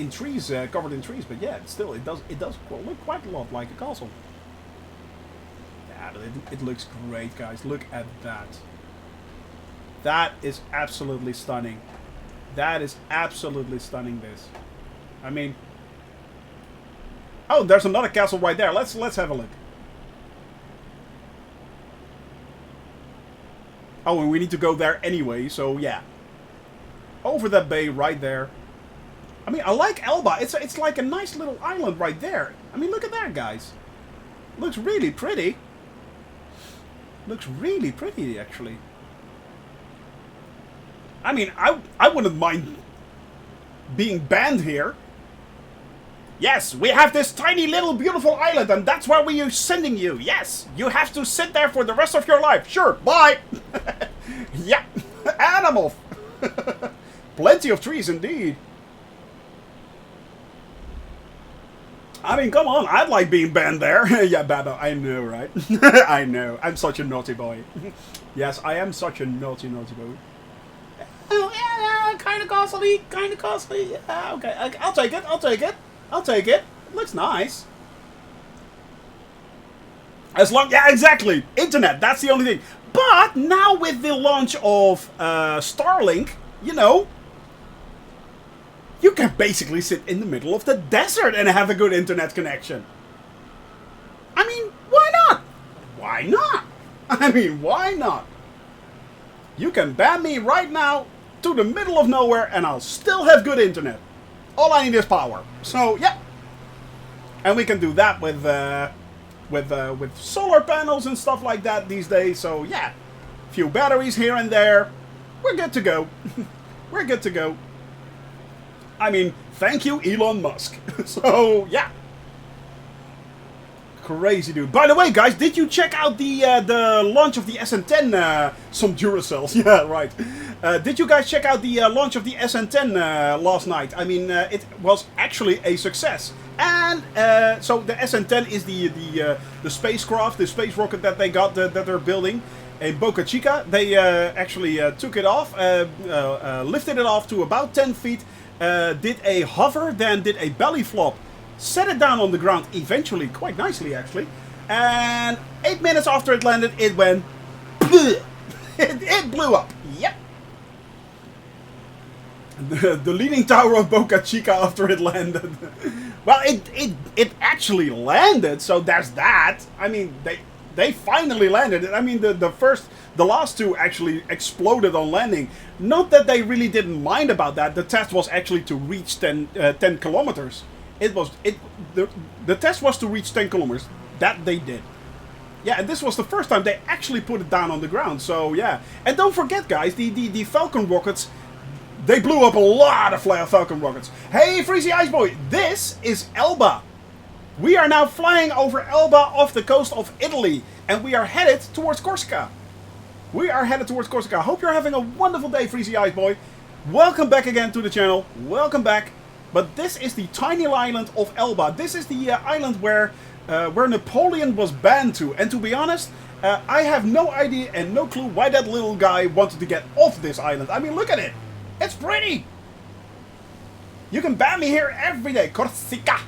Speaker 1: trees, covered in trees. But yeah, still, it does look quite a lot like a castle. Yeah, but it looks great, guys. Look at that. That is absolutely stunning. That is absolutely stunning. This, I mean. Oh, there's another castle right there. Let's have a look. Oh, and we need to go there anyway, so yeah. Over that bay right there. I mean, I like Elba. It's like a nice little island right there. I mean, look at that, guys. Looks really pretty. Looks really pretty, actually. I mean, I wouldn't mind being banned here. Yes, we have this tiny little beautiful island, and that's where we are sending you. Yes, you have to sit there for the rest of your life. Sure, bye. Yeah, animal. Plenty of trees indeed. I mean, come on, I'd like being banned there. Yeah, Baba, I know, right? I know. I'm such a naughty boy. Yes, I am such a naughty boy. Oh, yeah, kind of costly, Yeah, okay, I'll take it. Looks nice. As long, yeah, exactly. Internet, that's the only thing. But now with the launch of Starlink, you know, you can basically sit in the middle of the desert and have a good internet connection. I mean, why not? Why not? I mean, why not? You can ban me right now to the middle of nowhere and I'll still have good internet. All I need is power. So, yeah. And we can do that with solar panels and stuff like that these days. So, yeah. A few batteries here and there. We're good to go. We're good to go. I mean, thank you, Elon Musk. So, yeah. Crazy dude. By the way, guys, did you check out the launch of the SN10? Some Duracells. Yeah, right. Did you guys check out the launch of the SN10 last night? I mean, it was actually a success. And so the SN10 is the spacecraft, the space rocket that they got that they're building in Boca Chica. They actually took it off, lifted it off to about 10 feet. Did a hover, then did a belly flop, set it down on the ground, eventually, quite nicely actually, and 8 minutes after it landed, it went, it blew up, yep. The leaning tower of Boca Chica after it landed. Well, it actually landed, so there's that. I mean, they finally landed it. I mean, the last two actually exploded on landing. Not that they really didn't mind about that. The test was actually to reach 10 kilometers. The test was to reach 10 kilometers. That they did. Yeah, and this was the first time they actually put it down on the ground. So, yeah. And don't forget, guys, the Falcon rockets, they blew up a lot of Falcon rockets. Hey, Freezy Ice Boy, this is Elba. We are now flying over Elba off the coast of Italy, and we are headed towards Corsica. I hope you're having a wonderful day, Freezy Ice Boy. Welcome back again to the channel. Welcome back. But this is the tiny island of Elba. This is the island where Napoleon was banned to. And to be honest, I have no idea and no clue why that little guy wanted to get off this island. I mean, look at it. It's pretty. You can ban me here every day. Corsica.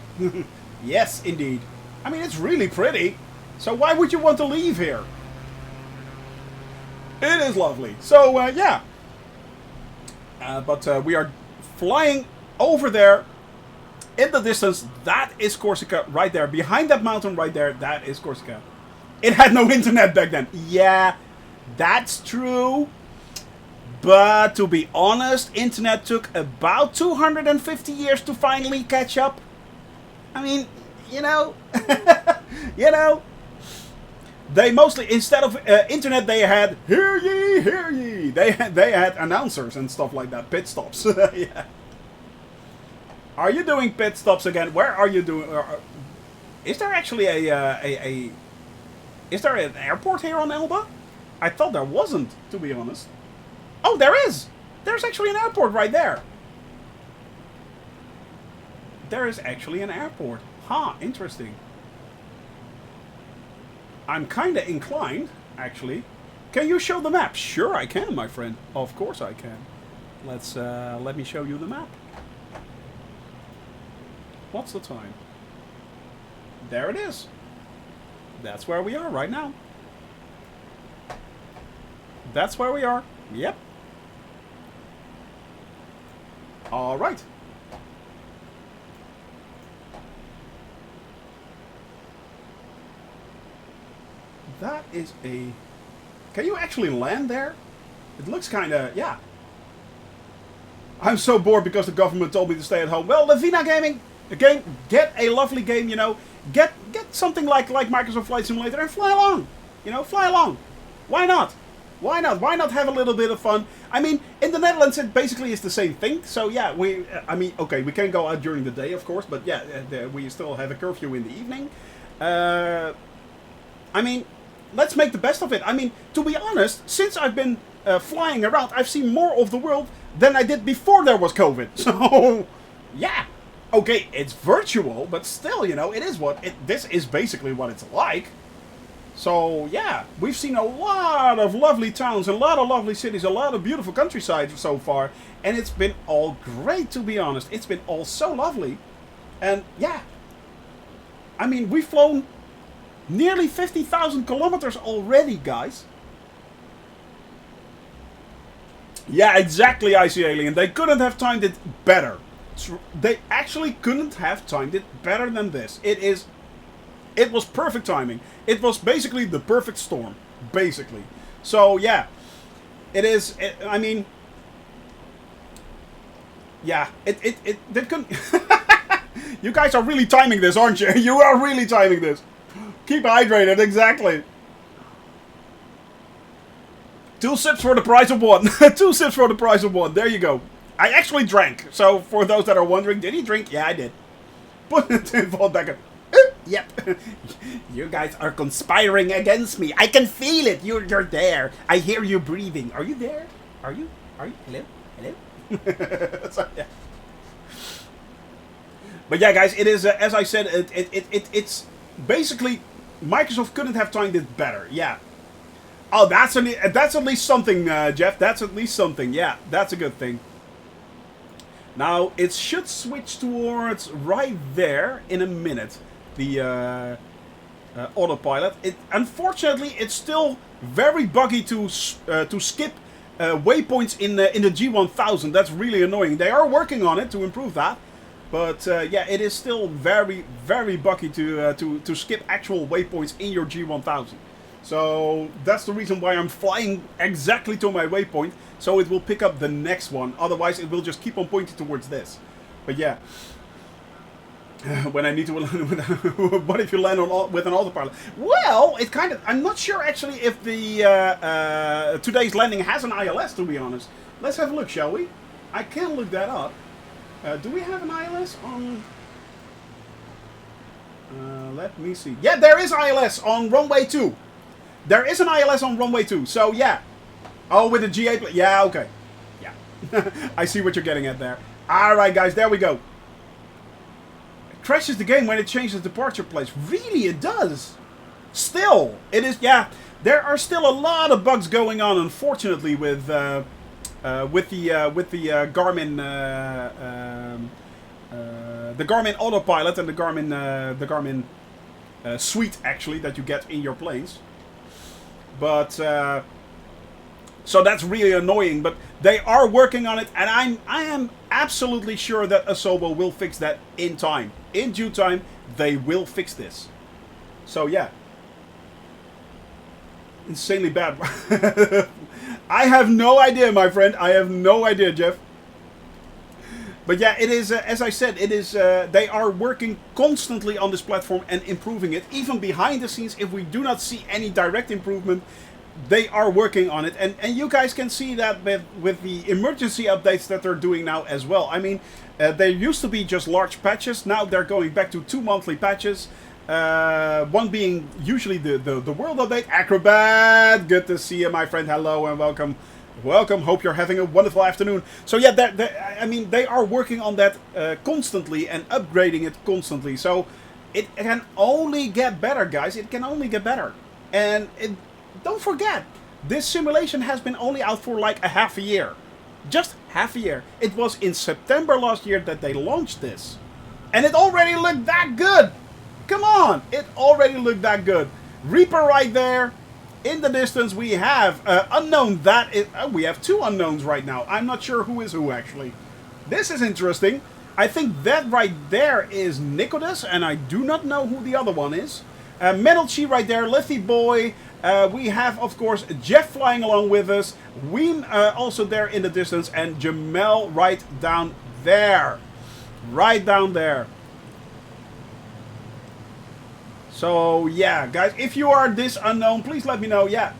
Speaker 1: Yes, indeed. I mean, it's really pretty. So why would you want to leave here? It is lovely. So, yeah. But we are flying over there. In the distance, that is Corsica right there. Behind that mountain right there, that is Corsica. It had no internet back then. Yeah, that's true. But to be honest, internet took about 250 years to finally catch up. I mean, you know, you know, they mostly, instead of internet, they had, hear ye, hear ye. They had announcers and stuff like that, pit stops. Yeah. Are you doing pit stops again? Where are you doing? Is there actually is there an airport here on Elba? I thought there wasn't, to be honest. Oh, there is! There's actually an airport right there. There is actually an airport. Huh, interesting. I'm kinda inclined, actually. Can you show the map? Sure I can, my friend. Of course I can. Let me show you the map. What's the time? There it is. That's where we are right now. That's where we are. Yep. All right. That is a... Can you actually land there? It looks kind of... Yeah. I'm so bored because the government told me to stay at home. Well, Levina Gaming, again, get a lovely game, you know. Get something like Microsoft Flight Simulator and fly along. You know, fly along. Why not? Why not? Why not have a little bit of fun? I mean, in the Netherlands, it basically is the same thing. So, yeah, I mean, okay, we can go out during the day, of course. But, yeah, we still have a curfew in the evening. I mean, let's make the best of it. I mean, to be honest, since I've been flying around, I've seen more of the world than I did before there was COVID. So, yeah. Okay, it's virtual, but still, you know, it is what this is basically what it's like. So yeah, we've seen a lot of lovely towns, a lot of lovely cities, a lot of beautiful countryside so far, and it's been all great, to be honest. It's been all so lovely, and yeah, I mean, we've flown nearly 50,000 kilometers already, guys. Yeah, exactly, Icy Alien. They couldn't have timed it better. They actually couldn't have timed it better than this. It was perfect timing. It was basically the perfect storm, basically. So yeah, it is. I mean, yeah, they couldn't. You guys are really timing this, aren't you? You are really timing this. Keep hydrated, exactly. 2 sips for the price of 1. 2 sips for the price of 1. There you go. I actually drank. So for those that are wondering, did he drink? Yeah, I did. Put it in full back. Yep. You guys are conspiring against me. I can feel it. You're there. I hear you breathing. Are you there? Are you? Hello? Hello? So, yeah. But yeah, guys, it is, as I said, it's basically, Microsoft couldn't have timed it better. Yeah. Oh, that's at least something, Jeff. That's at least something. Yeah, that's a good thing. Now, it should switch towards right there in a minute. The autopilot. Unfortunately, it's still very buggy to skip waypoints in the G1000. That's really annoying. They are working on it to improve that. But yeah, it is still very, very buggy to skip actual waypoints in your G1000. So that's the reason why I'm flying exactly to my waypoint, so it will pick up the next one. Otherwise, it will just keep on pointing towards this. But yeah, when I need to land with, what if you land on with an autopilot? Well, it kind of. I'm not sure actually if the today's landing has an ILS. To be honest, let's have a look, shall we? I can look that up. Do we have an ILS on? Let me see. Yeah, there is ILS on runway 2. There is an ILS on runway 2, so yeah. Oh, with the G8... Yeah, okay. Yeah. I see what you're getting at there. Alright, guys, there we go. It crashes the game when it changes departure place. Really, it does. Still, it is... Yeah, there are still a lot of bugs going on, unfortunately, with the Garmin... the Garmin autopilot and the Garmin suite, actually, that you get in your planes. But so that's really annoying. But they are working on it, and I am absolutely sure that Asobo will fix that in time. In due time, they will fix this. So yeah, insanely bad. I have no idea, my friend. I have no idea, Jeff. But yeah, it is, as I said, it is. They are working constantly on this platform and improving it. Even behind the scenes, if we do not see any direct improvement, they are working on it. And you guys can see that with the emergency updates that they're doing now as well. I mean, they used to be just large patches. Now they're going back to 2 monthly patches. One being usually the world update. Acrobat, good to see you, my friend. Hello and welcome. Welcome, hope you're having a wonderful afternoon. So yeah, I mean, they are working on that constantly and upgrading it constantly. So it can only get better, guys. It can only get better. And don't forget, this simulation has been only out for like a half a year. Just half a year. It was in September last year that they launched this. And it already looked that good. Come on, it already looked that good. Reaper right there. In the distance, we have unknown. We have 2 unknowns right now. I'm not sure who is who, actually. This is interesting. I think that right there is Nicodas, and I do not know who the other one is. Metalchi right there, Lefty Boy. We have, of course, Jeff flying along with us. Weem also there in the distance, and Jamel right down there. Right down there. So, yeah, guys, if you are this unknown, please let me know, yeah.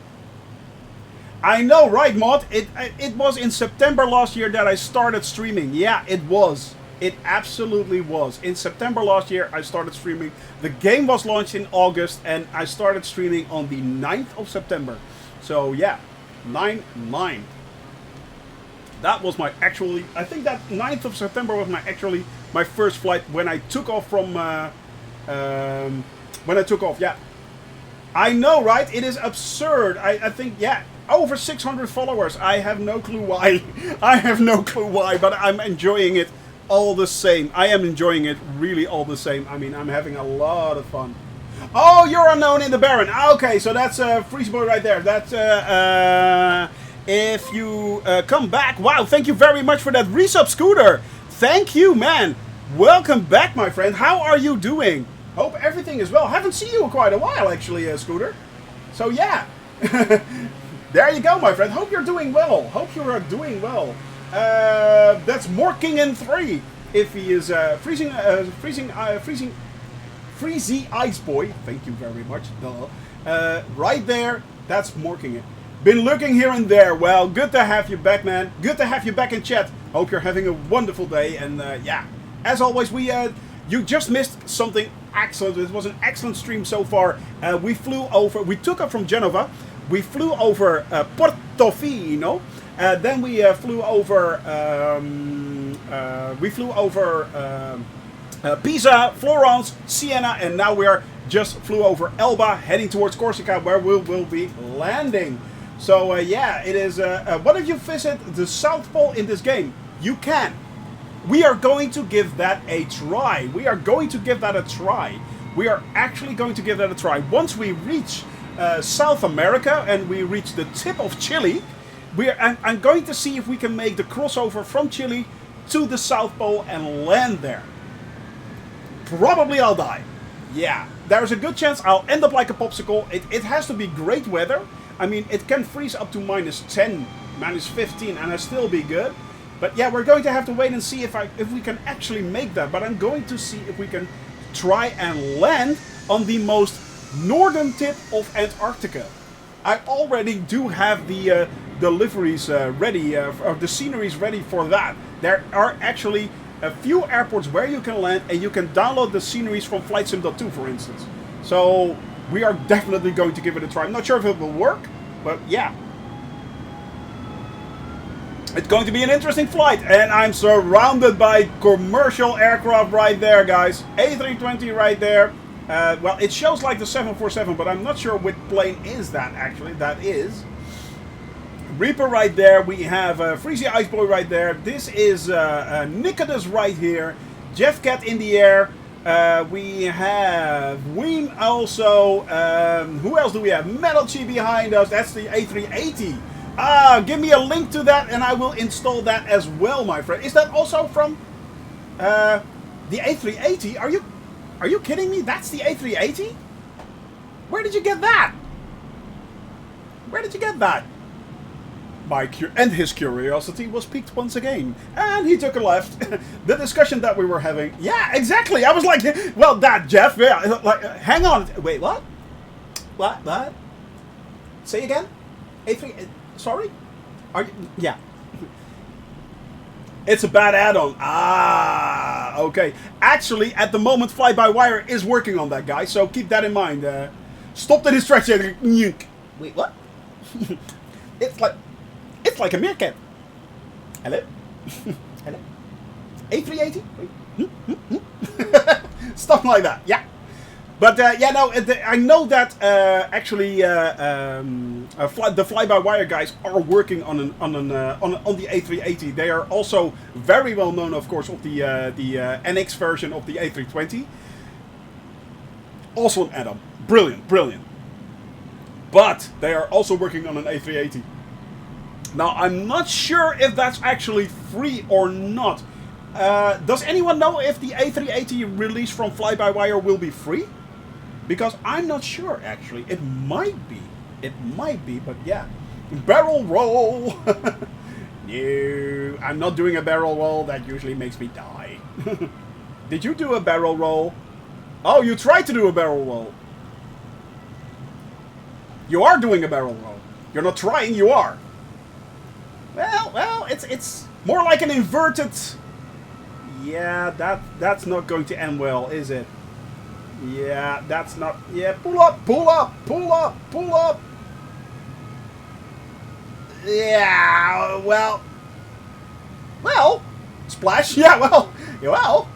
Speaker 1: I know, right, Mod? It was in September last year that I started streaming. Yeah, it was. It absolutely was. In September last year, I started streaming. The game was launched in August, and I started streaming on the 9th of September. So, yeah, 9/9. That was my I think that 9th of September was my my first flight when I took off from when I took off. Yeah, I know, right? It is absurd. I think, yeah, over 600 followers. I have no clue why. I have no clue why, but I'm enjoying it all the same. I am enjoying it really all the same. I mean, I'm having a lot of fun. Oh, you're unknown in the Baron. Okay, so that's Freeze Boy right there. That's if you come back. Wow, thank you very much for that resub, Scooter. Thank you, man. Welcome back, my friend. How are you doing? Hope everything is well. Haven't seen you in quite a while, actually, Scooter. So yeah, there you go, my friend. Hope you're doing well. Hope you are doing well. That's Morkingen 3. If he is Freezy Ice Boy. Thank you very much. Duh. Right there. That's Morkingen. Been looking here and there. Well, good to have you back, man. Good to have you back in chat. Hope you're having a wonderful day. And yeah, as always, you just missed something excellent. It was an excellent stream so far. We took off from Genova. We flew over Portofino. Then we flew over Pisa, Florance, Siena, and now we are just flew over Elba, heading towards Corsica, where we will be landing. So yeah, it is. What if you visit the South Pole in this game? You can. We are going to give that a try. We are going to give that a try. We are actually going to give that a try. Once we reach South America and we reach the tip of Chile, I'm going to see if we can make the crossover from Chile to the South Pole and land there. Probably I'll die. Yeah, there's a good chance I'll end up like a popsicle. It has to be great weather. I mean, it can freeze up to -10, -15, and I'll still be good. But yeah, we're going to have to wait and see if we can actually make that. But I'm going to see if we can try and land on the most northern tip of Antarctica. I already do have the liveries ready, or the sceneries ready for that. There are actually a few airports where you can land and you can download the sceneries from FlightSim.2, for instance. So we are definitely going to give it a try. I'm not sure if it will work, but yeah. It's going to be an interesting flight, and I'm surrounded by commercial aircraft right there, guys. A320 right there. Well, it shows like the 747, but I'm not sure which plane is that, actually. That is Reaper right there. We have Freezy Ice Boy right there. This is Nicodemus right here. Jeff Cat in the air. We have Ween also. Who else do we have? Metal Chi behind us. That's the A380. Give me a link to that and I will install that as well, my friend. Is that also from the A380? Are you kidding me? That's the A380? Where did you get that? Where did you get that? And his curiosity was piqued once again. And he took a left. The discussion that we were having. Yeah, exactly. I was like, well, that, Jeff. Yeah, like, hang on. Wait, what? What? Say again? A3... Sorry? Are you... Yeah. It's a bad add-on. Ah, okay. Actually, at the moment, Fly-by-Wire is working on that, guys. So keep that in mind. Stop the distraction. Wait, what? It's like a meerkat. Hello? Hello? A380? Stuff like that. Yeah. But yeah, no, I know that actually the fly-by-wire guys are working on the A380. They are also very well known, of course, of the NX version of the A320. Also an add-on, brilliant. But they are also working on an A380. Now I'm not sure if that's actually free or not. Does anyone know if the A380 release from Fly-by-Wire will be free? Because I'm not sure, actually. It might be. It might be, but yeah. Barrel roll! No, I'm not doing a barrel roll. That usually makes me die. Did you do a barrel roll? Oh, you tried to do a barrel roll. You are doing a barrel roll. You're not trying, you are. Well, it's more like an inverted... Yeah, that's not going to end well, is it? Yeah, that's not... Yeah, pull up! Yeah, well... Splash? Yeah, well...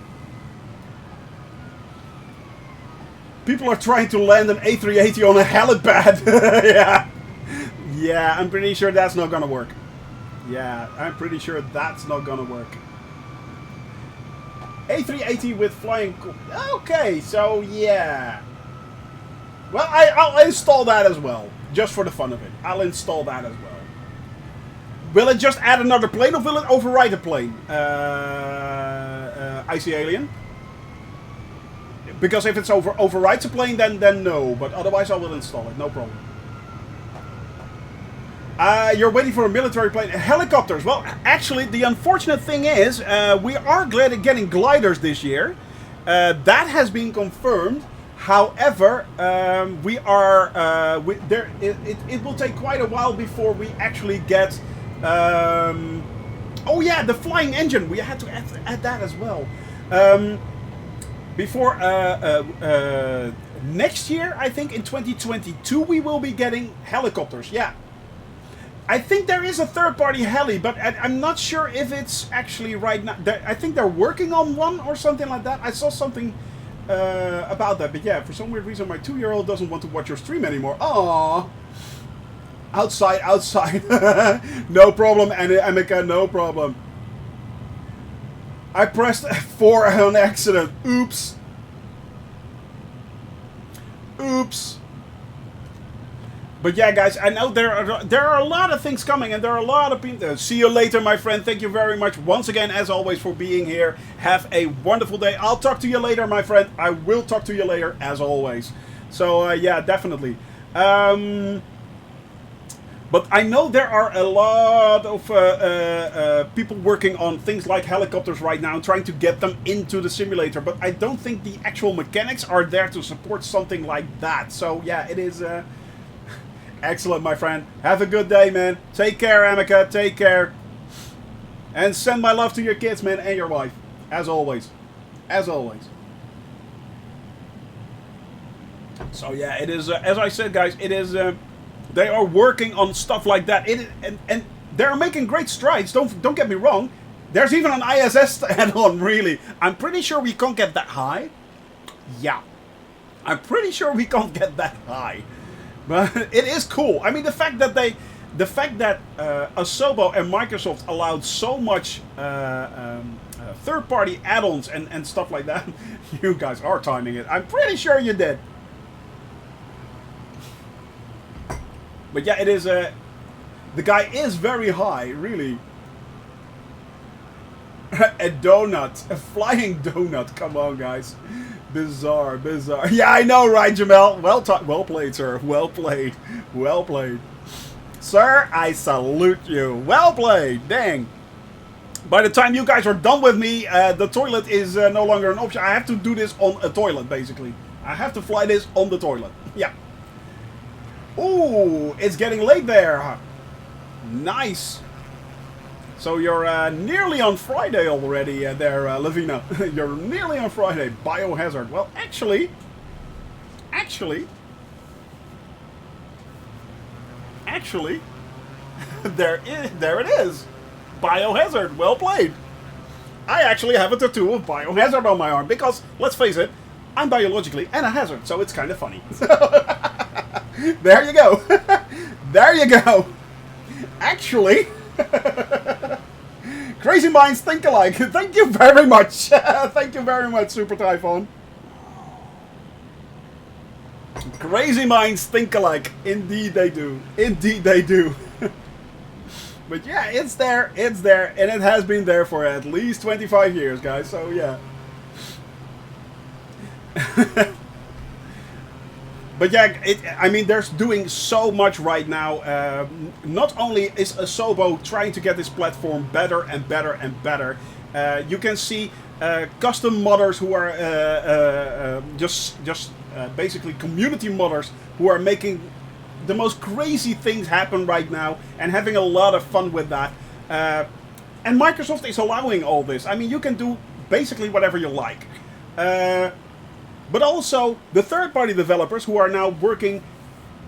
Speaker 1: People are trying to land an A380 on a helipad. Yeah. Yeah, I'm pretty sure that's not gonna work. Yeah, I'm pretty sure that's not gonna work. A380 with flying... Okay, so yeah. Well, I'll install that as well. Just for the fun of it. I'll install that as well. Will it just add another plane or will it override a plane? Icy Alien? Because if it's overrides a plane, then no. But otherwise I will install it, no problem. You're waiting for a military plane. Helicopters. Well, actually, the unfortunate thing is, we are getting gliders this year. That has been confirmed. However, we are... it will take quite a while before we actually get... oh yeah, the flying engine. We had to add that as well. Before next year, I think in 2022, we will be getting helicopters. Yeah. I think there is a third-party heli, but I'm not sure if it's actually right now. I think they're working on one or something like that. I saw something about that. But yeah, for some weird reason, my 2-year-old doesn't want to watch your stream anymore. Aww. Outside. No problem, Emeka, no problem. I pressed F4 on accident. Oops. Oops. But yeah, guys, I know there are a lot of things coming, and there are a lot of people. See you later, my friend. Thank you very much once again, as always, for being here. Have a wonderful day. I'll talk to you later, my friend. I will talk to you later, as always. So yeah, definitely. But I know there are a lot of people working on things like helicopters right now, trying to get them into the simulator. But I don't think the actual mechanics are there to support something like that. So yeah, it is excellent, my friend. Have a good day, man. Take care, Emeka. Take care. And send my love to your kids, man, and your wife. As always. As always. So yeah, it is, as I said, guys, it is... they are working on stuff like that, and they're making great strides. Don't get me wrong. There's even an ISS add-on. Really, I'm pretty sure we can't get that high. Yeah, I'm pretty sure we can't get that high, but it is cool. I mean, the fact that Asobo and Microsoft allowed so much third-party add-ons and stuff like that. You guys are timing it. I'm pretty sure you did. But yeah, it is the guy is very high, really. A donut, a flying donut. Come on, guys, bizarre, bizarre. Yeah, I know, right, Jamel? Well played, sir. Well played, well played, sir. I salute you. Well played. Dang. By the time you guys are done with me, the toilet is no longer an option. I have to do this on a toilet, basically. I have to fly this on the toilet. Yeah. Ooh, it's getting late there. Nice. So you're nearly on Friday already there, Lavina. You're nearly on Friday. Biohazard. Well, actually, there it is. Biohazard. Well played. I actually have a tattoo of Biohazard on my arm because, let's face it, I'm biologically and a hazard, so it's kind of funny. There you go. There you go. Actually, crazy minds think alike. Thank you very much. Thank you very much, Super Typhoon. Crazy minds think alike. Indeed they do. Indeed they do. But yeah, it's there, and it has been there for at least 25 years, guys, so yeah. But yeah, I mean, they're doing so much right now. Not only is Asobo trying to get this platform better and better and better, you can see custom modders who are basically community modders who are making the most crazy things happen right now and having a lot of fun with that. And Microsoft is allowing all this. I mean, you can do basically whatever you like. But also the third-party developers who are now working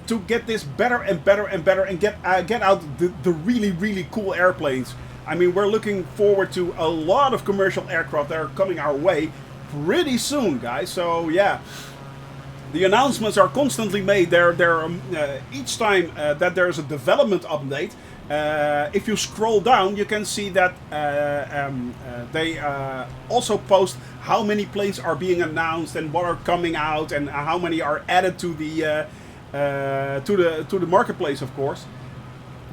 Speaker 1: to get this better and better and better and get out the really, really cool airplanes. I mean, we're looking forward to a lot of commercial aircraft that are coming our way pretty soon, guys. So, yeah. The announcements are constantly made. They're each time that there is a development update. If you scroll down, you can see that they also post how many planes are being announced and what are coming out and how many are added to the marketplace, of course.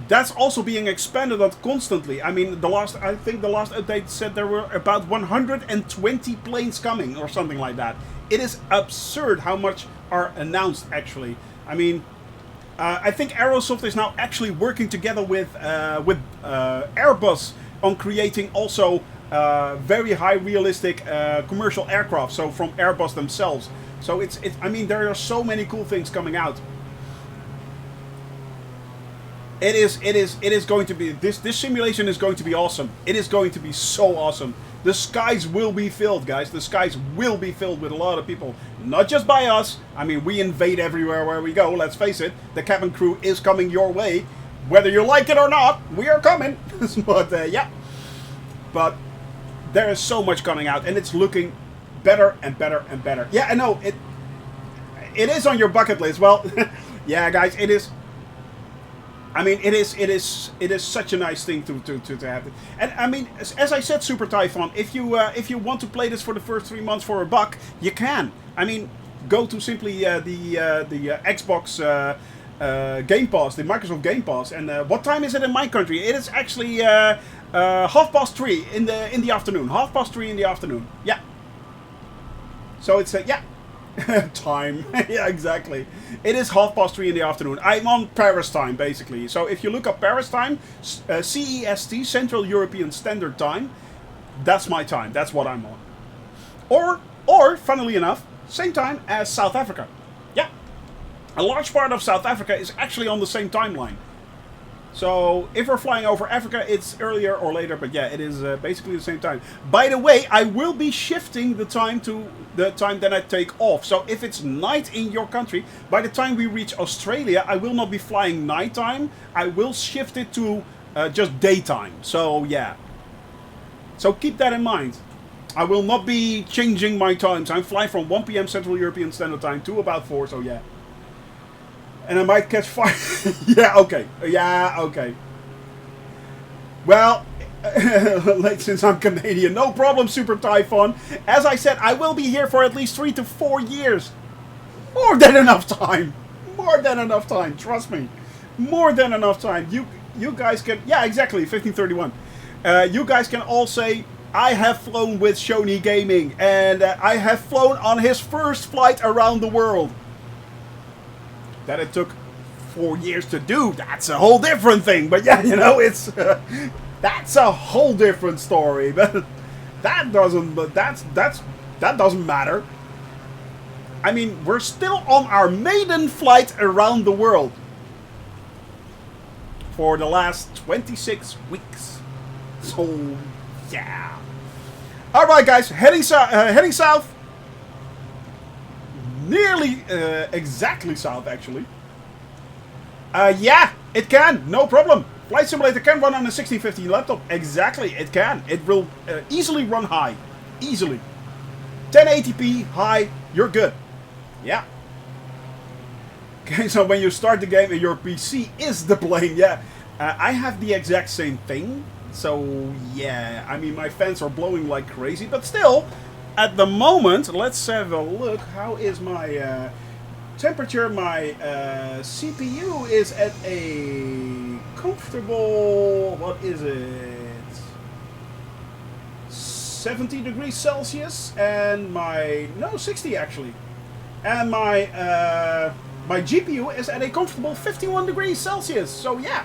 Speaker 1: That's also being expanded on constantly. I mean, I think the last update said there were about 120 planes coming or something like that. It is absurd how much are announced, actually. I mean, I think Aerosoft is now actually working together with Airbus on creating also very high realistic commercial aircraft. So from Airbus themselves. So I mean, there are so many cool things coming out. It is going to be this simulation is going to be awesome. It is going to be so awesome. The skies will be filled, guys. The skies will be filled with a lot of people. Not just by us. I mean, we invade everywhere where we go. Let's face it. The cabin crew is coming your way. Whether you like it or not, we are coming. But, yeah. But there is so much coming out. And it's looking better and better and better. Yeah, I know. It is on your bucket list. Well, yeah, guys, it is. I mean, it is such a nice thing to have. And I mean, as I said, Super Typhon, if you want to play this for the first 3 months for $1, you can. I mean, go to simply the Xbox Game Pass, the Microsoft Game Pass, and what time is it in my country? It is actually 3:30 in the afternoon. 3:30 in the afternoon. Yeah. So it's yeah. Time. Yeah, exactly. It is 3:30 in the afternoon. I'm on Paris time, basically. So if you look up Paris time, CEST, Central European Standard Time, that's my time. That's what I'm on. Or, funnily enough, same time as South Africa. Yeah. A large part of South Africa is actually on the same timeline. So, if we're flying over Africa, it's earlier or later, but yeah, it is basically the same time. By the way, I will be shifting the time to the time that I take off. So, if it's night in your country, by the time we reach Australia, I will not be flying nighttime. I will shift it to just daytime. So, yeah. So, keep that in mind. I will not be changing my times. I'm flying from 1 p.m. Central European Standard Time to about 4, so yeah. And I might catch fire. Yeah, okay. Yeah, okay. Well, since I'm Canadian, no problem, Super Typhon. As I said, I will be here for at least 3 to 4 years. More than enough time. More than enough time. Trust me. More than enough time. You guys can... Yeah, exactly. 1531. You guys can all say, I have flown with Shoney Gaming. And I have flown on his first flight around the world. That it took 4 years to do, that's a whole different thing. But yeah, you know, it's that's a whole different story. But that doesn't matter. I mean, we're still on our maiden flight around the world for the last 26 weeks. So yeah. All right, guys, heading south. Nearly exactly south, actually. Yeah, it can. No problem. Flight Simulator can run on a 1650 laptop. Exactly, it can. It will easily run high. Easily. 1080p, high, you're good. Yeah. Okay, so when you start the game and your PC is the plane, yeah. I have the exact same thing. So, yeah. I mean, my fans are blowing like crazy, but still... At the moment, let's have a look. How is my temperature? My CPU is at a comfortable, what is it? 70 degrees Celsius. And no, 60 actually. And my GPU is at a comfortable 51 degrees Celsius. So yeah.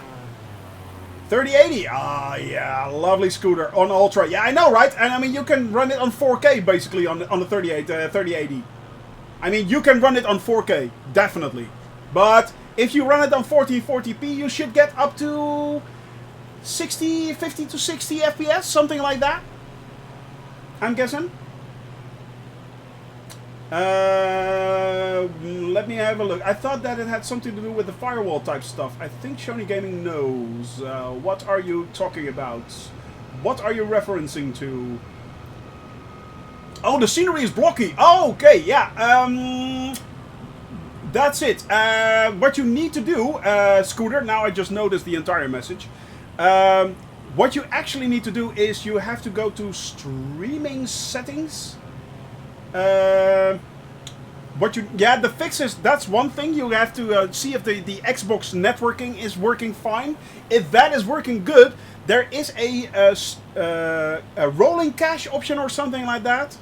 Speaker 1: 3080, yeah, lovely scooter on Ultra. Yeah, I know, right? And I mean, you can run it on 4K basically on the 3080. I mean, you can run it on 4K, definitely. But if you run it on 1440p, you should get up to 50 to 60 FPS, something like that. I'm guessing. Let me have a look. I thought that it had something to do with the firewall type stuff. I think Shoney Gaming knows. What are you talking about? What are you referencing to? Oh, the scenery is blocky. Oh, okay, yeah. that's it. What you need to do, Scooter, now I just noticed the entire message. What you actually need to do is you have to go to streaming settings. The fixes, that's one thing. You have to see if the Xbox networking is working fine. If that is working good, there is a rolling cache option or something like that.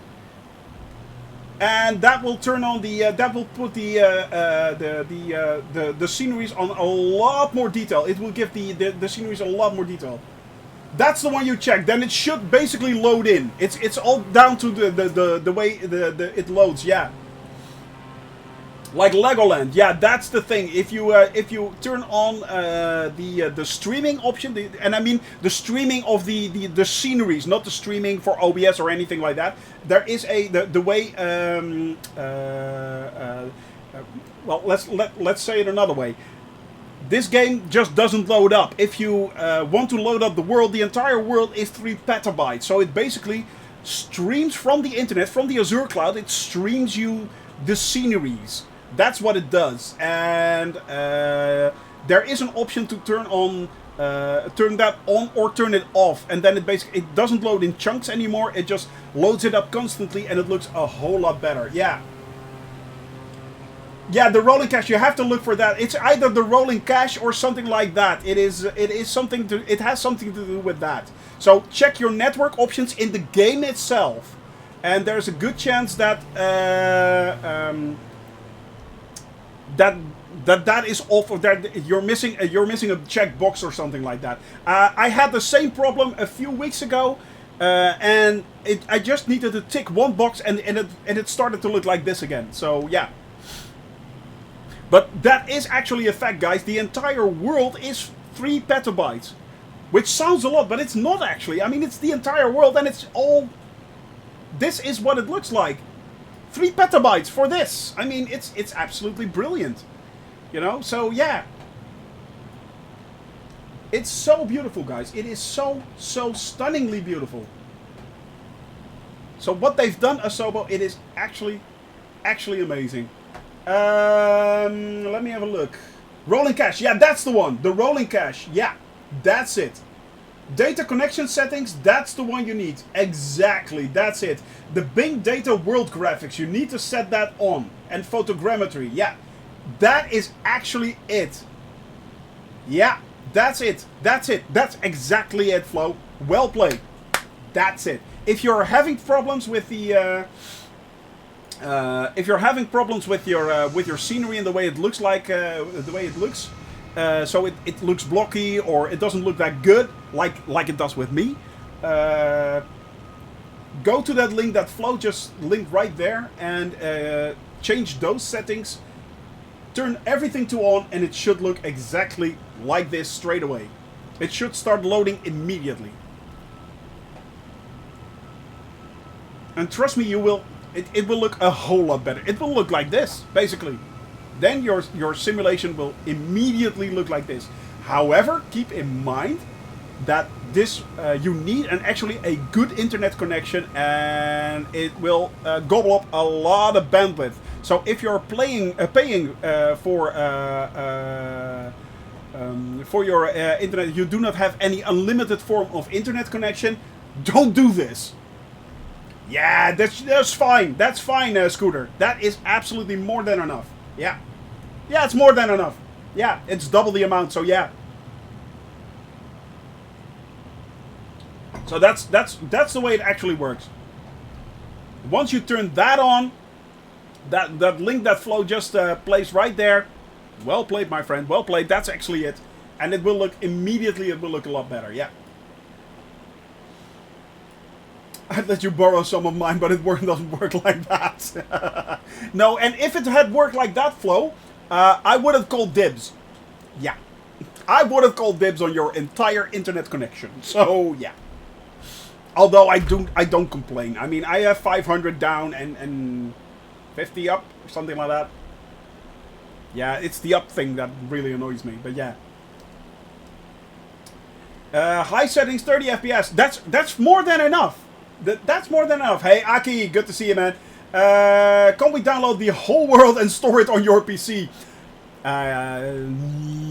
Speaker 1: And that will turn on that will put the sceneries on a lot more detail. It will give the sceneries a lot more detail. That's the one you check. Then it should basically load in. It's all down to the way it loads. Yeah. Like Legoland. Yeah, that's the thing. If you turn on the streaming option, and I mean the streaming of the sceneries, not the streaming for OBS or anything like that. There is the way. Well, let's say it another way. This game just doesn't load up. If you want to load up the world, the entire world is 3 petabytes. So it basically streams from the internet, from the Azure cloud. It streams you the sceneries. That's what it does. And there is an option to turn that on or turn it off. And then it doesn't load in chunks anymore. It just loads it up constantly, and it looks a whole lot better. Yeah. Yeah, the rolling cache, you have to look for that. It's either the rolling cache or something like that. It has something to do with that. So check your network options in the game itself. And there's a good chance that that is off, or that you're missing a checkbox or something like that. I had the same problem a few weeks ago, and I just needed to tick one box, and it started to look like this again. So yeah. But that is actually a fact, guys. The entire world is 3 petabytes. Which sounds a lot, but it's not actually. I mean, it's the entire world, and it's all... This is what it looks like. 3 petabytes for this. I mean, it's absolutely brilliant. You know, so yeah. It's so beautiful, guys. It is so stunningly beautiful. So what they've done, Asobo, it is actually amazing. Let me have a look. Rolling cache, yeah, that's the one. The rolling cache, yeah, that's it. Data connection settings, that's the one you need. Exactly, that's it. The Bing Data World Graphics, you need to set that on. And photogrammetry, yeah, that is actually it. Yeah, that's it. That's it. That's exactly it, Flo. Well played. That's it. If you're having problems with the with your scenery and the way it looks so it looks blocky, or it doesn't look that good, like it does with me, go to that link that Flo just linked right there, and change those settings, turn everything to on, and it should look exactly like this straight away. It should start loading immediately. And trust me, you will. It will look a whole lot better. It will look like this, basically. Then your simulation will immediately look like this. However, keep in mind that this you need actually a good internet connection, and it will gobble up a lot of bandwidth. So if you're paying for your internet, you do not have any unlimited form of internet connection, don't do this. Yeah, that's fine. That's fine, Scooter. That is absolutely more than enough. Yeah. Yeah, it's more than enough. Yeah, it's double the amount, so yeah. So that's the way it actually works. Once you turn that on, that link that Flo just placed right there, well played, my friend, well played. That's actually it. And it will look immediately, it will look a lot better, yeah. I'd let you borrow some of mine, but it doesn't work like that. No, and if it had worked like that, Flo, I would have called dibs. Yeah. I would have called dibs on your entire internet connection. So, yeah. Although I don't complain. I mean, I have 500 down and 50 up, or something like that. Yeah, it's the up thing that really annoys me, but yeah. High settings, 30 FPS. That's more than enough. That's more than enough. Hey, Aki, good to see you, man. Can't we download the whole world and store it on your PC?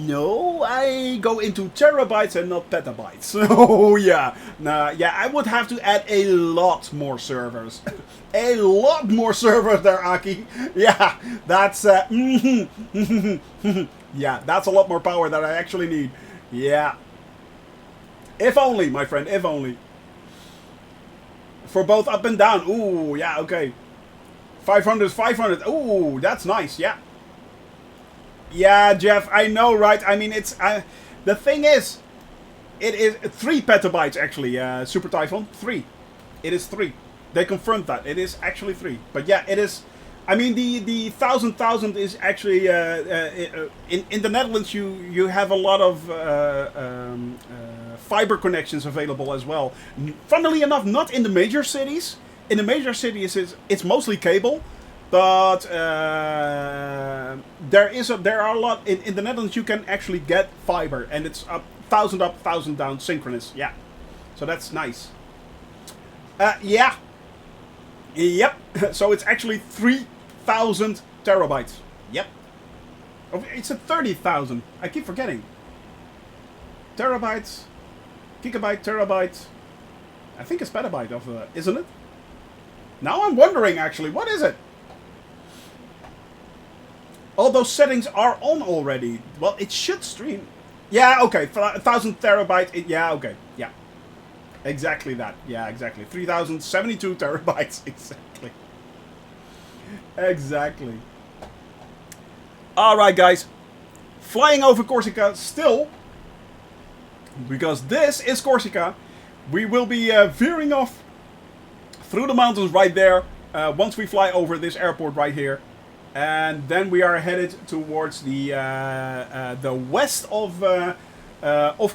Speaker 1: No, I go into terabytes and not petabytes. Oh yeah, nah, yeah, I would have to add a lot more servers. A lot more servers there, Aki. Yeah, that's yeah, that's a lot more power that I actually need. Yeah. If only, my friend, if only. For both up and down. Ooh, yeah, okay. 500 is 500. Ooh, that's nice, yeah. Yeah, Jeff, I know, right? I mean, it's... the thing is, it is 3 petabytes, actually, Super Typhoon. 3. It is 3. They confirmed that. It is actually 3. But yeah, it is... I mean, the 1,000 is actually... in the Netherlands, you have a lot of fiber connections available as well. Funnily enough, not in the major cities. In the major cities, it's mostly cable. But there are a lot in the Netherlands. You can actually get fiber, and it's up 1,000 up, 1,000 down, synchronous. Yeah, so that's nice. Yeah, yep. So it's actually 3,000 terabytes. Yep. Oh, it's a 30,000. I keep forgetting. Terabytes, gigabyte, terabyte. I think it's petabyte of isn't it? Now I'm wondering actually, what is it? All those settings are on already. Well, it should stream. Yeah, okay. 1,000 terabytes. Yeah, okay. Yeah. Exactly that. Yeah, exactly. 3,072 terabytes. Exactly. Exactly. Alright, guys. Flying over Corsica still. Because this is Corsica. We will be veering off through the mountains right there. Once we fly over this airport right here. And then we are headed towards the west of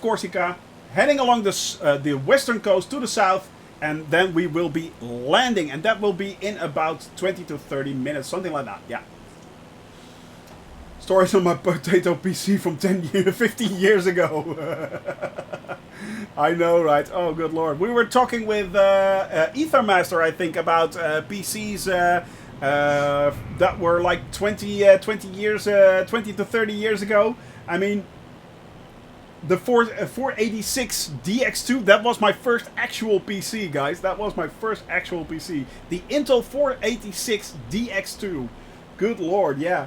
Speaker 1: Corsica, heading along the western coast to the south, and then we will be landing, and that will be in about 20 to 30 minutes, something like that. Yeah. Stories on my potato PC from 10 years, 15 years ago. I know, right? Oh, good lord. We were talking with Ethermaster, I think, about PCs. That were like 20 to 30 years ago. I mean, the 486 DX2, that was my first actual PC, guys. That was my first actual PC. The Intel 486 DX2. Good lord, yeah.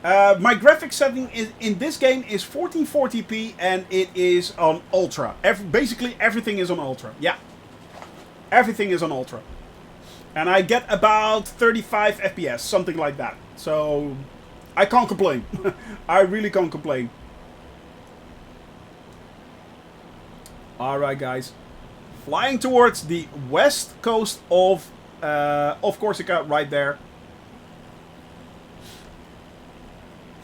Speaker 1: My graphics setting in this game is 1440p, and it is on Ultra. Basically, everything is on Ultra. Yeah. Everything is on Ultra. And I get about 35 FPS, something like that. So, I can't complain. I really can't complain. Alright, guys. Flying towards the west coast of Corsica, right there.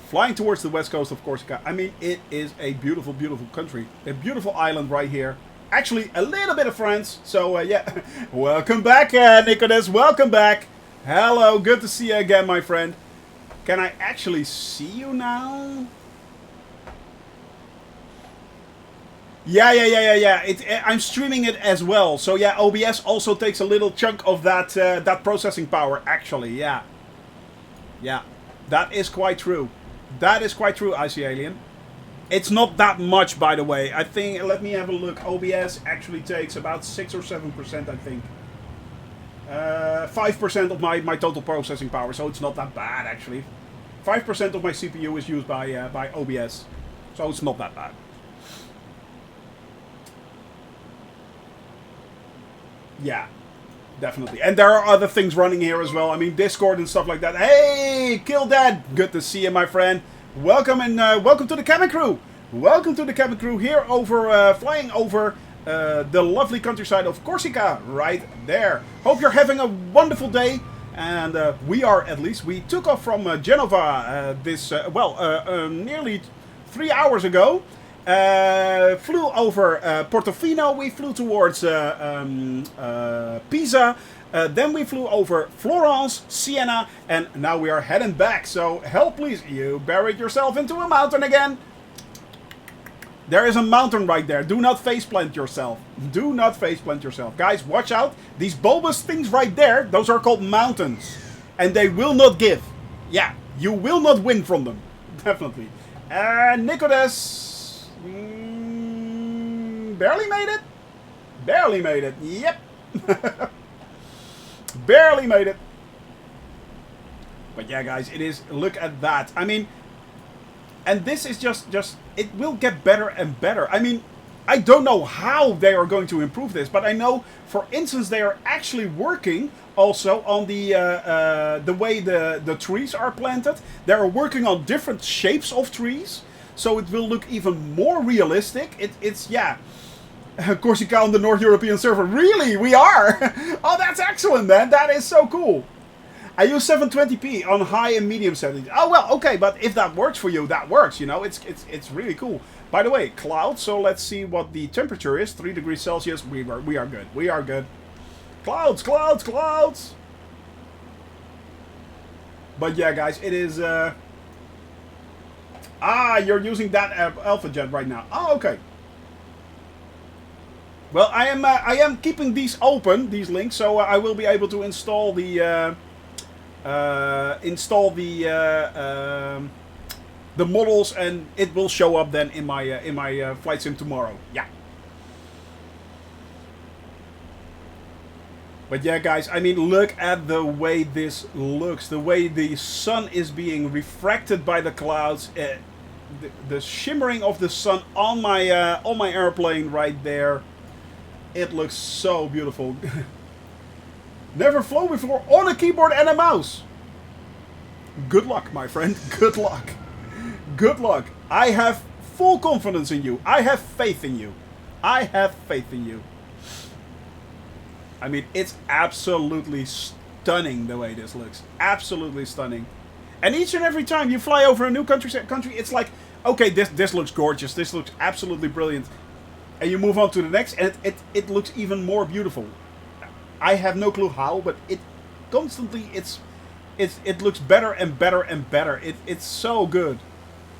Speaker 1: Flying towards the west coast of Corsica. I mean, it is a beautiful, beautiful country. A beautiful island right here. Actually, a little bit of France. So, yeah. Welcome back, Nicolas. Welcome back. Hello. Good to see you again, my friend. Can I actually see you now? Yeah. I'm streaming it as well. So, yeah, OBS also takes a little chunk of that, that processing power, actually. Yeah. Yeah. That is quite true. That is quite true, Icy Alien. It's not that much, by the way. I think, let me have a look. OBS actually takes about 6 or 7%, I think. 5% of my total processing power, so it's not that bad, actually. 5% of my CPU is used by OBS, so it's not that bad. Yeah, definitely. And there are other things running here as well. I mean, Discord and stuff like that. Hey, Kill Dad! Good to see you, my friend. Welcome and welcome to the cabin crew. Welcome to the cabin crew here over flying over the lovely countryside of Corsica right there. Hope you're having a wonderful day, and we are at least. We took off from Genova nearly 3 hours ago. Flew over Portofino. We flew towards Pisa. Then we flew over Florance, Siena, and now we are heading back. So, help please, you buried yourself into a mountain again. There is a mountain right there. Do not faceplant yourself. Do not faceplant yourself. Guys, watch out. These bulbous things right there, those are called mountains. And they will not give. Yeah, you will not win from them. Definitely. Nicolas. Barely made it. Barely made it. Yep. Barely made it. But yeah, guys, it is... Look at that. I mean... And this is just... It will get better and better. I mean, I don't know how they are going to improve this. But I know, for instance, they are actually working also on the way the trees are planted. They are working on different shapes of trees. So it will look even more realistic. It's, yeah... Corsica on the North European server. Really? We are? Oh, that's excellent, man. That is so cool. I use 720p on high and medium settings. Oh, well, okay, but if that works for you, that works, you know. It's really cool. By the way, clouds, so let's see what the temperature is. 3 degrees Celsius. We are good. We are good. Clouds, clouds, clouds. But yeah, guys, it is... you're using that Alpha Jet right now. Oh, okay. Well, I am keeping these open, these links, so I will be able to install the models, and it will show up then in my flight sim tomorrow. Yeah. But yeah, guys, I mean, look at the way this looks, the way the sun is being refracted by the clouds, the shimmering of the sun on my airplane right there. It looks so beautiful. Never flown before on a keyboard and a mouse. Good luck, my friend. Good luck. Good luck. I have full confidence in you. I have faith in you. I have faith in you. I mean, it's absolutely stunning the way this looks. Absolutely stunning. And each and every time you fly over a new country, it's like, okay, this looks gorgeous. This looks absolutely brilliant. And you move on to the next, and it looks even more beautiful. I have no clue how, but it constantly it looks better and better and better. It's so good.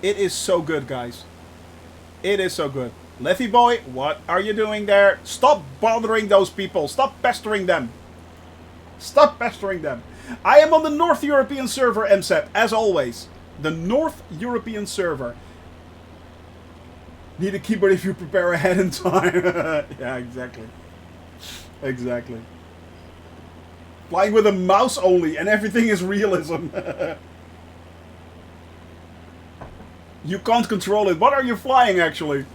Speaker 1: It is so good, guys. It is so good. Leffy boy, what are you doing there? Stop bothering those people. Stop pestering them. Stop pestering them. I am on the North European server, MSEP, as always. The North European server. Need a keyboard if you prepare ahead in time. Yeah, exactly. Exactly. Flying with a mouse only, and everything is realism. You can't control it. What are you flying, actually?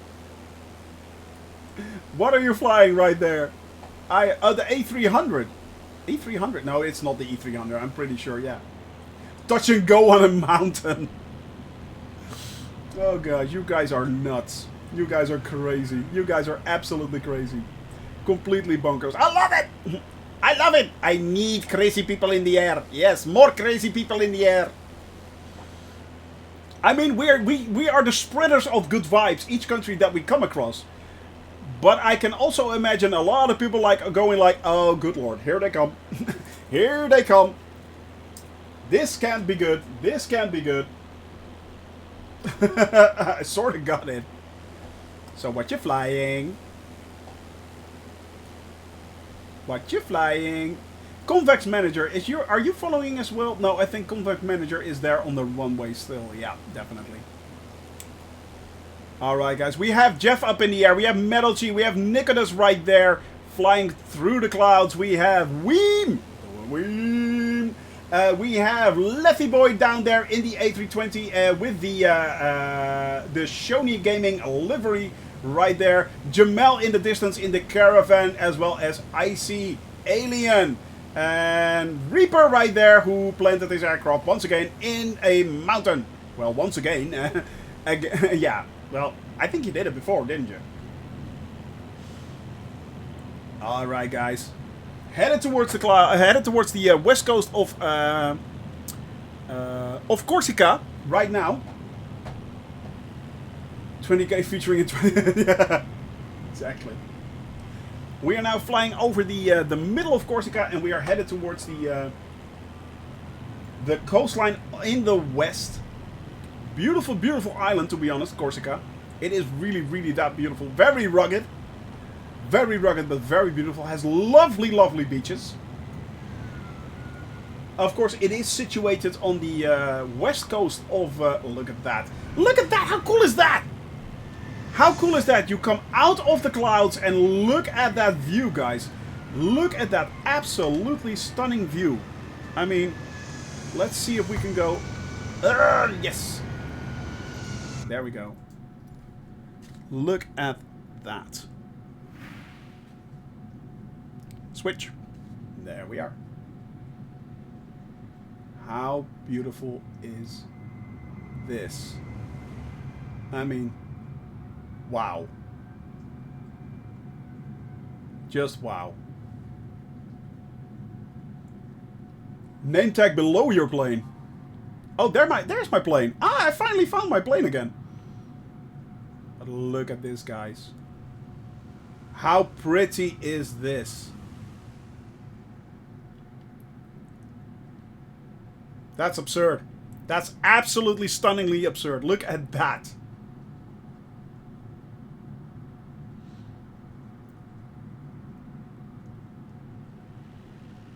Speaker 1: What are you flying right there? The A300. E300? No, it's not the E300. I'm pretty sure, yeah. Touch and go on a mountain. Oh god, you guys are nuts. You guys are crazy. You guys are absolutely crazy. Completely bonkers. I love it! I love it! I need crazy people in the air. Yes, more crazy people in the air. I mean, we are the spreaders of good vibes, each country that we come across. But I can also imagine a lot of people going like, oh good lord, here they come. Here they come. This can't be good. This can't be good. I sort of got it. So what you flying? What you flying? Convex Manager, are you following as well? No, I think Convex Manager is there on the runway still. Yeah, definitely. Alright guys, we have Jeff up in the air, we have Metal G, we have Nicolas right there, flying through the clouds, we have Weem! Weem! We have Leffy Boy down there in the A320 with the Shoney Gaming livery right there. Jamel in the distance in the caravan, as well as Icy Alien. And Reaper right there, who planted his aircraft once again in a mountain. Well, once again. Yeah, well, I think you did it before, didn't you? Alright, guys. Headed towards the west coast of Corsica right now. 20k featuring a 20. Yeah, exactly. We are now flying over the middle of Corsica, and we are headed towards the coastline in the west. Beautiful, beautiful island, to be honest, Corsica. It is really, really that beautiful. Very rugged. Very rugged, but very beautiful. Has lovely, lovely beaches. Of course, it is situated on the west coast of... look at that. Look at that! How cool is that? How cool is that? You come out of the clouds and look at that view, guys. Look at that absolutely stunning view. I mean, let's see if we can go... yes! There we go. Look at that. Switch. There we are. How beautiful is this? I mean, wow. Just wow. Name tag below your plane. Oh, there's my plane. Ah, I finally found my plane again. But look at this, guys. How pretty is this? That's absurd. That's absolutely stunningly absurd. Look at that.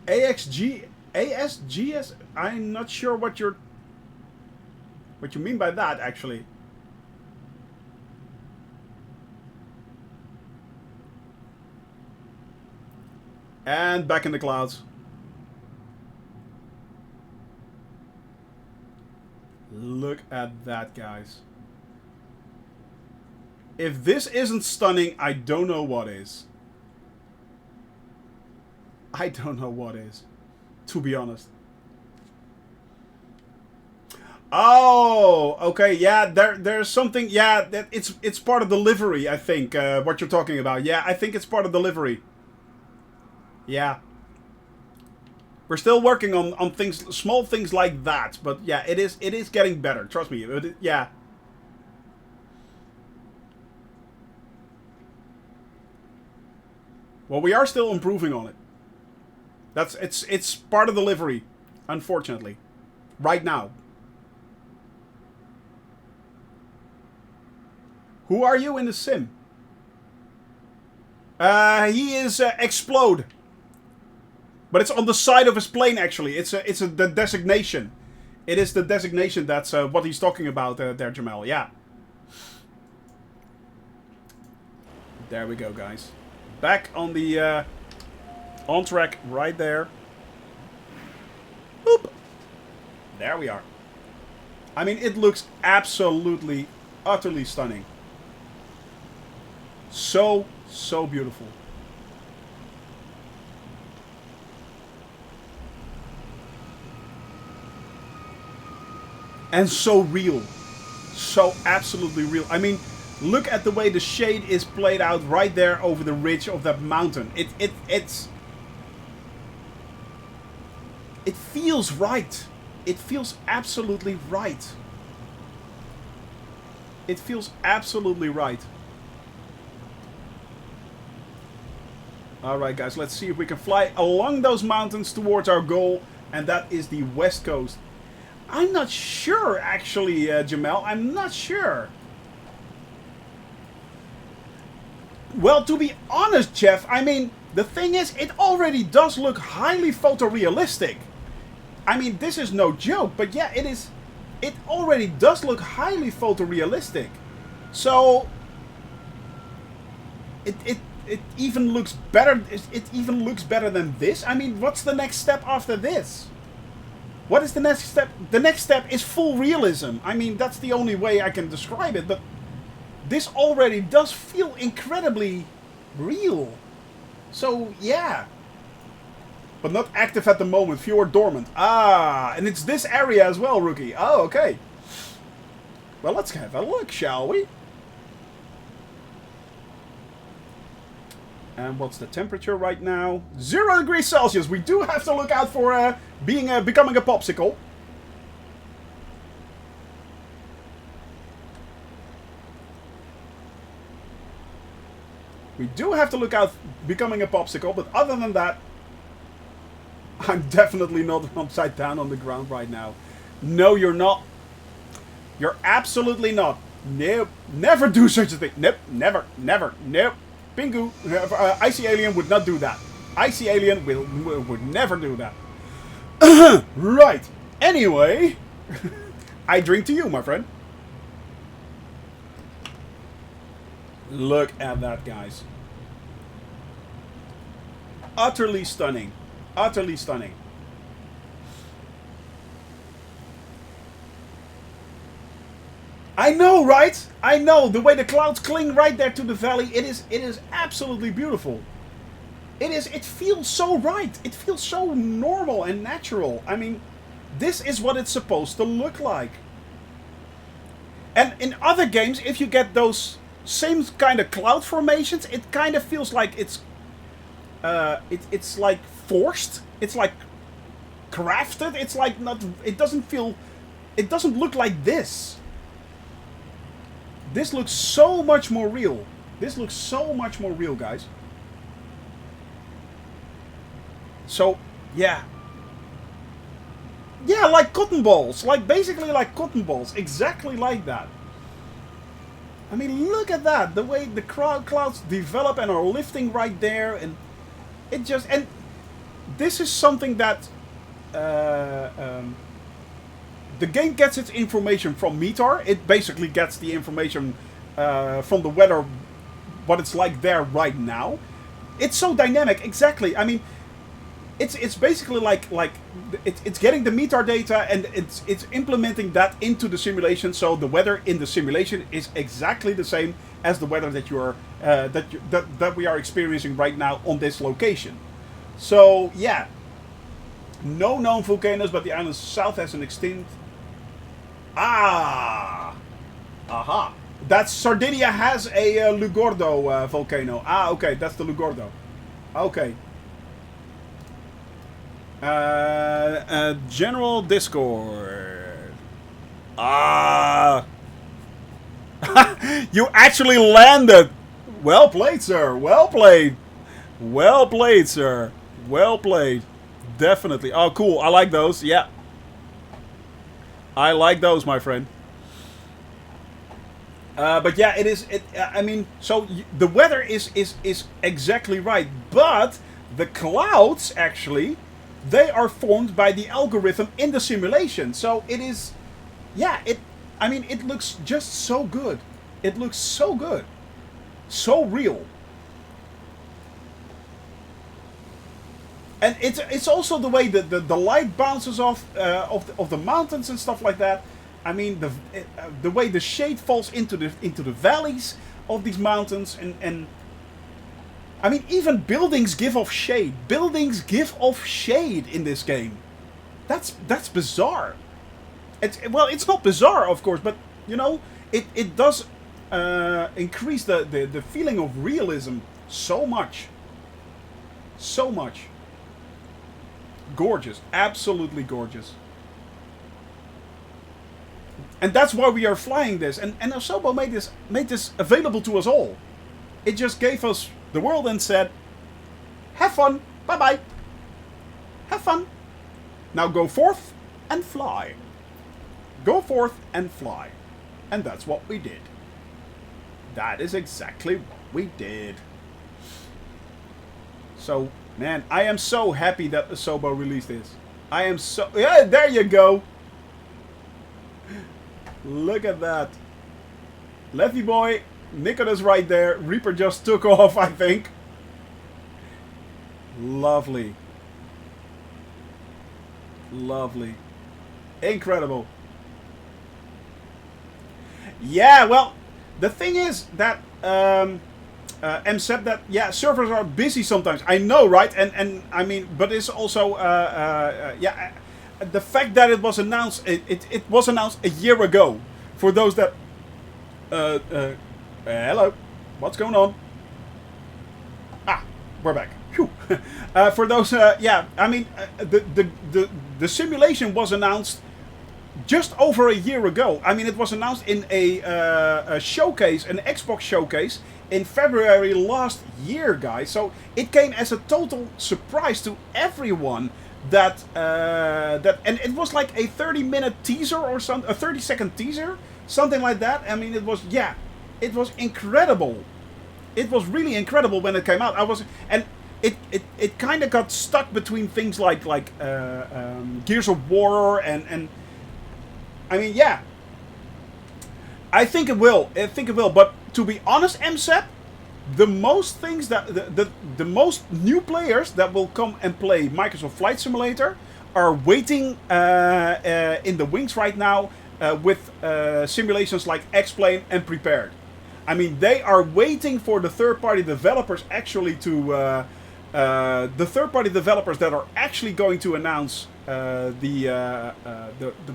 Speaker 1: ASGS? I'm not sure what you mean by that, actually. And back in the clouds. Look at that, guys. If this isn't stunning, I don't know what is. I don't know what is, to be honest. Oh, okay, yeah, there's something, yeah, that it's part of the livery, I think, what you're talking about. Yeah, I think it's part of the livery. Yeah. We're still working on things, small things like that, but yeah, it is getting better. Trust me. Yeah. Well, we are still improving on it. It's part of the livery, unfortunately, right now. Who are you in the sim? He is Explode. But it's on the side of his plane, actually. It's the designation. It is the designation. That's what he's talking about there, Jamal. Yeah. There we go, guys. Back on the on track right there. Boop. There we are. I mean, it looks absolutely, utterly stunning. So beautiful. And so real. So absolutely real. I mean, look at the way the shade is played out right there over the ridge of that mountain. It feels right. It feels absolutely right. It feels absolutely right. Alright, guys, let's see if we can fly along those mountains towards our goal. And that is the west coast. I'm not sure, actually, Jamel. I'm not sure. Well, to be honest, Jeff, I mean, the thing is, it already does look highly photorealistic. I mean, this is no joke, but yeah, it is. It already does look highly photorealistic. So, it even looks better. It even looks better than this. I mean, what's the next step after this? What is the next step? The next step is full realism. I mean, that's the only way I can describe it, but this already does feel incredibly real. So, yeah. But not active at the moment, fewer dormant. Ah, and it's this area as well, Rookie. Oh, okay. Well, let's have a look, shall we? And what's the temperature right now? 0 degrees Celsius. We do have to look out for becoming a popsicle. We do have to look out becoming a popsicle, but other than that, I'm definitely not upside down on the ground right now. No, you're not. You're absolutely not. Nope. Never do such a thing. Nope. Never. Never. Nope. Pingu. Icy Alien would not do that. Icy Alien would never do that. Right. Anyway. I drink to you, my friend. Look at that, guys. Utterly stunning. Utterly stunning. I know, right? I know. The way the clouds cling right there to the valley, it is absolutely beautiful. It feels so right. It feels so normal and natural. I mean, this is what it's supposed to look like. And in other games, if you get those same kind of cloud formations, it kind of feels like it's like forced. It's like crafted. It's like not. It doesn't feel. It doesn't look like this. This looks so much more real. This looks so much more real, guys. So, yeah. Yeah, like cotton balls. Like, basically like cotton balls. Exactly like that. I mean, look at that. The way the clouds develop and are lifting right there. And it just... And this is something that... the game gets its information from METAR. It basically gets the information from the weather, what it's like there right now. It's so dynamic, exactly. I mean, it's basically like it's getting the METAR data and it's implementing that into the simulation. So the weather in the simulation is exactly the same as the weather that you are that we are experiencing right now on this location. So yeah, no known volcanoes, but the island south has an extinct. Ah! Aha! That Sardinia has a Lugordo volcano. Ah, okay, that's the Lugordo. Okay. General Discord. Ah! You actually landed! Well played, sir. Well played. Well played, sir. Well played. Definitely. Oh, cool. I like those. Yeah. I like those, my friend. But yeah, it is. I mean, so the weather is exactly right, but the clouds actually, they are formed by the algorithm in the simulation. So it is, yeah. I mean, it looks just so good. It looks so good, so real. And it's also the way that the light bounces off of the mountains and stuff like that. I mean, the way the shade falls into the valleys of these mountains, and I mean, even buildings give off shade. Buildings give off shade in this game. That's bizarre. It's not bizarre, of course, but you know, it does increase the feeling of realism so much. So much. Gorgeous, absolutely gorgeous. And that's why we are flying this. And Asobo made this available to us all. It just gave us the world and said, have fun, bye-bye. Have fun. Now go forth and fly. Go forth and fly. And that's what we did. That is exactly what we did. So, man, I am so happy that Asobo released this. I am so... Yeah, there you go. Look at that. Lefty boy, Nicholas right there. Reaper just took off, I think. Lovely. Lovely. Incredible. Yeah, well, the thing is that... M said that, yeah, servers are busy sometimes. I know, right? And I mean, but it's also, yeah, the fact that it was announced, it was announced a year ago. For those that, hello, what's going on? Ah, we're back. Phew. For those, yeah, I mean, the simulation was announced just over a year ago. I mean, it was announced in a showcase, an Xbox showcase, in February last year, guys. So it came as a total surprise to everyone and it was like a 30-minute teaser or something, a 30-second teaser, something like that. I mean, it was incredible. It was really incredible when it came out. It kind of got stuck between things like Gears of War and I mean, yeah. I think it will. But to be honest, MSEP, the most things that the most new players that will come and play Microsoft Flight Simulator are waiting in the wings right now with simulations like X-Plane and Prepared. I mean, they are waiting for the third-party developers actually to the third-party developers that are actually going to announce the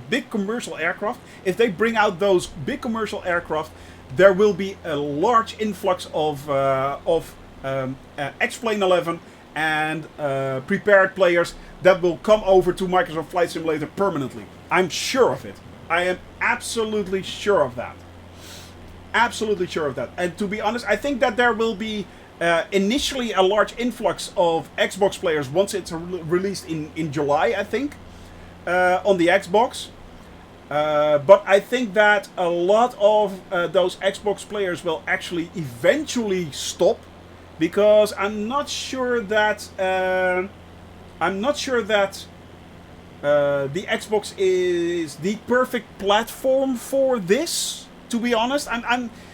Speaker 1: big commercial aircraft. If they bring out those big commercial aircraft, there will be a large influx of X-Plane 11 and Prepared players that will come over to Microsoft Flight Simulator permanently. I'm sure of it. I am absolutely sure of that. Absolutely sure of that. And to be honest, I think that there will be initially a large influx of Xbox players once it's released in July, I think, on the Xbox. But I think that a lot of those Xbox players will actually eventually stop, because I'm not sure that the Xbox is the perfect platform for this. To be honest,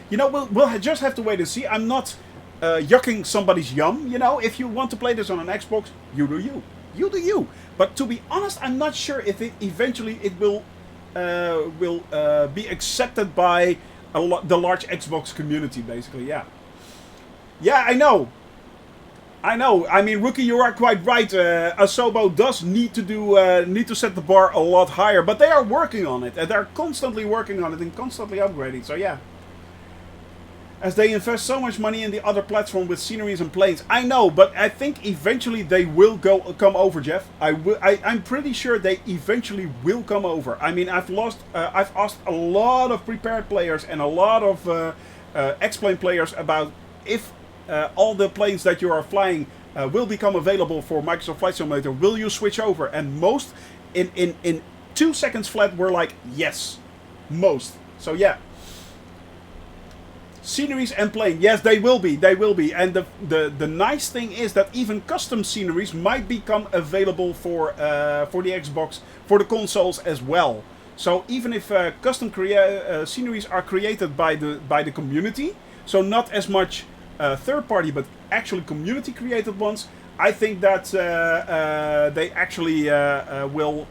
Speaker 1: we'll just have to wait and see. I'm not yucking somebody's yum. You know, if you want to play this on an Xbox, you do you. But to be honest, I'm not sure if it eventually will be accepted by the large Xbox community. Basically, yeah. I know. I mean, Rookie, you are quite right. Asobo does need to set the bar a lot higher, but they are working on it, and they're constantly working on it and constantly upgrading. So yeah, as they invest so much money in the other platform with sceneries and planes. I know, but I think eventually they will come over, Jeff. I'm pretty sure they eventually will come over. I mean, I've asked a lot of Prepared players and a lot of X-Plane players about if all the planes that you are flying will become available for Microsoft Flight Simulator. Will you switch over? And most, in 2 seconds flat, were like, yes. Most. So yeah. Sceneries and plane. Yes, they will be. And the nice thing is that even custom sceneries might become available for the Xbox, for the consoles as well. So even if custom sceneries are created by the community, so not as much third party, but actually community created ones, I think that they actually will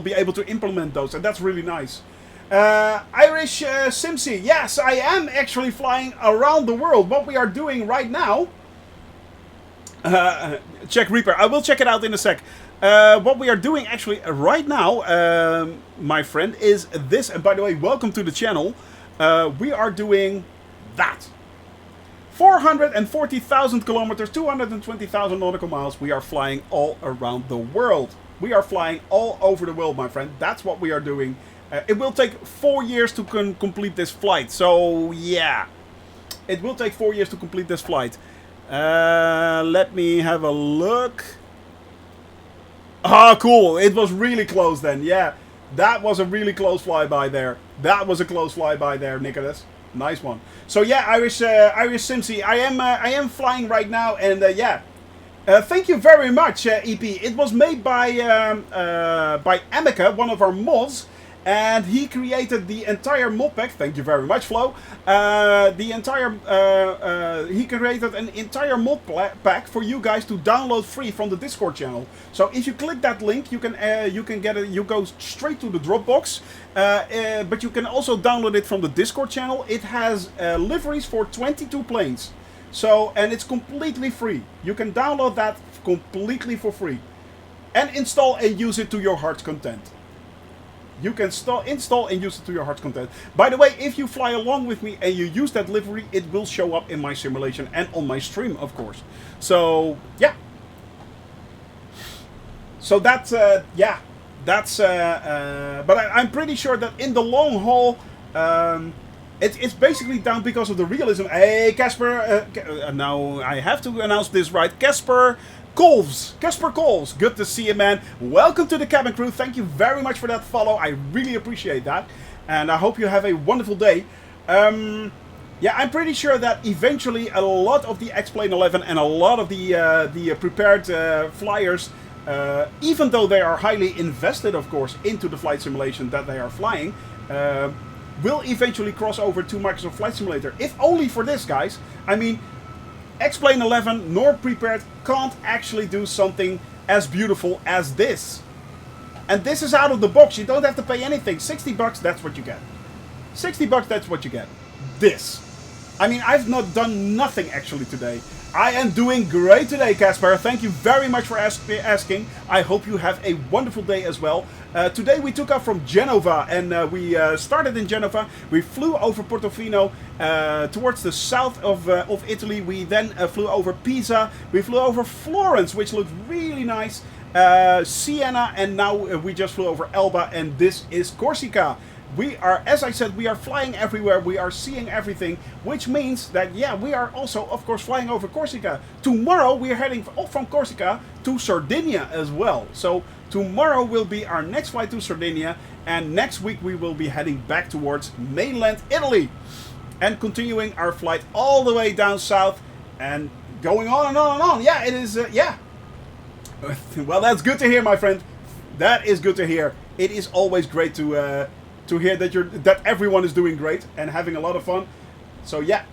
Speaker 1: be able to implement those, and that's really nice. Irish Simsy, yes, I am actually flying around the world. What we are doing right now, check Reaper, I will check it out in a sec. What we are doing actually right now, my friend, is this. And by the way, welcome to the channel. We are doing that. 440,000 kilometers, 220,000 nautical miles. We are flying all around the world. We are flying all over the world, my friend. That's what we are doing. It will take 4 years to complete this flight. So, yeah. It will take 4 years to complete this flight. Let me have a look. Ah, cool. It was really close then. Yeah. That was a really close flyby there. That was a close flyby there, Nicholas. Nice one. So, yeah, Irish Simsy, I am flying right now. And, yeah. Thank you very much, EP. It was made by Amica, one of our mods. And he created the entire mod pack. Thank you very much, Flo. He created an entire mod pack for you guys to download free from the Discord channel. So if you click that link, you can get it. You go straight to the Dropbox. But you can also download it from the Discord channel. It has liveries for 22 planes. So, and it's completely free. You can download that completely for free, and install and use it to your heart's content. You can install and use it to your heart's content. By the way, if you fly along with me and you use that livery, it will show up in my simulation and on my stream, of course. So, yeah. So that's, yeah. That's, but I'm pretty sure that in the long haul, it's basically down because of the realism. Hey, Casper, now I have to announce this right. Casper Colves, Casper Colves, good to see you, man. Welcome to the cabin crew. Thank you very much for that follow. I really appreciate that. And I hope you have a wonderful day. Yeah, I'm pretty sure that eventually a lot of the X-Plane 11 and a lot of the prepared flyers, even though they are highly invested, of course, into the flight simulation that they are flying, will eventually cross over to Microsoft Flight Simulator. If only for this, guys. I mean, X-Plane 11 nor prepared can't actually do something as beautiful as this. And this is out of the box. You don't have to pay anything. 60 bucks, that's what you get. 60 bucks, that's what you get. This. I mean, I've not done nothing actually today. I am doing great today, Casper. Thank you very much for asking. I hope you have a wonderful day as well. Today we took off from Genova and we started in Genova. We flew over Portofino towards the south of Italy. We then flew over Pisa. We flew over Florence, which looked really nice. Siena, and now we just flew over Elba, and this is Corsica. We are, as I said, we are flying everywhere. We are seeing everything, which means that, yeah, we are also, of course, flying over Corsica. Tomorrow, we are heading off from Corsica to Sardinia as well. So tomorrow will be our next flight to Sardinia, and next week we will be heading back towards mainland Italy and continuing our flight all the way down south and going on and on and on. Yeah, it is, yeah. Well, that's good to hear, my friend. That is good to hear. It is always great to hear that everyone is doing great and having a lot of fun. So yeah,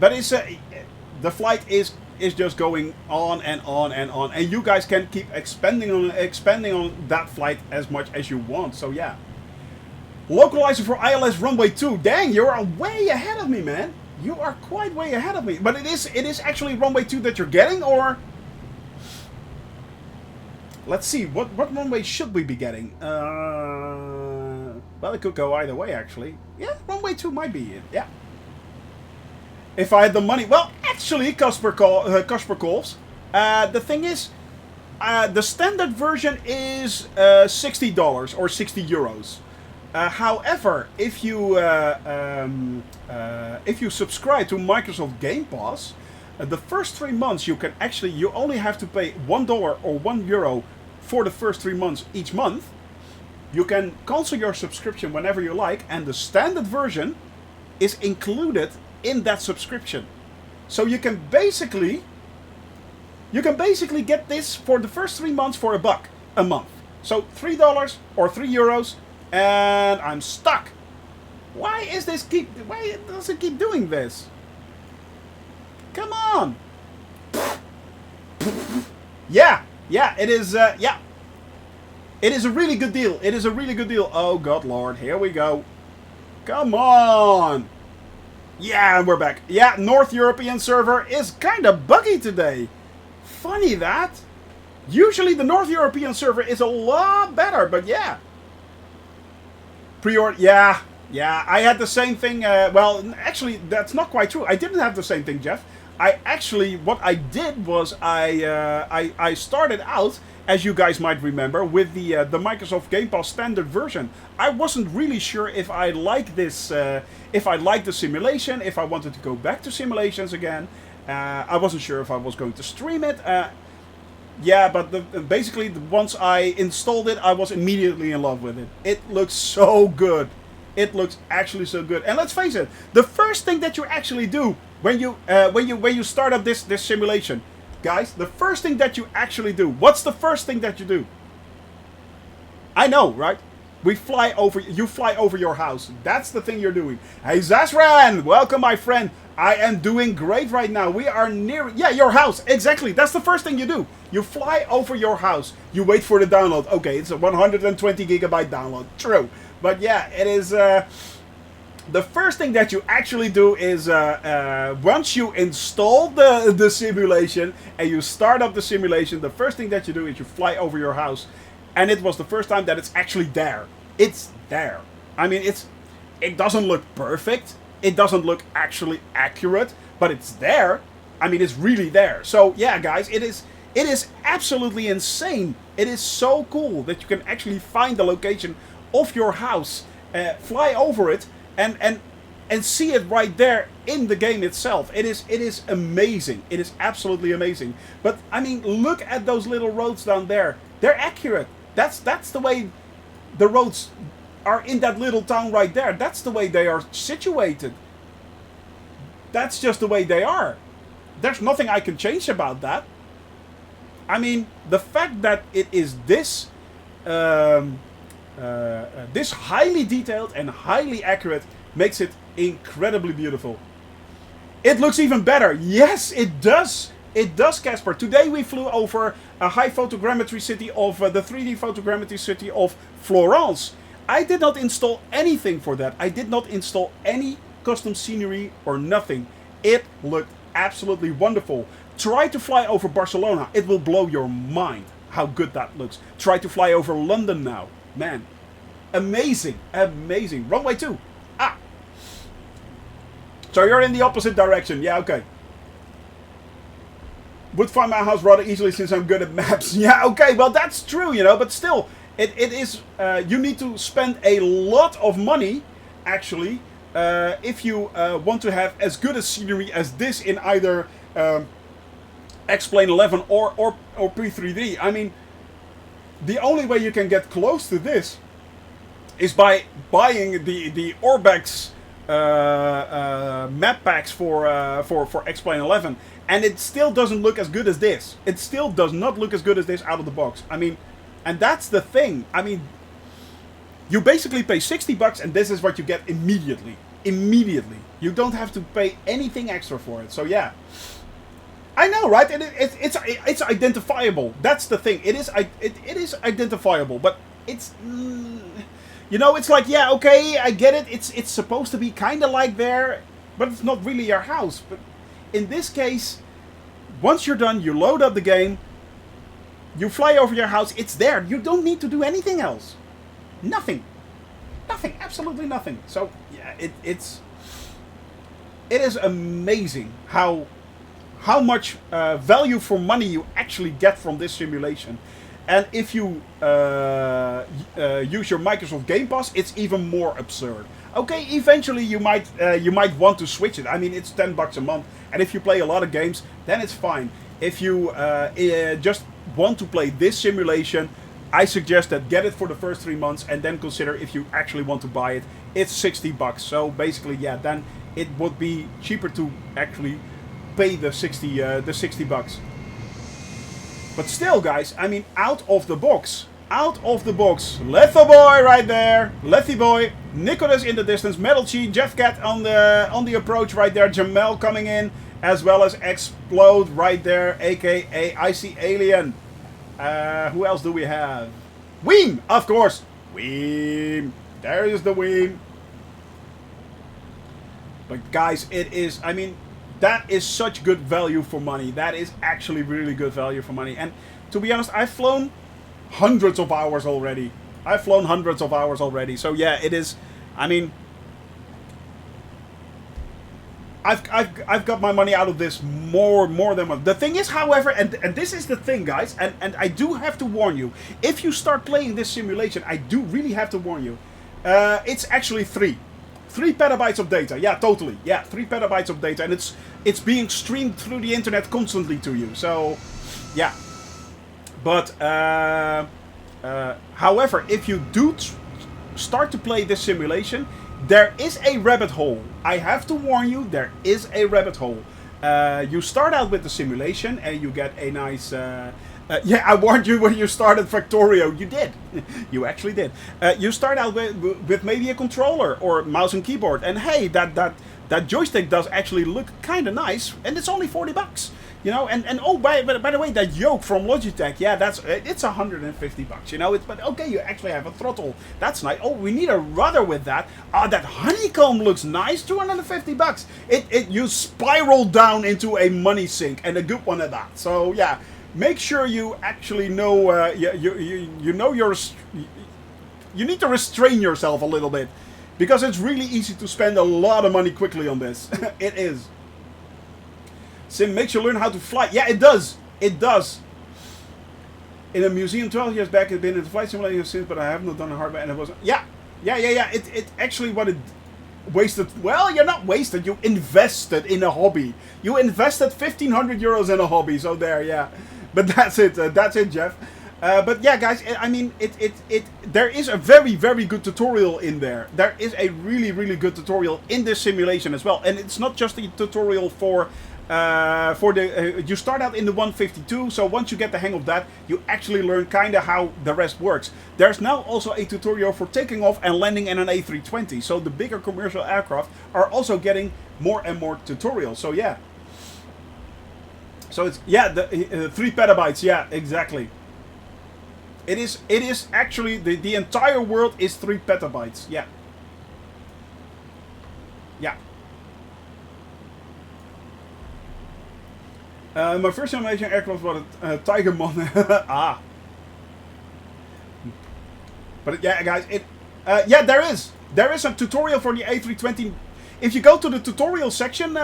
Speaker 1: but it's the flight is just going on and on and on, and you guys can keep expanding on that flight as much as you want. So yeah, localizer for ILS runway 2. Dang, you're way ahead of me, man. You are quite way ahead of me. But it is actually runway 2 that you're getting, or let's see, what runway should we be getting? Well, it could go either way, actually. Yeah, runway 2 might be it. Yeah. If I had the money. Well, actually, Casper Colves, the thing is, the standard version is $60 or 60 euros. However, if you subscribe to Microsoft Game Pass, the first 3 months you only have to pay $1 or €1 for the first 3 months each month. You can cancel your subscription whenever you like, and the standard version is included in that subscription. So you can basically get this for the first 3 months for $1 a month. So $3 or €3, and I'm stuck. Why does it keep doing this? Come on. Yeah, it is, yeah. It is a really good deal. It is a really good deal. Oh, God, Lord. Here we go. Come on. Yeah, we're back. Yeah, North European server is kind of buggy today. Funny that. Usually the North European server is a lot better, but yeah. Pre-order, yeah. I had the same thing. Well, actually, that's not quite true. I didn't have the same thing, Jeff. What I did was I started out, as you guys might remember, with the Microsoft Game Pass standard version. I wasn't really sure if I liked this, if I liked the simulation, if I wanted to go back to simulations again. I wasn't sure if I was going to stream it. Yeah, but basically, once I installed it, I was immediately in love with it. It looks so good. It looks actually so good. And let's face it, the first thing that you actually do when you start up this simulation, guys, the first thing that you actually do, what's the first thing that you do? I know, right? You fly over your house. That's the thing you're doing. Hey, Zazran, welcome, my friend. I am doing great right now. We are near, yeah, your house. Exactly. That's the first thing you do. You fly over your house. You wait for the download. Okay, it's a 120 gigabyte download. True. But yeah, it is, the first thing that you actually do is, once you install the simulation and you start up the simulation, the first thing that you do is you fly over your house. And it was the first time that it's actually there. It's there. I mean, it doesn't look perfect. It doesn't look actually accurate, but it's there. I mean, it's really there. So yeah, guys, it is absolutely insane. It is so cool that you can actually find the location of your house, fly over it, and and see it right there in the game itself. It is amazing. It is absolutely amazing. But I mean, look at those little roads down there. They're accurate. That's the way the roads are in that little town right there. That's the way they are situated. That's just the way they are. There's nothing I can change about that. I mean, the fact that it is this this highly detailed and highly accurate makes it incredibly beautiful. It looks even better. Yes, it does. It does, Casper. Today we flew over a high photogrammetry city of the 3D photogrammetry city of Florance. I did not install anything for that. I did not install any custom scenery or nothing. It looked absolutely wonderful. Try to fly over Barcelona. It will blow your mind how good that looks. Try to fly over London now. Man, amazing, amazing. Runway 2. Ah. So you're in the opposite direction. Yeah, okay. Would find my house rather easily since I'm good at maps. Yeah, okay, well that's true, you know, but still, it is, you need to spend a lot of money, actually, if you want to have as good a scenery as this in either X-Plane 11 or P3D. I mean, the only way you can get close to this is by buying the Orbex map packs for X-Plane 11, and it still doesn't look as good as this. It still does not look as good as this out of the box. I mean, and that's the thing. I mean, you basically pay $60 and this is what you get immediately. Immediately. You don't have to pay anything extra for it. So yeah. I know, right? It's identifiable. That's the thing. It is identifiable, but it's you know, it's like, yeah, okay, I get it. It's supposed to be kind of like there, but it's not really your house. But in this case, once you're done, you load up the game, you fly over your house, it's there. You don't need to do anything else. Nothing. Nothing. Absolutely nothing. So yeah, it is amazing how much value for money you actually get from this simulation. And if you use your Microsoft Game Pass, it's even more absurd. Okay, eventually you might want to switch it. I mean, it's $10 a month, and if you play a lot of games, then it's fine. If you just want to play this simulation, I suggest that get it for the first 3 months, and then consider if you actually want to buy it. It's $60. So basically, yeah, then it would be cheaper to actually pay the $60. But still, guys, I mean, out of the box, Letho Boy right there, Lethy Boy, Nicholas in the distance, Metal Chi, Jeff Cat on the approach right there, Jamel coming in, as well as Explode right there, aka Icy Alien. Who else do we have? Weem, of course, Weem. There is the Weem. But guys, it is, I mean, that is such good value for money. That is actually really good value for money. And to be honest, I've flown hundreds of hours already. So yeah, it is. I mean, I've got my money out of this more than one. The thing is, however, and this is the thing, guys, and I do have to warn you. If you start playing this simulation, I do really have to warn you. It's actually 3 petabytes of data. Yeah, totally. Yeah, 3 petabytes of data, and it's being streamed through the internet constantly to you. So, yeah. But however, if you do start to play this simulation, there is a rabbit hole. I have to warn you, there is a rabbit hole. You start out with the simulation, and you get a nice. Yeah, I warned you when you started Factorio. You did. You actually did. You start out with maybe a controller or mouse and keyboard. And hey, that joystick does actually look kind of nice. And it's only $40. You know, and oh, by the way, that yoke from Logitech, yeah, it's $150. You know, but okay, you actually have a throttle. That's nice. Oh, we need a rudder with that. That honeycomb looks nice. $250. You spiral down into a money sink, and a good one at that. So yeah. Make sure you actually know, you know you need to restrain yourself a little bit, because it's really easy to spend a lot of money quickly on this. It is. Sim makes you learn how to fly. Yeah, it does. It does. In a museum 12 years back, I've been in the flight simulator since, but I have not done a hardware, and it wasn't. Yeah. It actually Wasted. Well, you're not wasted. You invested in a hobby. You invested 1,500 euros in a hobby. So there, yeah. But that's it. That's it, Jeff. But yeah, guys. I mean, there is a very, very good tutorial in there. There is a really, really good tutorial in this simulation as well. And it's not just a tutorial for the. You start out in the 152. So once you get the hang of that, you actually learn kind of how the rest works. There's now also a tutorial for taking off and landing in an A320. So the bigger commercial aircraft are also getting more and more tutorials. So yeah. So it's, yeah, the 3 petabytes. Yeah, exactly. It is actually, the entire world is 3 petabytes. Yeah. Yeah. My first simulation aircraft was a Tiger Mon. Ah. But yeah, guys, yeah, there is a tutorial for the A320. If you go to the tutorial section,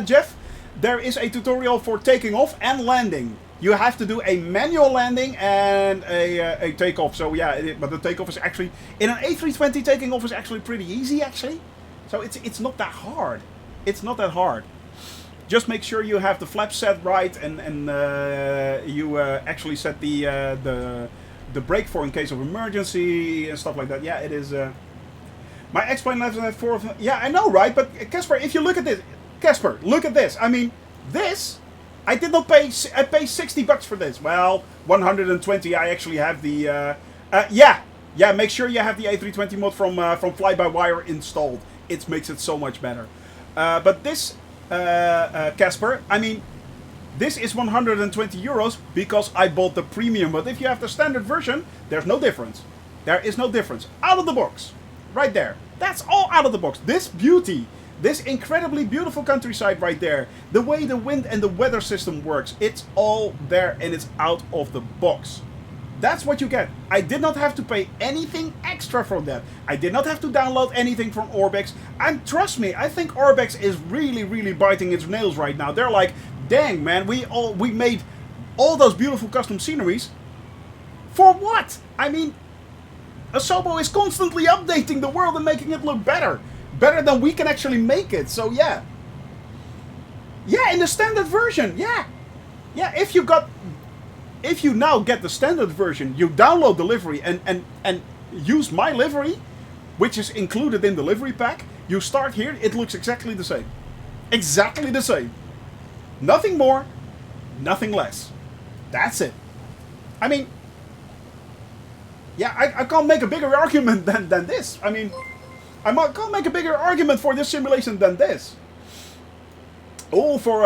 Speaker 1: Jeff, there is a tutorial for taking off and landing. You have to do a manual landing and a takeoff. So yeah, but the takeoff is actually, in an A320, taking off is actually pretty easy, actually. So it's not that hard. It's not that hard. Just make sure you have the flaps set right, and you actually set the brake for in case of emergency and stuff like that. Yeah, it is. My X-Plane left at 4. Yeah, I know, right? But Casper, if you look at this, Casper, look at this. I mean, this. I did not pay. I paid $60 for this. Well, 120. I actually have the. Yeah. Make sure you have the A320 mod from Fly-by-Wire installed. It makes it so much better. But this, Casper, I mean, this is 120 euros because I bought the premium. But if you have the standard version, there's no difference. There is no difference. Out of the box, right there. That's all out of the box. This beauty. This incredibly beautiful countryside right there. The way the wind and the weather system works. It's all there and it's out of the box. That's what you get. I did not have to pay anything extra for that. I did not have to download anything from Orbex. And trust me, I think Orbex is really, really biting its nails right now. They're like, dang man, we made all those beautiful custom sceneries. For what? I mean, Asobo is constantly updating the world and making it look better. Better than we can actually make it, so yeah. Yeah, in the standard version, yeah. Yeah, if you now get the standard version, you download the livery and use my livery, which is included in the livery pack, you start here, it looks exactly the same. Exactly the same. Nothing more, nothing less. That's it. I mean, yeah, I can't make a bigger argument than this. I mean, I can't make a bigger argument for this simulation than this. Oh, for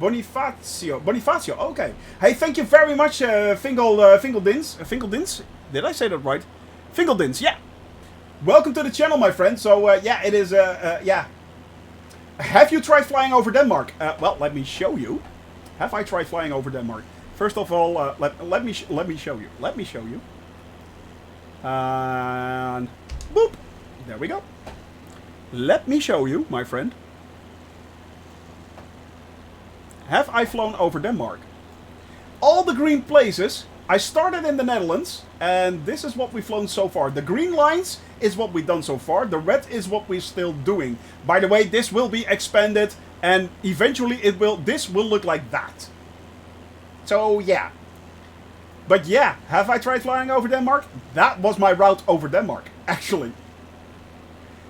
Speaker 1: Bonifacio. Bonifacio, okay. Hey, thank you very much, Fingeldins. Fingeldins? Did I say that right? Fingeldins, yeah. Welcome to the channel, my friend. So, yeah, it is, yeah. Have you tried flying over Denmark? Well, let me show you. Have I tried flying over Denmark? First of all, let me show you. Let me show you. And boop, there we go. Let me show you, my friend. Have I flown over Denmark? All the green places, I started in the Netherlands, and this is what we've flown so far. The green lines is what we've done so far. The red is what we're still doing. By the way, this will be expanded, and eventually this will look like that. So yeah. But yeah, have I tried flying over Denmark? That was my route over Denmark, actually.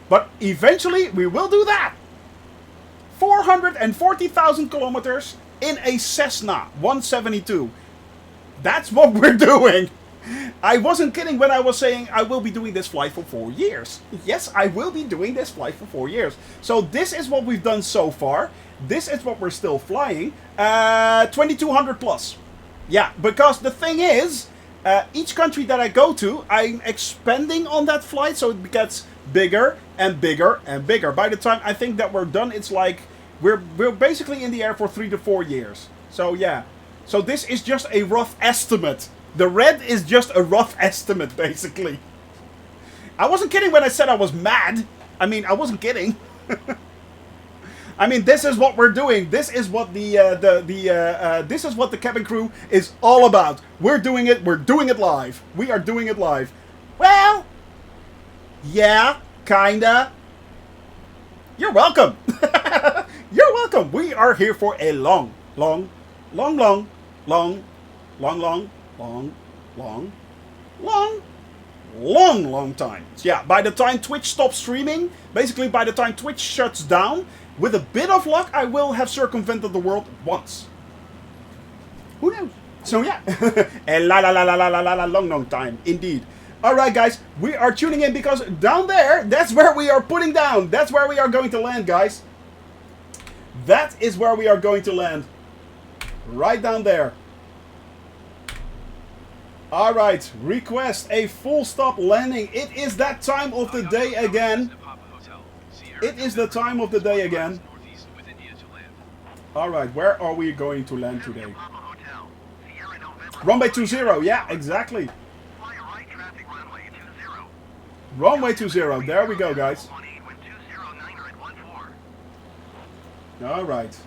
Speaker 1: But eventually, we will do that. 440,000 kilometers in a Cessna 172. That's what we're doing. I wasn't kidding when I was saying I will be doing this flight for 4 years. Yes, I will be doing this flight for 4 years. So this is what we've done so far. This is what we're still flying. 2200 plus. Yeah, because the thing is, each country that I go to, I'm expanding on that flight, so it gets bigger and bigger and bigger. By the time I think that we're done, it's like we're basically in the air for 3 to 4 years. So yeah, so this is just a rough estimate. The red is just a rough estimate, basically. I wasn't kidding when I said I was mad. I mean, I wasn't kidding. I mean, this is what we're doing. This is what this is what the cabin crew is all about. We're doing it. We're doing it live. We are doing it live. Well, Yeah, kinda. You're welcome. You're welcome. We are here for a long time. Yeah, by the time Twitch stops streaming, basically by the time Twitch shuts down, with a bit of luck, I will have circumvented the world once. Who knows? So yeah, a long time, indeed. Alright guys, we are tuning in because down there, that's where we are putting down. That's where we are going to land, guys. That is where we are going to land. Right down there. Alright, request a full stop landing. It is that time of the day again. It is the time of the day again. Alright, where are we going to land today? Runway 20, yeah, exactly. Runway 20, there we go, guys. Alright.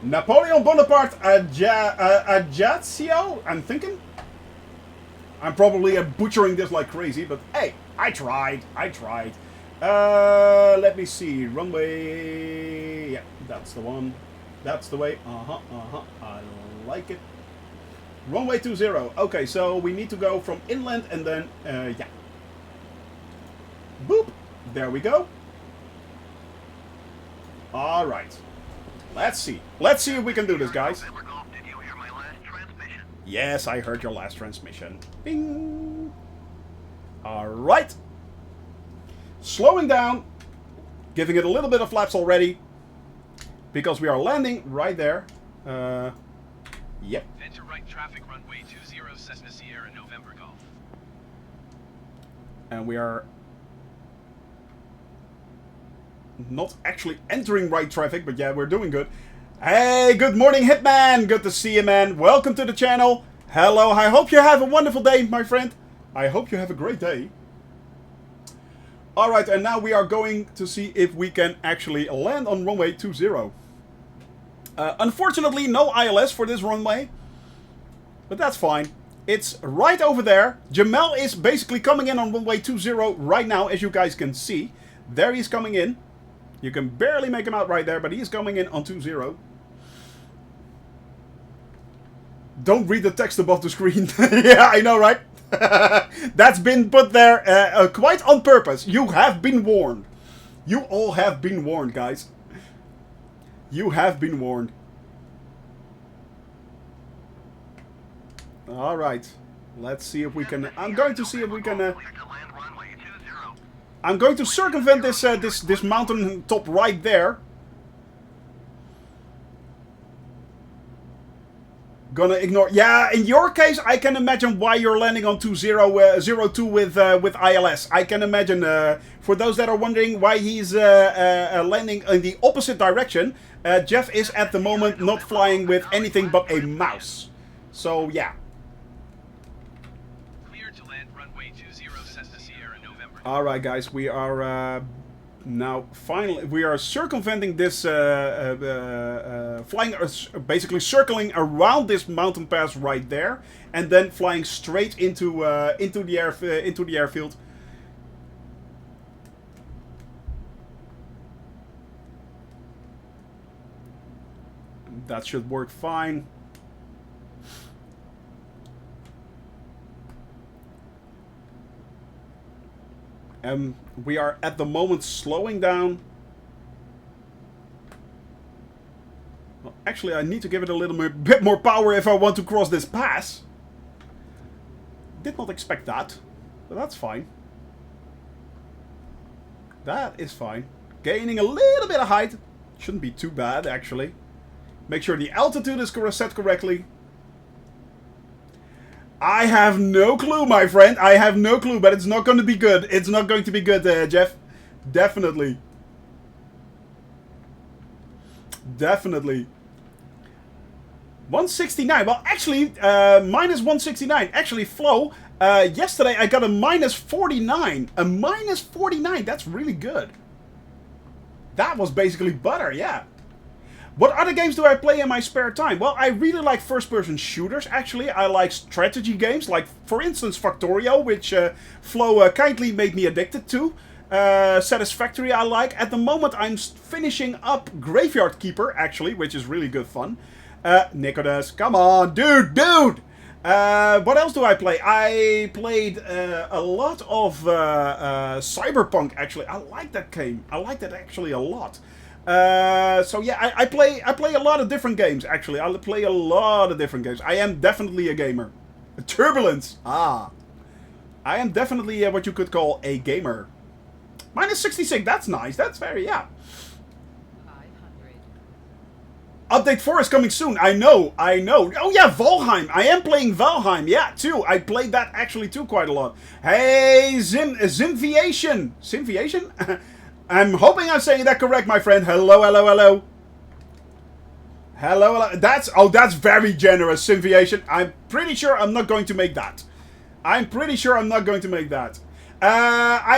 Speaker 1: Napoleon Bonaparte Ajaccio, I'm thinking? I'm probably butchering this like crazy, but hey, I tried. Let me see. Runway... Yeah, that's the one. That's the way. I like it. Runway 20. Okay, so we need to go from inland and then... yeah. Boop. There we go. Alright. Let's see. Let's see if we can do this, guys. Yes, I heard your last transmission. Bing. Alright. Slowing down. Giving it a little bit of flaps already. Because we are landing right there. Yep.
Speaker 2: Enter right traffic runway 20 Cessna Sierra November Golf.
Speaker 1: And we are not actually entering right traffic, but yeah, we're doing good. Hey, good morning, Hitman. Good to see you, man. Welcome to the channel. Hello. I hope you have a wonderful day, my friend. I hope you have a great day. Alright, and now we are going to see if we can actually land on runway 20. Unfortunately, no ILS for this runway. But that's fine. It's right over there. Jamel is basically coming in on runway 20 right now, as you guys can see. There he's coming in. You can barely make him out right there, but he's coming in on 20. Don't read the text above the screen. Yeah, I know, right? That's been put there quite on purpose. You have been warned. You all have been warned, guys. You have been warned. Alright. Let's see if we can... I'm going to see if we can... I'm going to circumvent this this mountain top right there. Gonna ignore... Yeah, in your case, I can imagine why you're landing on 02 with ILS. I can imagine, for those that are wondering why he's landing in the opposite direction, Jeff is at the moment not flying with anything but a mouse. So, yeah. Alright guys, we are now finally, we are circumventing this, flying, basically circling around this mountain pass right there, and then flying straight into the airfield. That should work fine. We are at the moment slowing down. Well, actually, I need to give it a little bit more power if I want to cross this pass. Did not expect that, but that's fine. That is fine. Gaining a little bit of height. Shouldn't be too bad, actually. Make sure the altitude is set correctly. I have no clue, my friend. I have no clue, but it's not going to be good. It's not going to be good, Jeff. Definitely. Definitely. 169. Well, actually, minus 169. Actually, Flo, yesterday I got a minus 49. A minus 49. That's really good. That was basically butter, yeah. What other games do I play in my spare time? Well, I really like first-person shooters, actually. I like strategy games, like, for instance, Factorio, which Flo kindly made me addicted to. Satisfactory I like. At the moment, I'm finishing up Graveyard Keeper, actually, which is really good fun. Nicodas, come on, dude! What else do I play? I played a lot of Cyberpunk, actually. I like that game. I like that actually a lot. So yeah, I play a lot of different games, actually. I play a lot of different games. I am definitely a gamer. Turbulence! Ah. I am definitely what you could call a gamer. Minus 66, that's nice. That's very, yeah.
Speaker 3: 500.
Speaker 1: Update 4 is coming soon. I know. Oh yeah, Valheim. I am playing Valheim. Yeah, too. I played that actually too quite a lot. Hey, Zinviation. Zinviation? I'm hoping I'm saying that correct, my friend. Hello. Hello. That's very generous, Zinviation. I'm pretty sure I'm not going to make that. I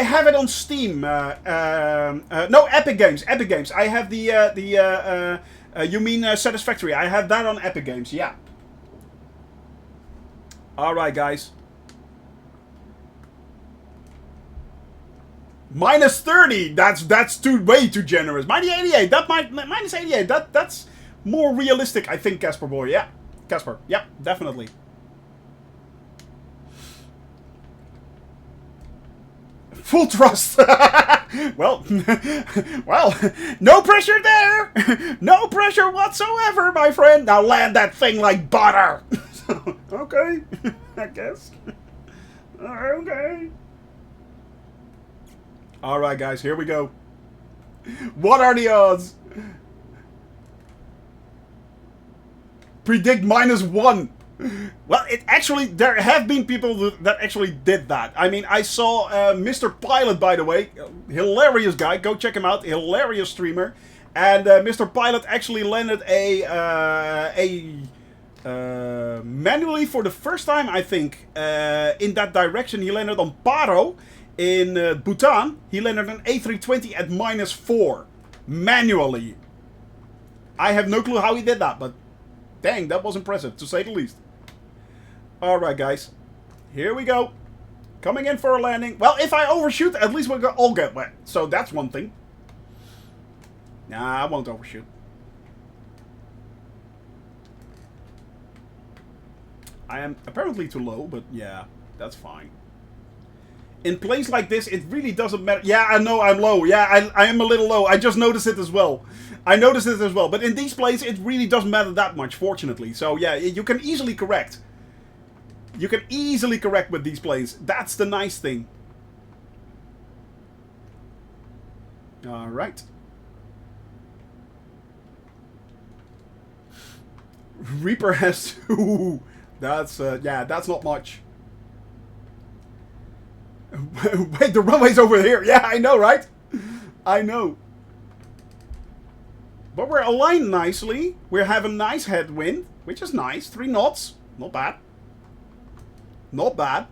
Speaker 1: have it on Steam. No, Epic Games. I have you mean Satisfactory. I have that on Epic Games, yeah. Alright, guys. Minus 30! That's way too generous. Minus 88! Minus 88! That's more realistic, I think, Casper boy. Yeah. Casper. Yeah, definitely. Full trust. well, no pressure there. No pressure whatsoever, my friend. Now land that thing like butter. Okay, I guess. Okay. All right, guys, here we go. What are the odds? Predict -1. Well, there have been people that actually did that. I mean, I saw Mr. Pilot, by the way. Hilarious guy. Go check him out. Hilarious streamer. And Mr. Pilot actually landed manually for the first time, I think, in that direction. He landed on Paro in Bhutan. He landed an A320 at -4. Manually. I have no clue how he did that, but dang, that was impressive, to say the least. Alright, guys. Here we go. Coming in for a landing. Well, if I overshoot, at least we'll all get wet. So that's one thing. Nah, I won't overshoot. I am apparently too low, but yeah, that's fine. In planes like this, it really doesn't matter. Yeah, I know I'm low. Yeah, I am a little low. I just noticed it as well. But in these planes, it really doesn't matter that much, fortunately. So yeah, you can easily correct. You can easily correct with these planes. That's the nice thing. Alright. Reaper has 2. That's, yeah, that's not much. Wait, the runway's over here. Yeah, I know, right? I know. But we're aligned nicely. We have a nice headwind, which is nice. 3 knots. Not bad. Not bad.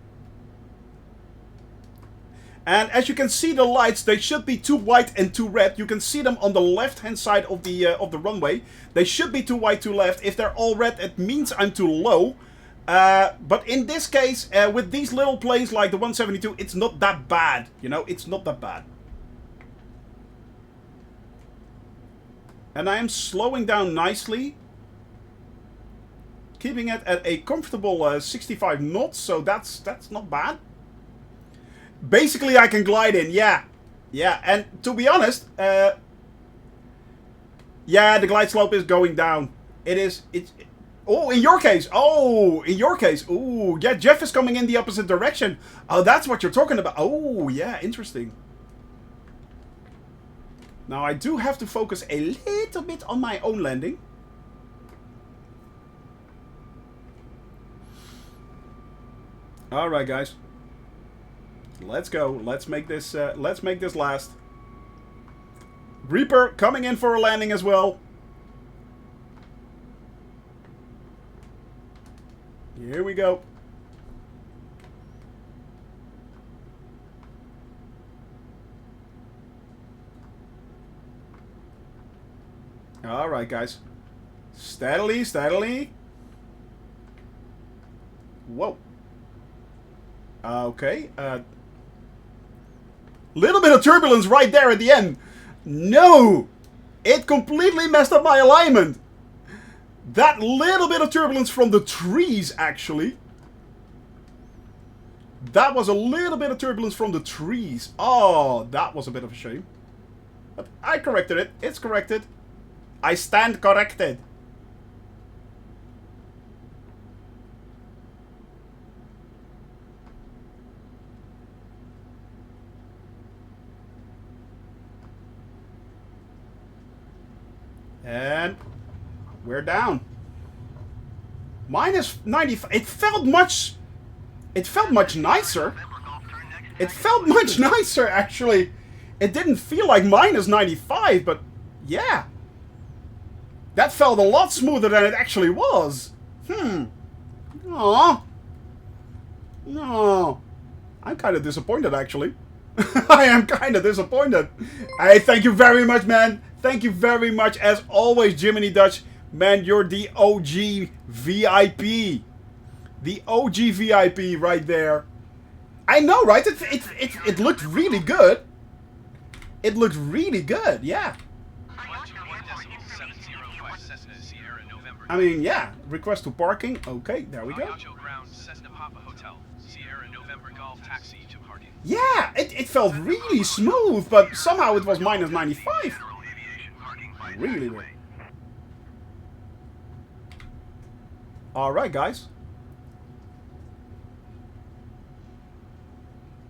Speaker 1: And as you can see, the lights, they should be 2 white and 2 red. You can see them on the left-hand side of the runway. They should be 2 white, 2 left. If they're all red, it means I'm too low. But in this case, with these little planes like the 172, it's not that bad. You know, it's not that bad. And I am slowing down nicely. Keeping it at a comfortable 65 knots, so that's not bad. Basically, I can glide in, yeah. Yeah, and to be honest, yeah, the glide slope is going down. Oh, in your case. Oh, in your case. Oh, yeah, Jeff is coming in the opposite direction. Oh, that's what you're talking about. Oh, yeah, interesting. Now, I do have to focus a little bit on my own landing. Alright, guys. Let's go. Let's make this last. Reaper coming in for a landing as well. Here we go. Alright, guys. Steadily, steadily. Whoa. Okay. Little bit of turbulence right there at the end. No! It completely messed up my alignment. That little bit of turbulence from the trees, actually. That was a little bit of turbulence from the trees. Oh, that was a bit of a shame. But I corrected it. It's corrected. I stand corrected. And we're down. Minus 95. It felt much nicer. It felt much nicer, actually. It didn't feel like minus 95, but yeah. That felt a lot smoother than it actually was. Aww. No. I'm kind of disappointed, actually. I am kind of disappointed. Hey, thank you very much, man. Thank you very much. As always, Jiminy Dutch. Man, you're the OG VIP. The OG VIP right there. I know, right? It looked really good. It looked really good, yeah. I mean, yeah. Request to parking. Okay, there we go. Yeah, it felt really smooth, but somehow it was minus 95. Really weird. Alright, guys.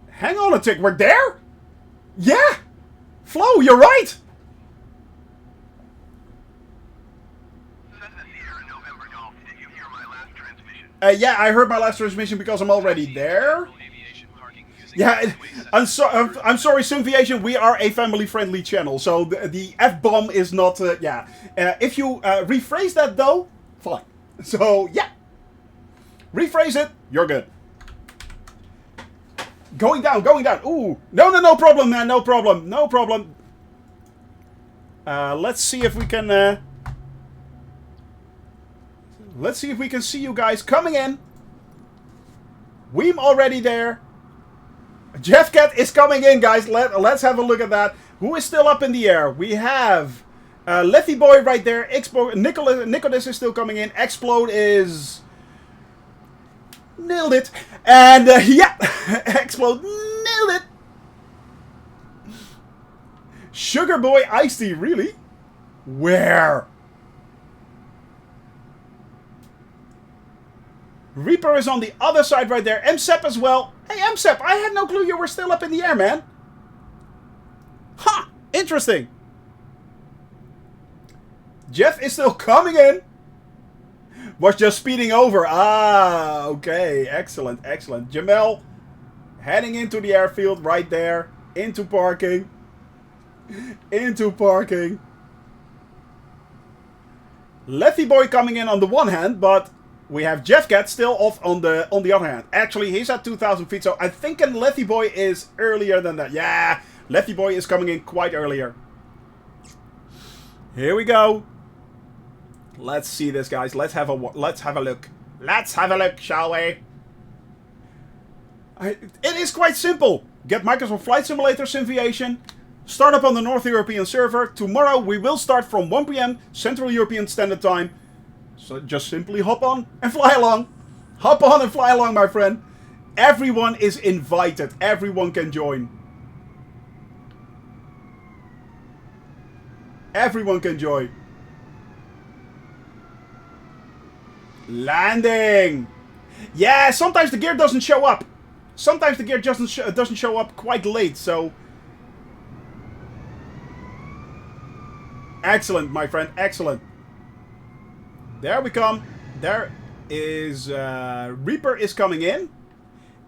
Speaker 1: Hang on a tick, we're there? Yeah! Flo, you're right! Yeah, I heard my last transmission because I'm already there. Yeah, I'm sorry, Simviation, we are a family-friendly channel, so the F-bomb is not, yeah. If you rephrase that, though, fine. So, yeah. Rephrase it, you're good. Going down, going down. Ooh. No problem, man, no problem, no problem. Let's see if we can, let's see if we can see you guys coming in. We're already there. Jeff Cat is coming in, guys. Let's have a look at that. Who is still up in the air? We have Lethy Boy right there. Nicholas is still coming in. Explode is... nailed it. And, yeah. Explode nailed it. Sugar Boy Ice Tea, really? Where? Reaper is on the other side right there. MSEP as well. Hey, MSEP, I had no clue you were still up in the air, man. Ha! Interesting. Jeff is still coming in. Was just speeding over. Ah, okay. Excellent, excellent. Jamel heading into the airfield right there. Into parking. Into parking. Lethy Boy coming in on the one hand, but... we have Jeff Cat still off on the other hand. Actually, he's at 2,000 feet, so I think Lethy Boy is earlier than that. Yeah, Lethy Boy is coming in quite earlier. Here we go. Let's see this, guys. Let's have a look. Let's have a look, shall we? It is quite simple. Get Microsoft Flight Simulator Simviation. Start up on the North European server. Tomorrow we will start from 1 PM Central European Standard Time. So just simply hop on and fly along. Hop on and fly along, my friend. Everyone is invited. Everyone can join. Everyone can join. Landing. Yeah, sometimes the gear doesn't show up. Sometimes the gear doesn't show up quite late, so... excellent, my friend. Excellent. There we come. There is... Reaper is coming in.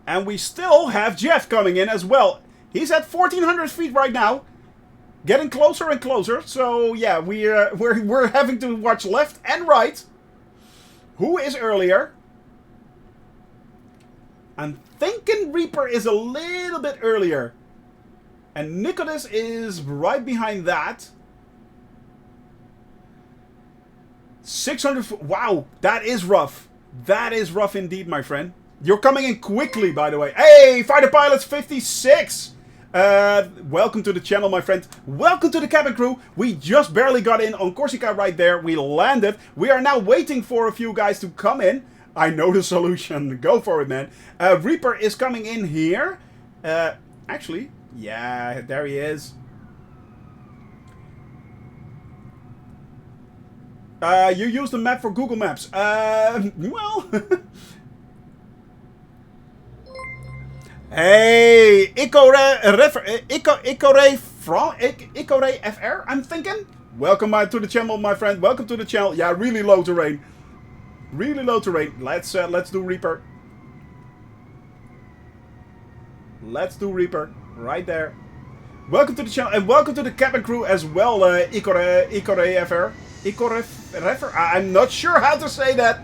Speaker 1: And we still have Jeff coming in as well. He's at 1,400 feet right now. Getting closer and closer. So, yeah, we're having to watch left and right. Who is earlier? I'm thinking Reaper is a little bit earlier. And Nicholas is right behind that. 600. Wow, that is rough. That is rough indeed, my friend. You're coming in quickly, by the way. Hey, Fighter Pilots 56. Welcome to the channel, my friend. Welcome to the cabin crew. We just barely got in on Corsica right there. We landed. We are now waiting for a few guys to come in. I know the solution. Go for it, man. Reaper is coming in here. Actually, yeah, there he is. You use the map for Google Maps. Well... Hey, Icore FR, I'm thinking. Welcome to the channel, my friend. Welcome to the channel. Yeah, really low terrain. Really low terrain. Let's do Reaper. Let's do Reaper. Right there. Welcome to the channel and welcome to the cabin crew as well, Icore FR. Icore FR? I'm not sure how to say that.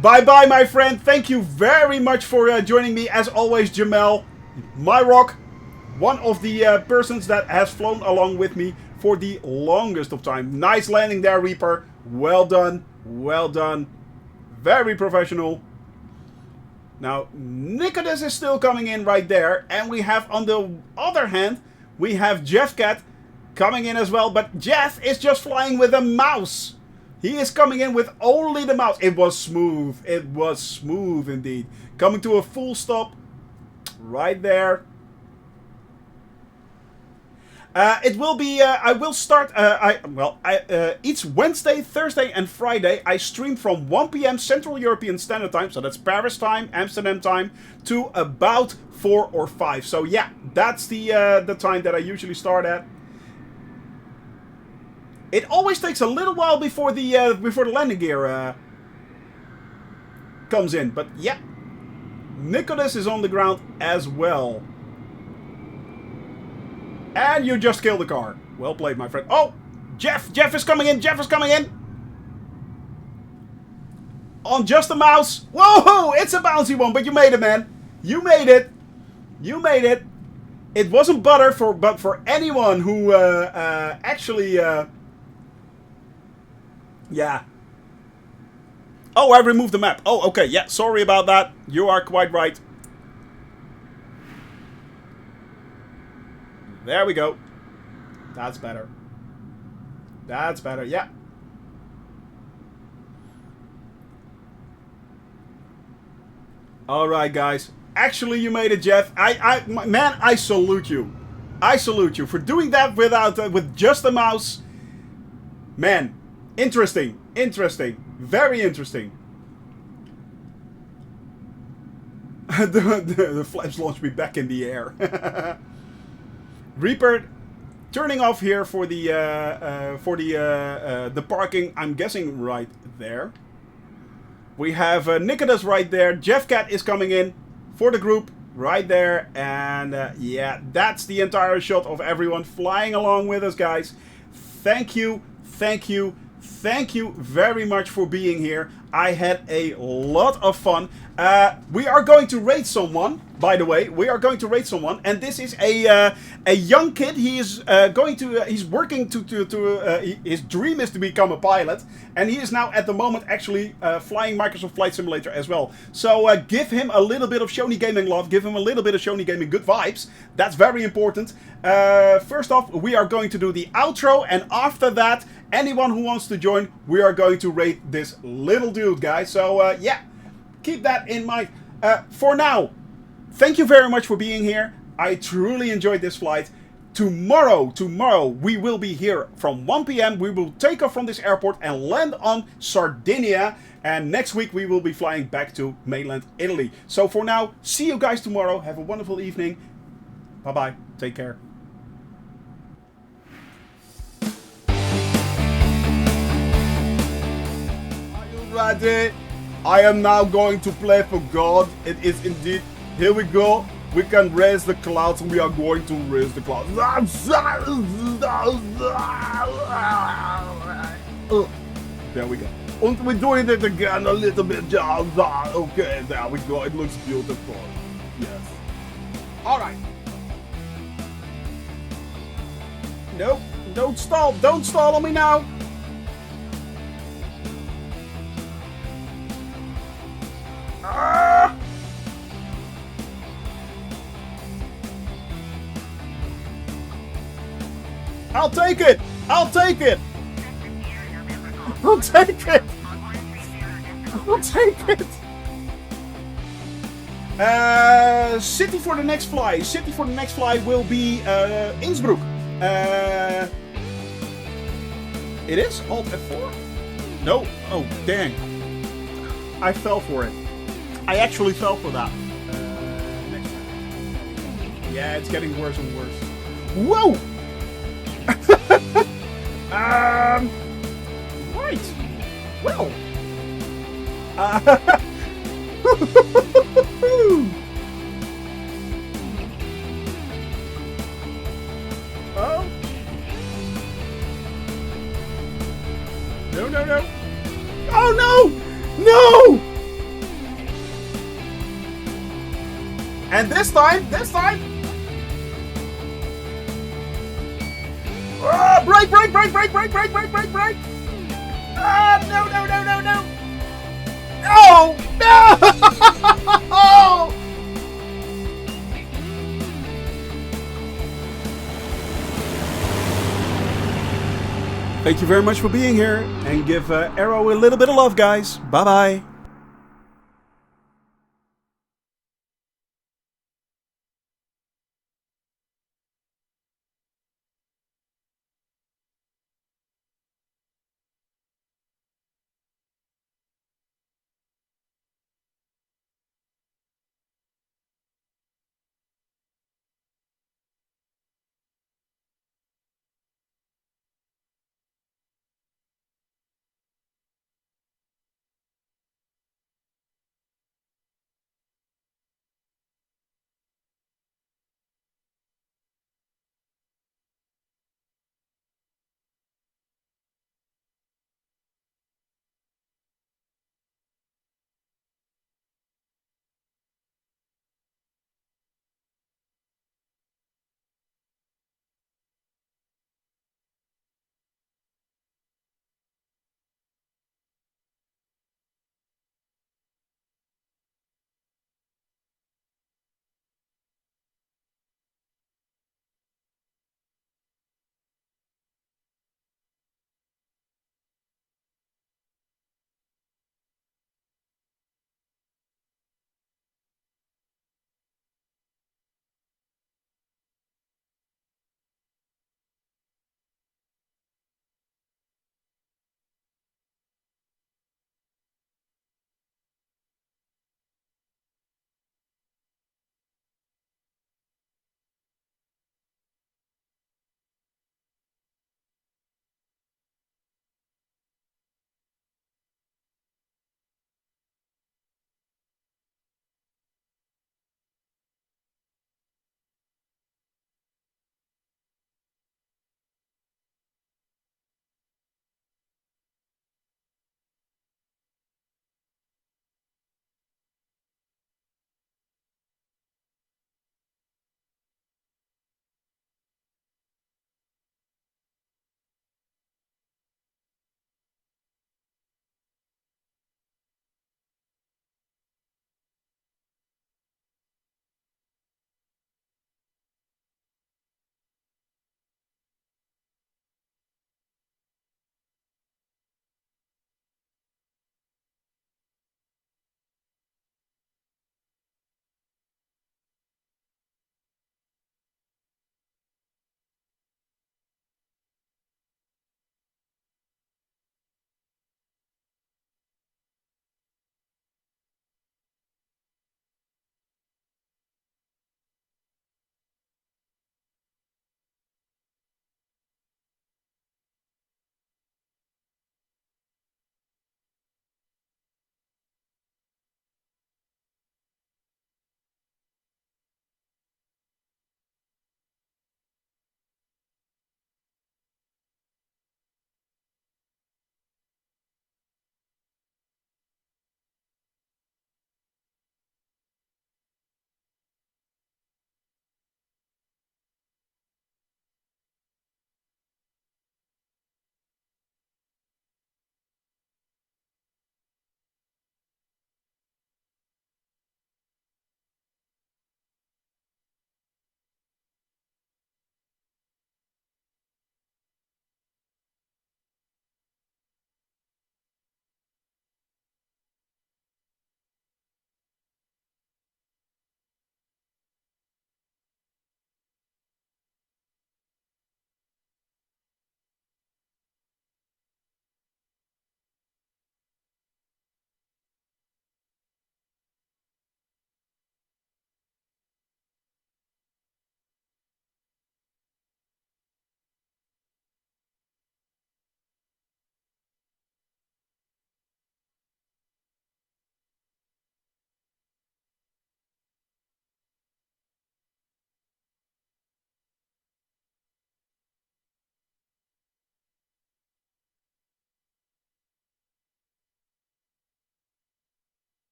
Speaker 1: Bye-bye, my friend. Thank you very much for joining me. As always, Jamel, my rock, one of the persons that has flown along with me for the longest of time. Nice landing there, Reaper. Well done. Well done. Very professional. Now, Nicodemus is still coming in right there. And we have, on the other hand, we have Jeff Cat coming in as well. But Jeff is just flying with a mouse. He is coming in with only the mouse. It was smooth. It was smooth indeed. Coming to a full stop. Right there. It will be... I will start... each Wednesday, Thursday and Friday I stream from 1 PM Central European Standard Time. So that's Paris time, Amsterdam time. To about 4 or 5. So yeah, that's the time that I usually start at. It always takes a little while before the landing gear comes in, but yeah, Nicholas is on the ground as well, and you just killed the car. Well played, my friend. Oh, Jeff is coming in. Jeff is coming in on just a mouse. Whoa, it's a bouncy one, but you made it, man. You made it. You made it. It wasn't butter but for anyone who actually. Yeah. Oh, I removed the map. Oh, okay. Yeah, sorry about that. You are quite right. There we go. That's better. That's better. Yeah. All right, guys. Actually, you made it, Jeff. Man, I salute you. I salute you for doing that with just a mouse. Man. Interesting. Interesting. Very interesting. the flaps launched me back in the air. Reaper turning off here for the parking. I'm guessing right there. We have Nicodemus right there. Jeff Cat is coming in for the group right there. And yeah, that's the entire shot of everyone flying along with us, guys. Thank you. Thank you. Thank you very much for being here. I had a lot of fun. We are going to raid someone, by the way. We are going to raid someone, and this is a young kid. He is he's working his dream is to become a pilot, and he is now at the moment actually flying Microsoft Flight Simulator as well. So give him a little bit of Shoney Gaming love. Give him a little bit of Shoney Gaming good vibes. That's very important. First off, we are going to do the outro, and after that, anyone who wants to join, we are going to raid this little dude, guys. So yeah, keep that in mind. For now, thank you very much for being here. I truly enjoyed this flight. Tomorrow, we will be here from 1 PM. We will take off from this airport and land on Sardinia. And next week, we will be flying back to mainland Italy. So for now, see you guys tomorrow. Have a wonderful evening. Bye-bye. Take care. Ready? I am now going to play for God. It is indeed. Here we go. We can raise the clouds. We are going to raise the clouds. There we go. And we're doing it again a little bit. Okay, there we go. It looks beautiful. Yes. All right. Nope. Don't stall. Don't stall on me now. I'll take it! I'll take it! I'll take it! I'll take it! City for the next fly. City for the next fly will be Innsbruck. It is Alt F4? No. Oh, dang. I fell for it. I actually fell for that. Next one. Yeah, it's getting worse and worse. Whoa! Right. Well. Oh. No, no, no. Oh, no! No! And this time. Oh, break! Ah, no! Oh, no! Thank you very much for being here, and give Arrow a little bit of love, guys. Bye-bye.